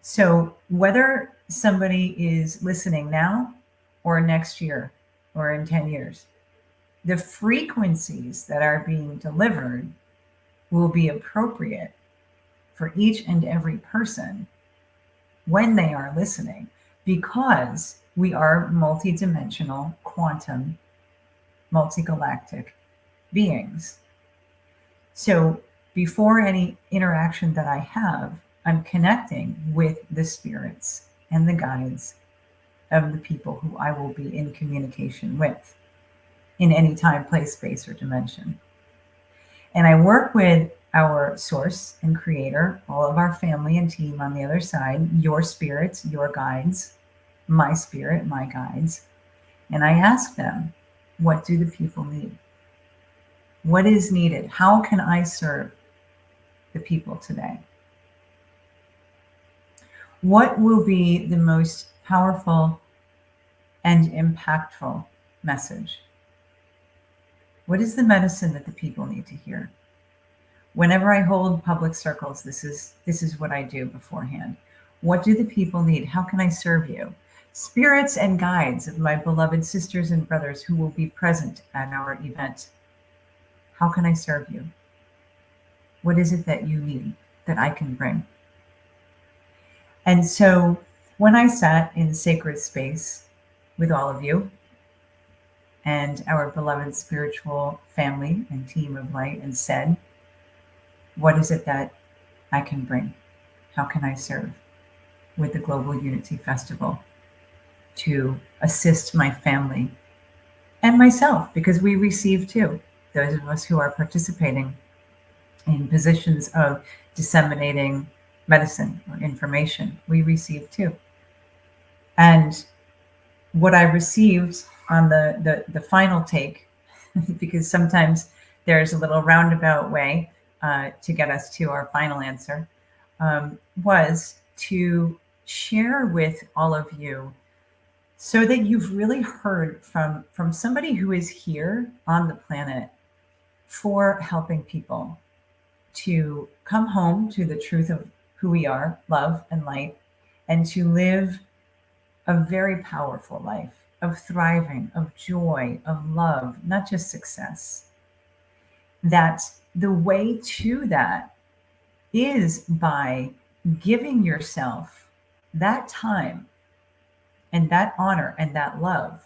So whether somebody is listening now or next year or in 10 years, the frequencies that are being delivered will be appropriate for each and every person when they are listening, because we are multidimensional, quantum, multigalactic beings. So before any interaction that I have, I'm connecting with the spirits and the guides of the people who I will be in communication with in any time, place, space, or dimension. And I work with our source and creator, all of our family and team on the other side, your spirits, your guides, my spirit, my guides. And I ask them, what do the people need? What is needed? How can I serve the people today? What will be the most powerful and impactful message? What is the medicine that the people need to hear? Whenever I hold public circles, this is what I do beforehand. What do the people need? How can I serve you? Spirits and guides of my beloved sisters and brothers who will be present at our event. How can I serve you? What is it that you need that I can bring? And so when I sat in sacred space with all of you and our beloved spiritual family and team of light and said, what is it that I can bring? How can I serve with the Global Unity Festival to assist my family and myself? Because we receive too, those of us who are participating in positions of disseminating medicine or information, we receive too. And what I received on the final take, because sometimes there's a little roundabout way to get us to our final answer, was to share with all of you so that you've really heard from somebody who is here on the planet for helping people to come home to the truth of who we are, love and light, and to live a very powerful life of thriving, of joy, of love, not just success. That the way to that is by giving yourself that time and that honor and that love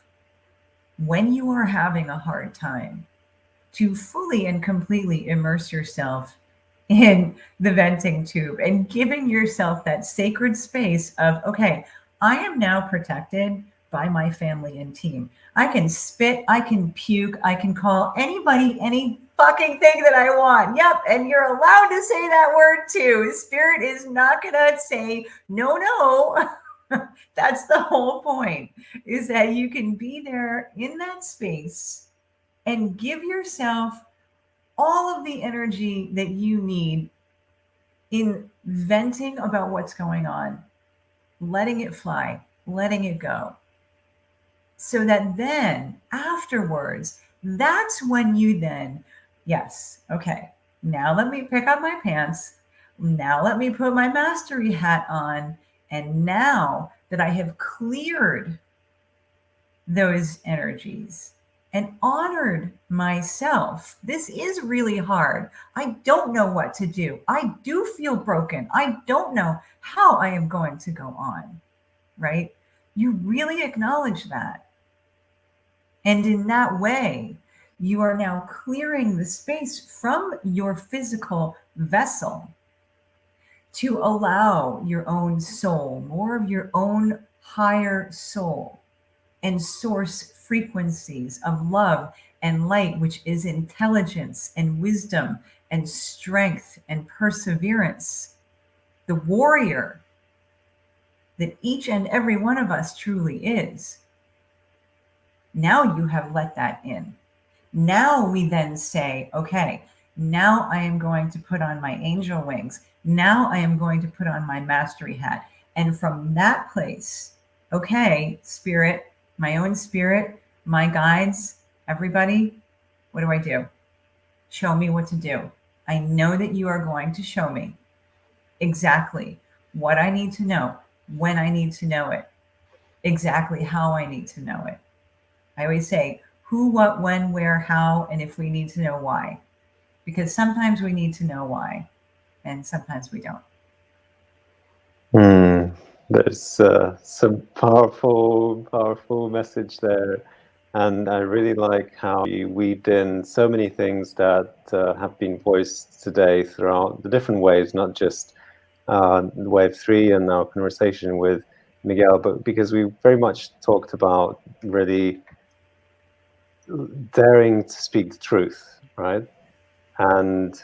when you are having a hard time, to fully and completely immerse yourself in the venting tube and giving yourself that sacred space of, okay, I am now protected by my family and team. I can spit, I can puke, I can call anybody any fucking thing that I want. Yep, and you're allowed to say that word too. Spirit is not gonna say no. That's the whole point, is that you can be there in that space and give yourself all of the energy that you need in venting about what's going on, letting it fly, letting it go. So that then afterwards, that's when you then, yes, okay, now let me pick up my pants. Now let me put my mastery hat on. And now that I have cleared those energies and honored myself, this is really hard. I don't know what to do. I do feel broken. I don't know how I am going to go on, right? You really acknowledge that. And in that way, you are now clearing the space from your physical vessel to allow your own soul, more of your own higher soul and source frequencies of love and light, which is intelligence and wisdom and strength and perseverance, the warrior that each and every one of us truly is. Now you have let that in. Now we then say, okay, now I am going to put on my angel wings. Now I am going to put on my mastery hat. And from that place, okay, spirit, my own spirit, my guides, everybody, what do? Show me what to do. I know that you are going to show me exactly what I need to know, when I need to know it, exactly how I need to know it. I always say who, what, when, where, how, and if we need to know why. Because sometimes we need to know why, and sometimes we don't. There's some powerful message there. And I really like how you weaved in so many things that have been voiced today throughout the different waves, not just wave 3 and our conversation with Miguel, but because we very much talked about really daring to speak the truth, right? And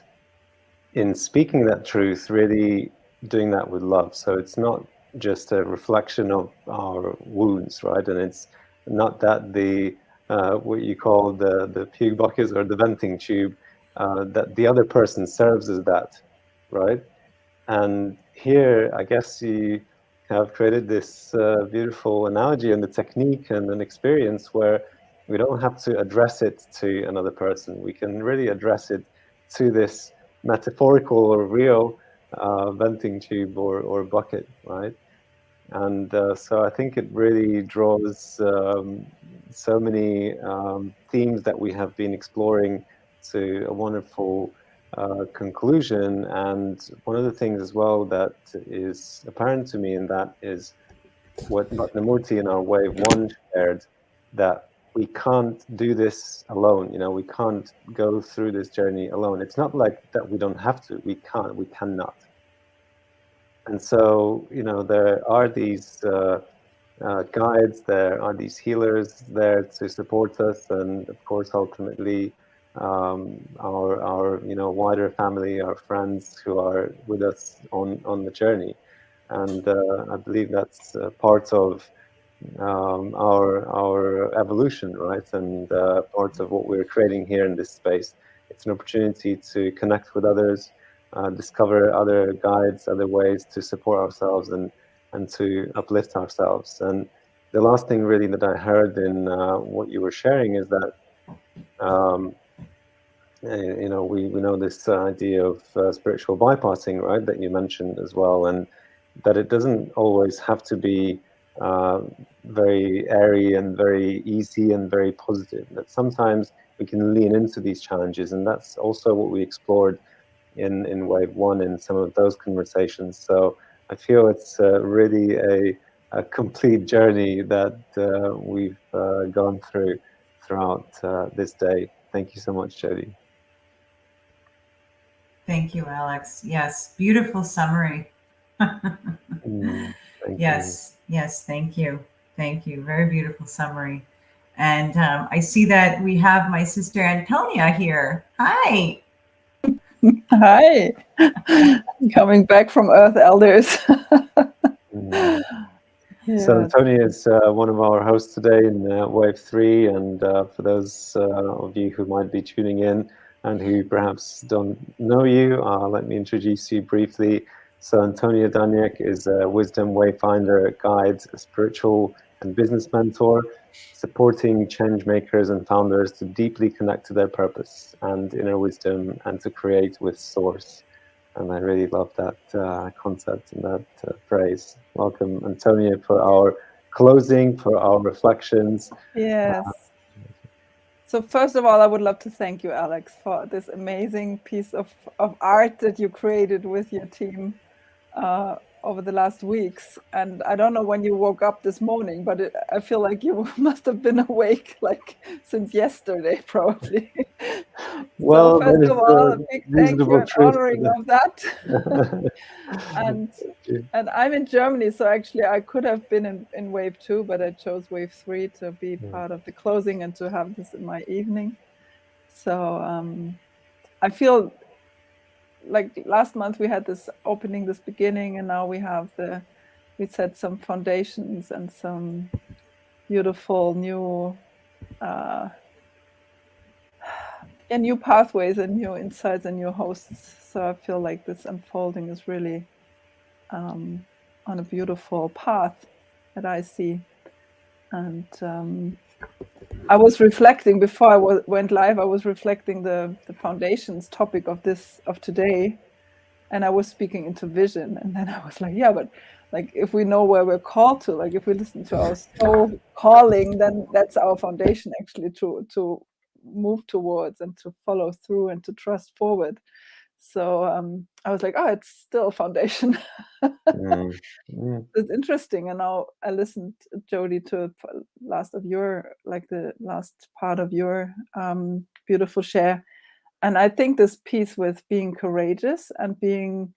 in speaking that truth, really doing that with love. So it's not just a reflection of our wounds, right? And it's not that the what you call the puke bucket or the venting tube, that the other person serves as that, right? And here, I guess you have created this beautiful analogy and the technique and an experience where we don't have to address it to another person. We can really address it to this metaphorical or real venting tube or bucket, right? And so I think it really draws so many themes that we have been exploring to a wonderful conclusion. And one of the things as well that is apparent to me in that is what Bhatnamurti in our Wave 1 shared, that we can't do this alone. You know, we can't go through this journey alone. It's not like that we don't have to. We can't. We cannot. And so, you know, there are these guides, there are these healers there to support us, and of course, ultimately, our you know, wider family, our friends who are with us on the journey. And I believe that's part of our evolution, right? And part of what we're creating here in this space. It's an opportunity to connect with others, discover other guides, other ways to support ourselves and to uplift ourselves. And the last thing really that I heard in what you were sharing is that you know, we know this idea of spiritual bypassing, right, that you mentioned as well, and that it doesn't always have to be very airy and very easy and very positive, that sometimes we can lean into these challenges. And that's also what we explored in Wave 1 in some of those conversations. So I feel it's really a complete journey that we've gone through throughout this day. Thank you so much, Jody. Thank you, Alex. Yes, beautiful summary. Yes, yes, thank you. Thank you. Very beautiful summary. And I see that we have my sister Antonia here. Hi. Hi. Coming back from Earth Elders. So Antonia is one of our hosts today in Wave 3, and for those of you who might be tuning in and who perhaps don't know you, let me introduce you briefly. So Antonia Edralin is a wisdom wayfinder, guide, a spiritual and business mentor, supporting change makers and founders to deeply connect to their purpose and inner wisdom and to create with source. And I really love that concept and that phrase. Welcome, Antonia, for our closing, for our reflections. Yes. So first of all, I would love to thank you, Alex, for this amazing piece of art that you created with your team over the last weeks. And I don't know when you woke up this morning, but I feel like you must have been awake like since yesterday, probably. Well, so first of all, a big thank you and honoring of that. and I'm in Germany, so actually I could have been in Wave 2, but I chose Wave 3 to be part of the closing and to have this in my evening. So I feel like last month we had this opening, this beginning, and now we set some foundations and some beautiful new new pathways and new insights and new hosts. So I feel like this unfolding is really on a beautiful path that I see. And I was reflecting before I went live. I was reflecting the foundations topic of today, and I was speaking into vision. And then I was like, yeah, but like if we know where we're called to, like if we listen to our soul calling, then that's our foundation actually to move towards and to follow through and to trust forward. So I was like, oh, it's still a foundation. It's interesting. And now I listened, Jody, to the last part of your beautiful share. And I think this piece with being courageous and being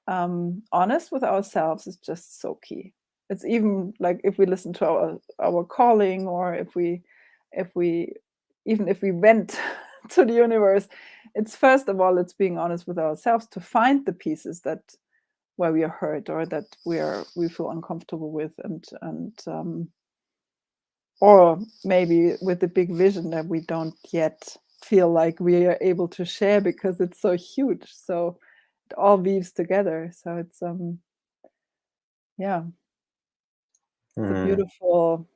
honest with ourselves is just so key. It's even like if we listen to our calling, or if we went to the universe, it's first of all, it's being honest with ourselves to find the pieces that where we are hurt or that we feel uncomfortable with, and or maybe with the big vision that we don't yet feel like we are able to share because it's so huge. So it all weaves together. So it's it's a beautiful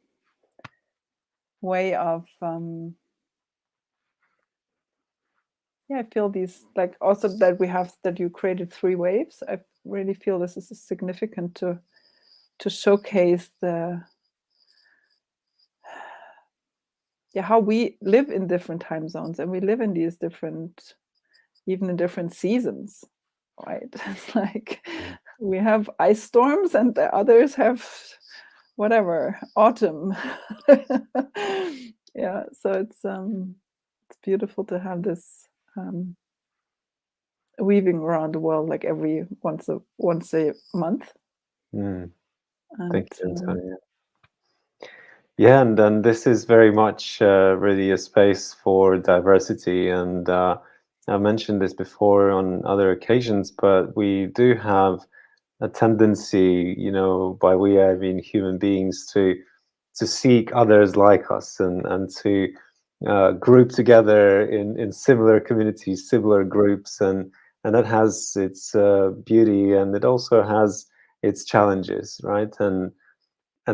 way of yeah, I feel these, like, also that that you created 3 waves. I really feel this is significant to showcase the how we live in different time zones, and we live in these different, even in different seasons, right? It's like we have ice storms and the others have whatever, autumn. Yeah, so it's beautiful to have this weaving around the world, like every once a month. Mm. And Thank you, Antonia. Yeah, and then this is very much really a space for diversity. And I mentioned this before on other occasions, but we do have a tendency, you know, by we, I mean human beings, to seek others like us, and to group together in similar communities, similar groups, and that has its beauty, and it also has its challenges, right? And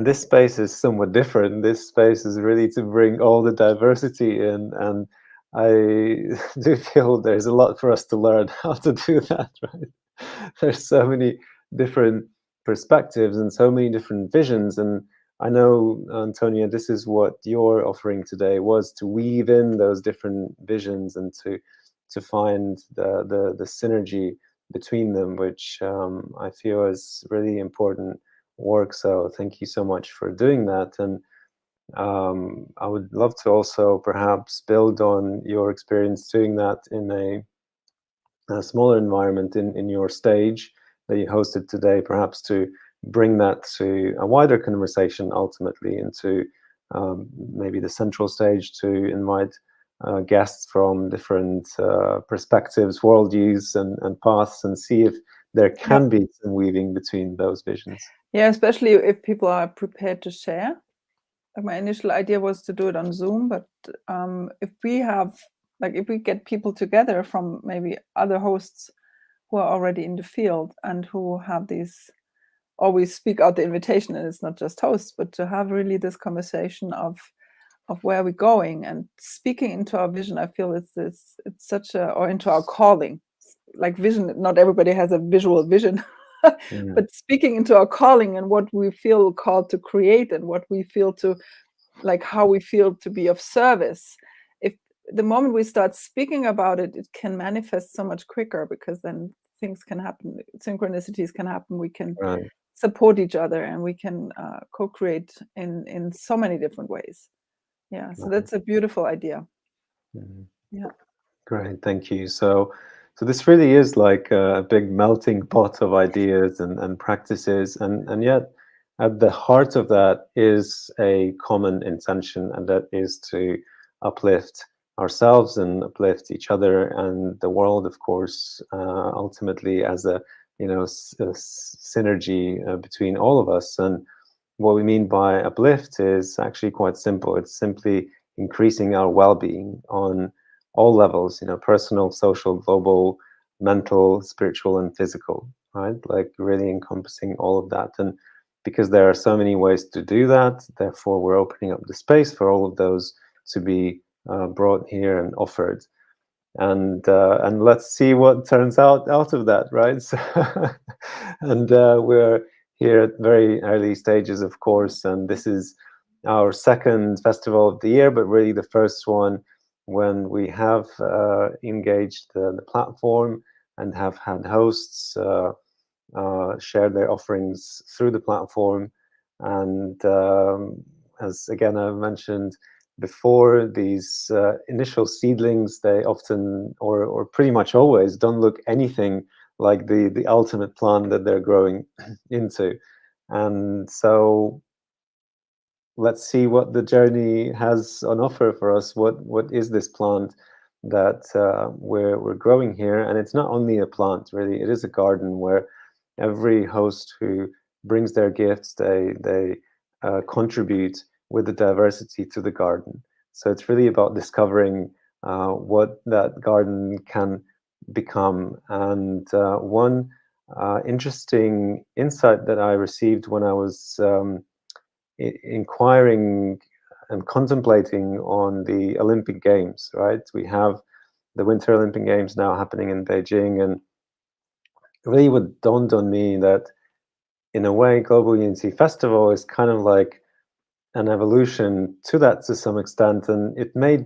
this space is somewhat different. This space is really to bring all the diversity in, and I do feel there's a lot for us to learn how to do that, right? There's so many different perspectives and so many different visions, and I know, Antonia, this is what your offering today was, to weave in those different visions and to find the synergy between them, which I feel is really important work. So thank you so much for doing that. And I would love to also perhaps build on your experience doing that in a smaller environment in your stage that you hosted today, perhaps to bring that to a wider conversation ultimately into maybe the central stage, to invite guests from different perspectives, worldviews, and paths, and see if there can be some weaving between those visions. Yeah, especially if people are prepared to share. My initial idea was to do it on Zoom, but if we have, like, if we get people together from maybe other hosts who are already in the field and who have these, always speak out the invitation, and it's not just hosts, but to have really this conversation of where we're going and speaking into our vision. I feel it's such a, or into our calling, like vision. Not everybody has a visual vision. But speaking into our calling and what we feel called to create, and what we feel to, like, how we feel to be of service. If the moment we start speaking about it, it can manifest so much quicker, because then things can happen, synchronicities can happen, we can support each other, and we can co-create in so many different ways. Yeah, so that's a beautiful idea. Yeah. Great, thank you. So this really is like a big melting pot of ideas and practices, and yet at the heart of that is a common intention, and that is to uplift ourselves and uplift each other and the world, of course, ultimately as a, you know, a synergy between all of us. And what we mean by uplift is actually quite simple. It's simply increasing our well-being on all levels, you know, personal, social, global, mental, spiritual, and physical, right? Like really encompassing all of that. And because there are so many ways to do that, therefore we're opening up the space for all of those to be brought here and offered. And let's see what turns out of that, right? So, and we're here at very early stages, of course, and this is our second festival of the year, but really the first one when we have engaged the platform and have had hosts share their offerings through the platform. And as again I mentioned before, these initial seedlings, they often, or pretty much always, don't look anything like the ultimate plant that they're growing into. And so let's see what the journey has on offer for us. What is this plant that we're growing here? And it's not only a plant, really. It is a garden where every host who brings their gifts, they contribute with the diversity to the garden. So it's really about discovering what that garden can become. And one interesting insight that I received when I was inquiring and contemplating on the Olympic Games, right? We have the Winter Olympic Games now happening in Beijing, and really what dawned on me that in a way Global Unity Festival is kind of like an evolution to that to some extent, and it may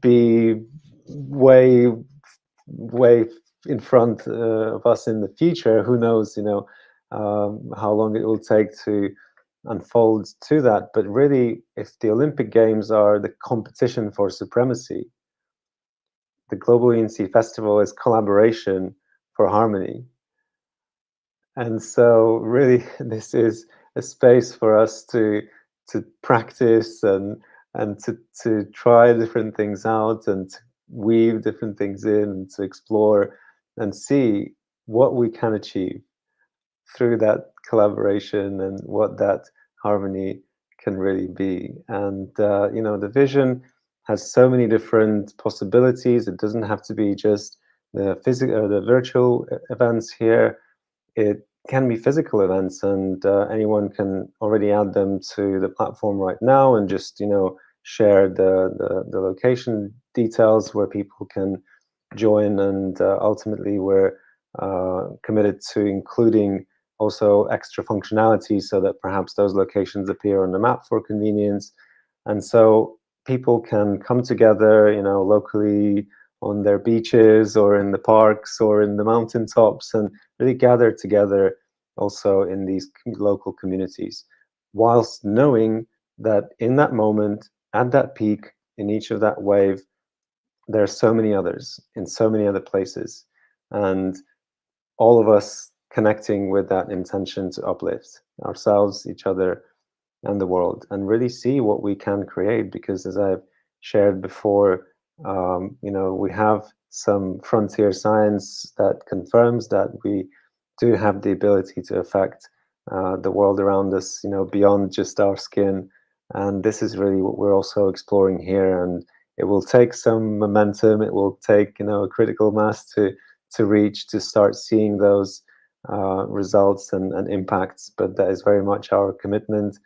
be way in front of us in the future. Who knows, how long it will take to unfold to that. But really, if the Olympic Games are the competition for supremacy, the Global Unity Festival is collaboration for harmony. And so really, this is a space for us to practice and to try different things out and to weave different things in and to explore and see what we can achieve through that collaboration and what that harmony can really be. And the vision has so many different possibilities. It doesn't have to be just the physical, the virtual events here. It can be physical events, and anyone can already add them to the platform right now and just share the location details where people can join. And ultimately, we're committed to including also extra functionality so that perhaps those locations appear on the map for convenience, and so people can come together, locally on their beaches or in the parks or in the mountaintops and really gather together also in these local communities, whilst knowing that in that moment, at that peak, in each of that wave, there are so many others in so many other places, and all of us connecting with that intention to uplift ourselves, each other, and the world, and really see what we can create. Because as I've shared before, we have some frontier science that confirms that we do have the ability to affect the world around us, beyond just our skin. And this is really what we're also exploring here. And it will take some momentum. It will take, a critical mass to reach, to start seeing those results and impacts. But that is very much our commitment.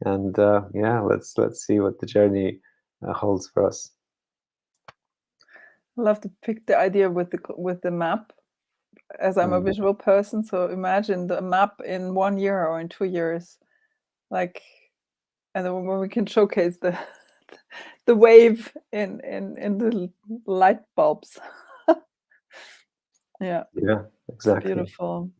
And let's see what the journey holds for us. I love to pick the idea with the map, as I'm a visual person. So imagine the map in 1 year or in 2 years, and then when we can showcase the wave in the light bulbs. Yeah, exactly. It's beautiful.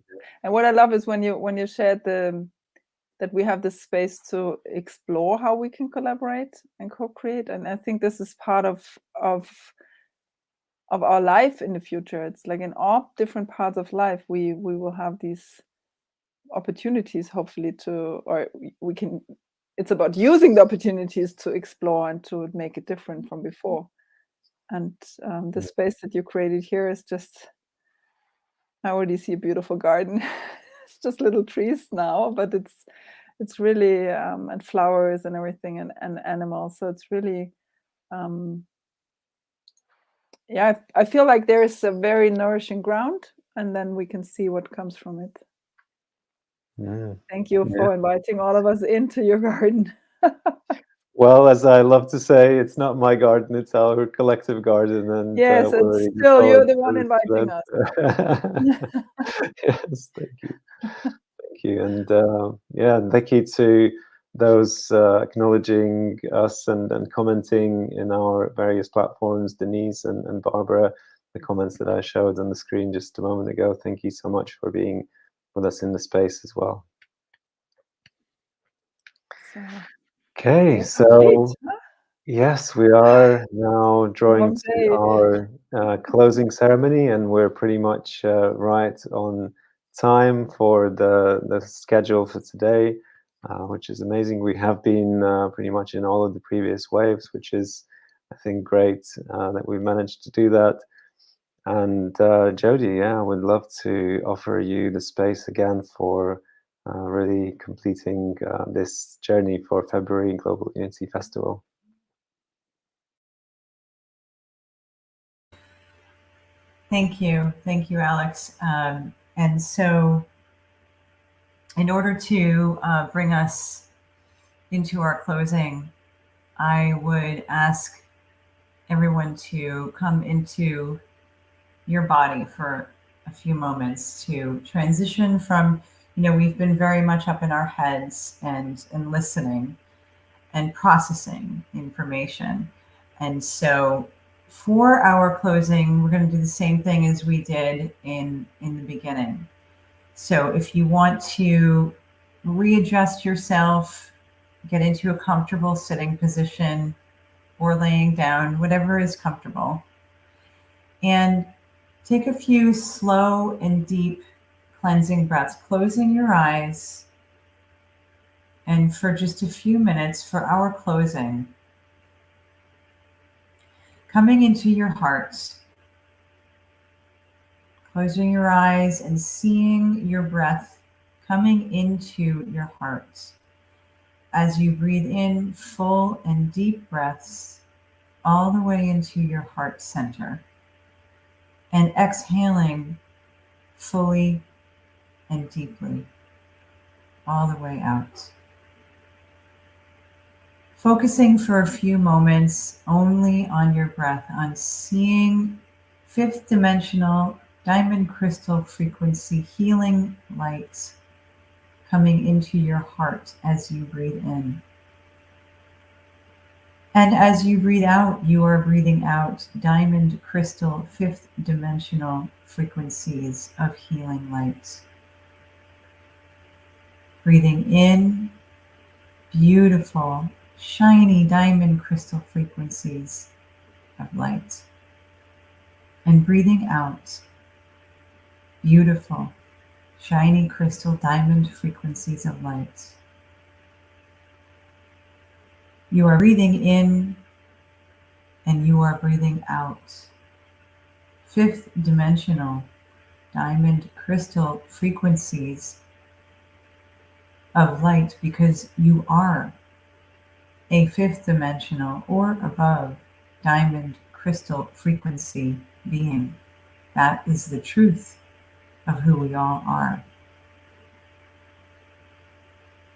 And what I love is when you shared that we have this space to explore how we can collaborate and co-create. And I think this is part of our life in the future. It's like in all different parts of life, we will have these opportunities, hopefully, it's about using the opportunities to explore and to make it different from before. And the space that you created here is just, I already see a beautiful garden. It's just little trees now, but it's really and flowers and everything and animals. So it's really I feel like there is a very nourishing ground, and then we can see what comes from it. Thank you for inviting all of us into your garden. Well, as I love to say, it's not my garden, it's our collective garden. And yes, it's still you're the one inviting us. Yes, thank you. Thank you. And thank you to those acknowledging us and commenting in our various platforms, Denise and Barbara, the comments that I showed on the screen just a moment ago. Thank you so much for being with us in the space as well. Okay, so yes, we are now drawing to our closing ceremony, and we're pretty much right on time for the schedule for today, which is amazing. We have been pretty much in all of the previous waves, which is, I think, great that we managed to do that. And Jody, I would love to offer you the space again for really completing this journey for February Global Unity Festival. Thank you, Alex. And so, in order to bring us into our closing, I would ask everyone to come into your body for a few moments to transition from, we've been very much up in our heads and listening and processing information. And so for our closing, we're going to do the same thing as we did in the beginning. So if you want to readjust yourself, get into a comfortable sitting position or laying down, whatever is comfortable, and take a few slow and deep cleansing breaths, closing your eyes. And for just a few minutes for our closing, coming into your heart, closing your eyes and seeing your breath coming into your heart as you breathe in full and deep breaths all the way into your heart center, and exhaling fully and deeply all the way out. Focusing for a few moments only on your breath, on seeing fifth dimensional diamond crystal frequency healing light coming into your heart as you breathe in. And as you breathe out, you are breathing out diamond crystal fifth dimensional frequencies of healing light. Breathing in, beautiful, shiny diamond crystal frequencies of light. And breathing out, beautiful, shiny crystal diamond frequencies of light. You are breathing in and you are breathing out. Fifth dimensional diamond crystal frequencies of light, because you are a fifth dimensional or above diamond crystal frequency being. That is the truth of who we all are.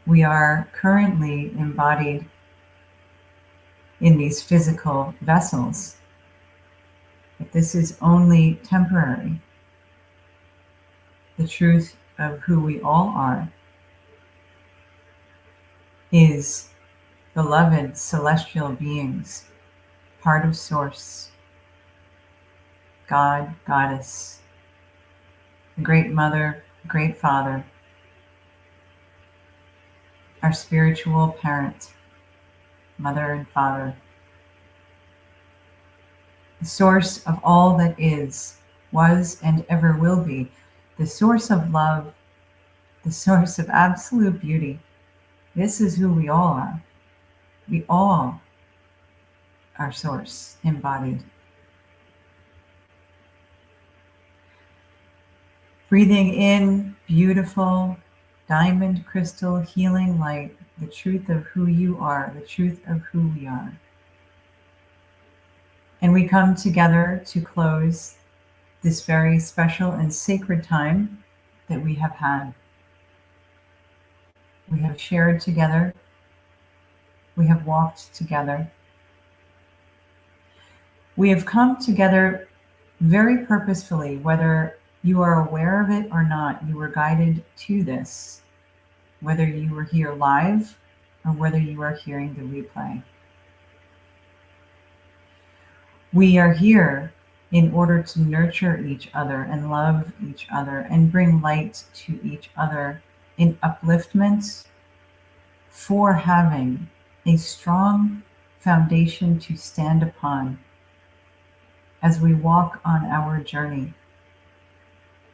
We are currently embodied in these physical vessels, but this is only temporary. The truth of who we all are is beloved celestial beings, part of Source, God, Goddess, the Great Mother, Great Father, our spiritual parent, Mother and Father, the source of all that is, was, and ever will be, the source of love, the source of absolute beauty. This is who we all are. We all are Source embodied. Breathing in beautiful diamond crystal healing light, the truth of who you are, the truth of who we are. And we come together to close this very special and sacred time that we have had. We have shared together. We have walked together. We have come together very purposefully, whether you are aware of it or not. You were guided to this, whether you were here live or whether you are hearing the replay. We are here in order to nurture each other and love each other and bring light to each other in upliftment, for having a strong foundation to stand upon as we walk on our journey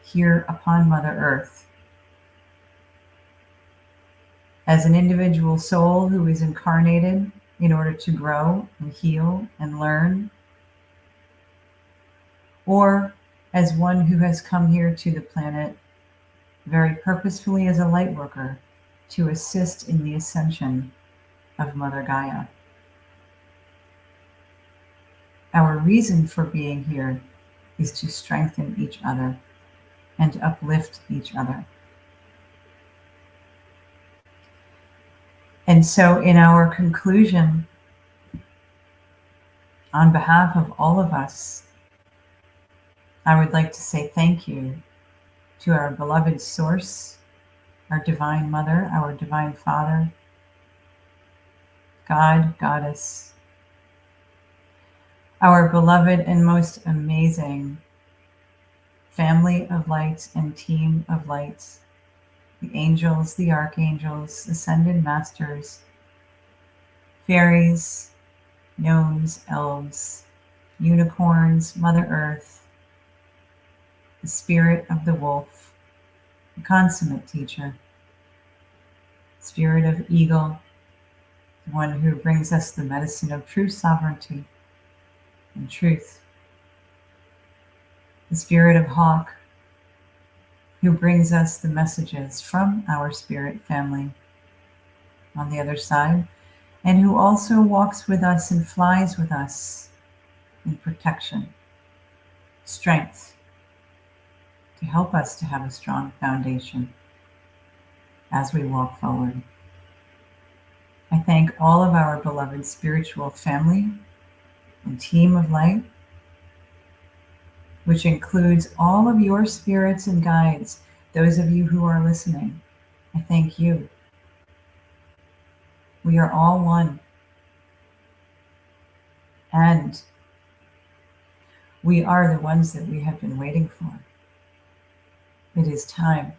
here upon Mother Earth. As an individual soul who is incarnated in order to grow and heal and learn, or as one who has come here to the planet very purposefully as a light worker to assist in the ascension of Mother Gaia. Our reason for being here is to strengthen each other and uplift each other. And so in our conclusion On behalf of all of us, I would like to say thank you to our beloved Source, our Divine Mother, our Divine Father, God, Goddess, our beloved and most amazing family of lights and team of lights, the angels, the archangels, ascended masters, fairies, gnomes, elves, unicorns, Mother Earth, the spirit of the wolf, the consummate teacher, spirit of eagle, the one who brings us the medicine of true sovereignty and truth, the spirit of hawk, who brings us the messages from our spirit family on the other side, and who also walks with us and flies with us in protection, strength, to help us to have a strong foundation as we walk forward. I thank all of our beloved spiritual family and team of light, which includes all of your spirits and guides, those of you who are listening. I thank you. We are all one. And we are the ones that we have been waiting for. It is time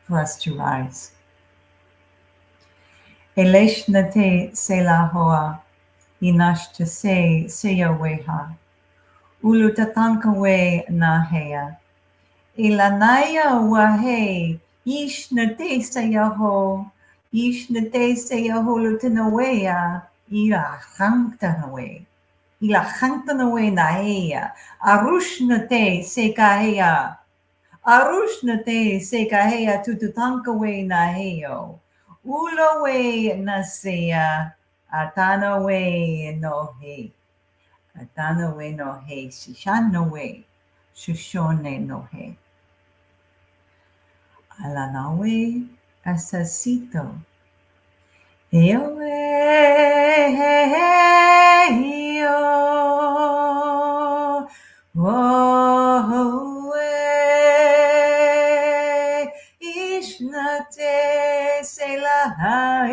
for us to rise. Eleshnate selahoa, inashte se seyaweha, ulutatankawe nahea, ilanaya wahe, ishnate seyaho, ishnate seyaho lutanawea, ila hangtanawe. Ilahantanawe naea, arushnate sekahea, arushnate sekahea tututankawe naheo, ulawe nasea, atanawe nohe, atanawe nohe, shishanawe, shushone nohe, alanawe asasito. Ewe, ishnate selahaire,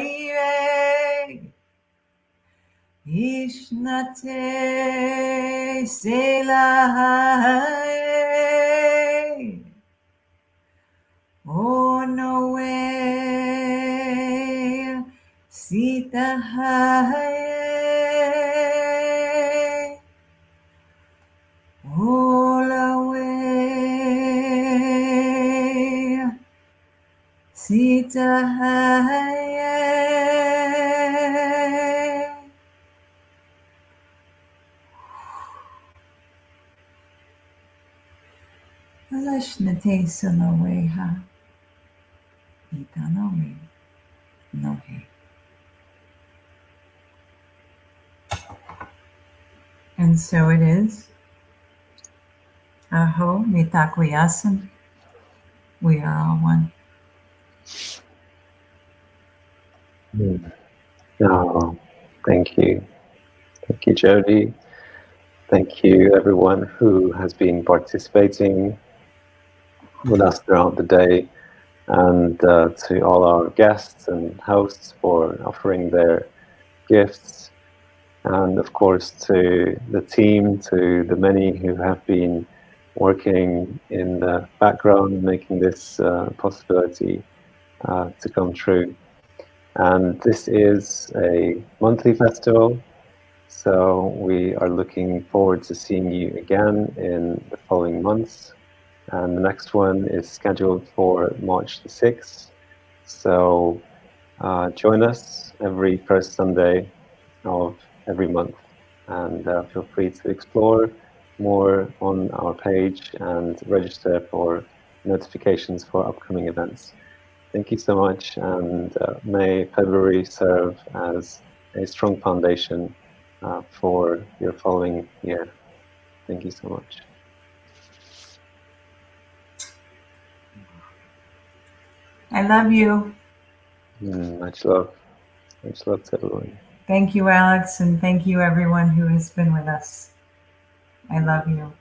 ishnate selahaire, oh no way, Sita hae, all away, Sita hae. Alashnate sunaweha, itanawe, nohe. And so it is. Aho, mitakuyasan. We are all one. Oh, thank you. Thank you, Jody. Thank you, everyone who has been participating with us throughout the day, and to all our guests and hosts for offering their gifts, and of course to the team, to the many who have been working in the background, making this possibility to come true. And this is a monthly festival, so we are looking forward to seeing you again in the following months. And the next one is scheduled for March the 6th. So join us every first Sunday of every month, and feel free to explore more on our page and register for notifications for upcoming events. Thank you so much, and may February serve as a strong foundation for your following year. Thank you so much. I love you. Much love. Much love to everyone. Thank you, Alex, and thank you everyone who has been with us. I love you.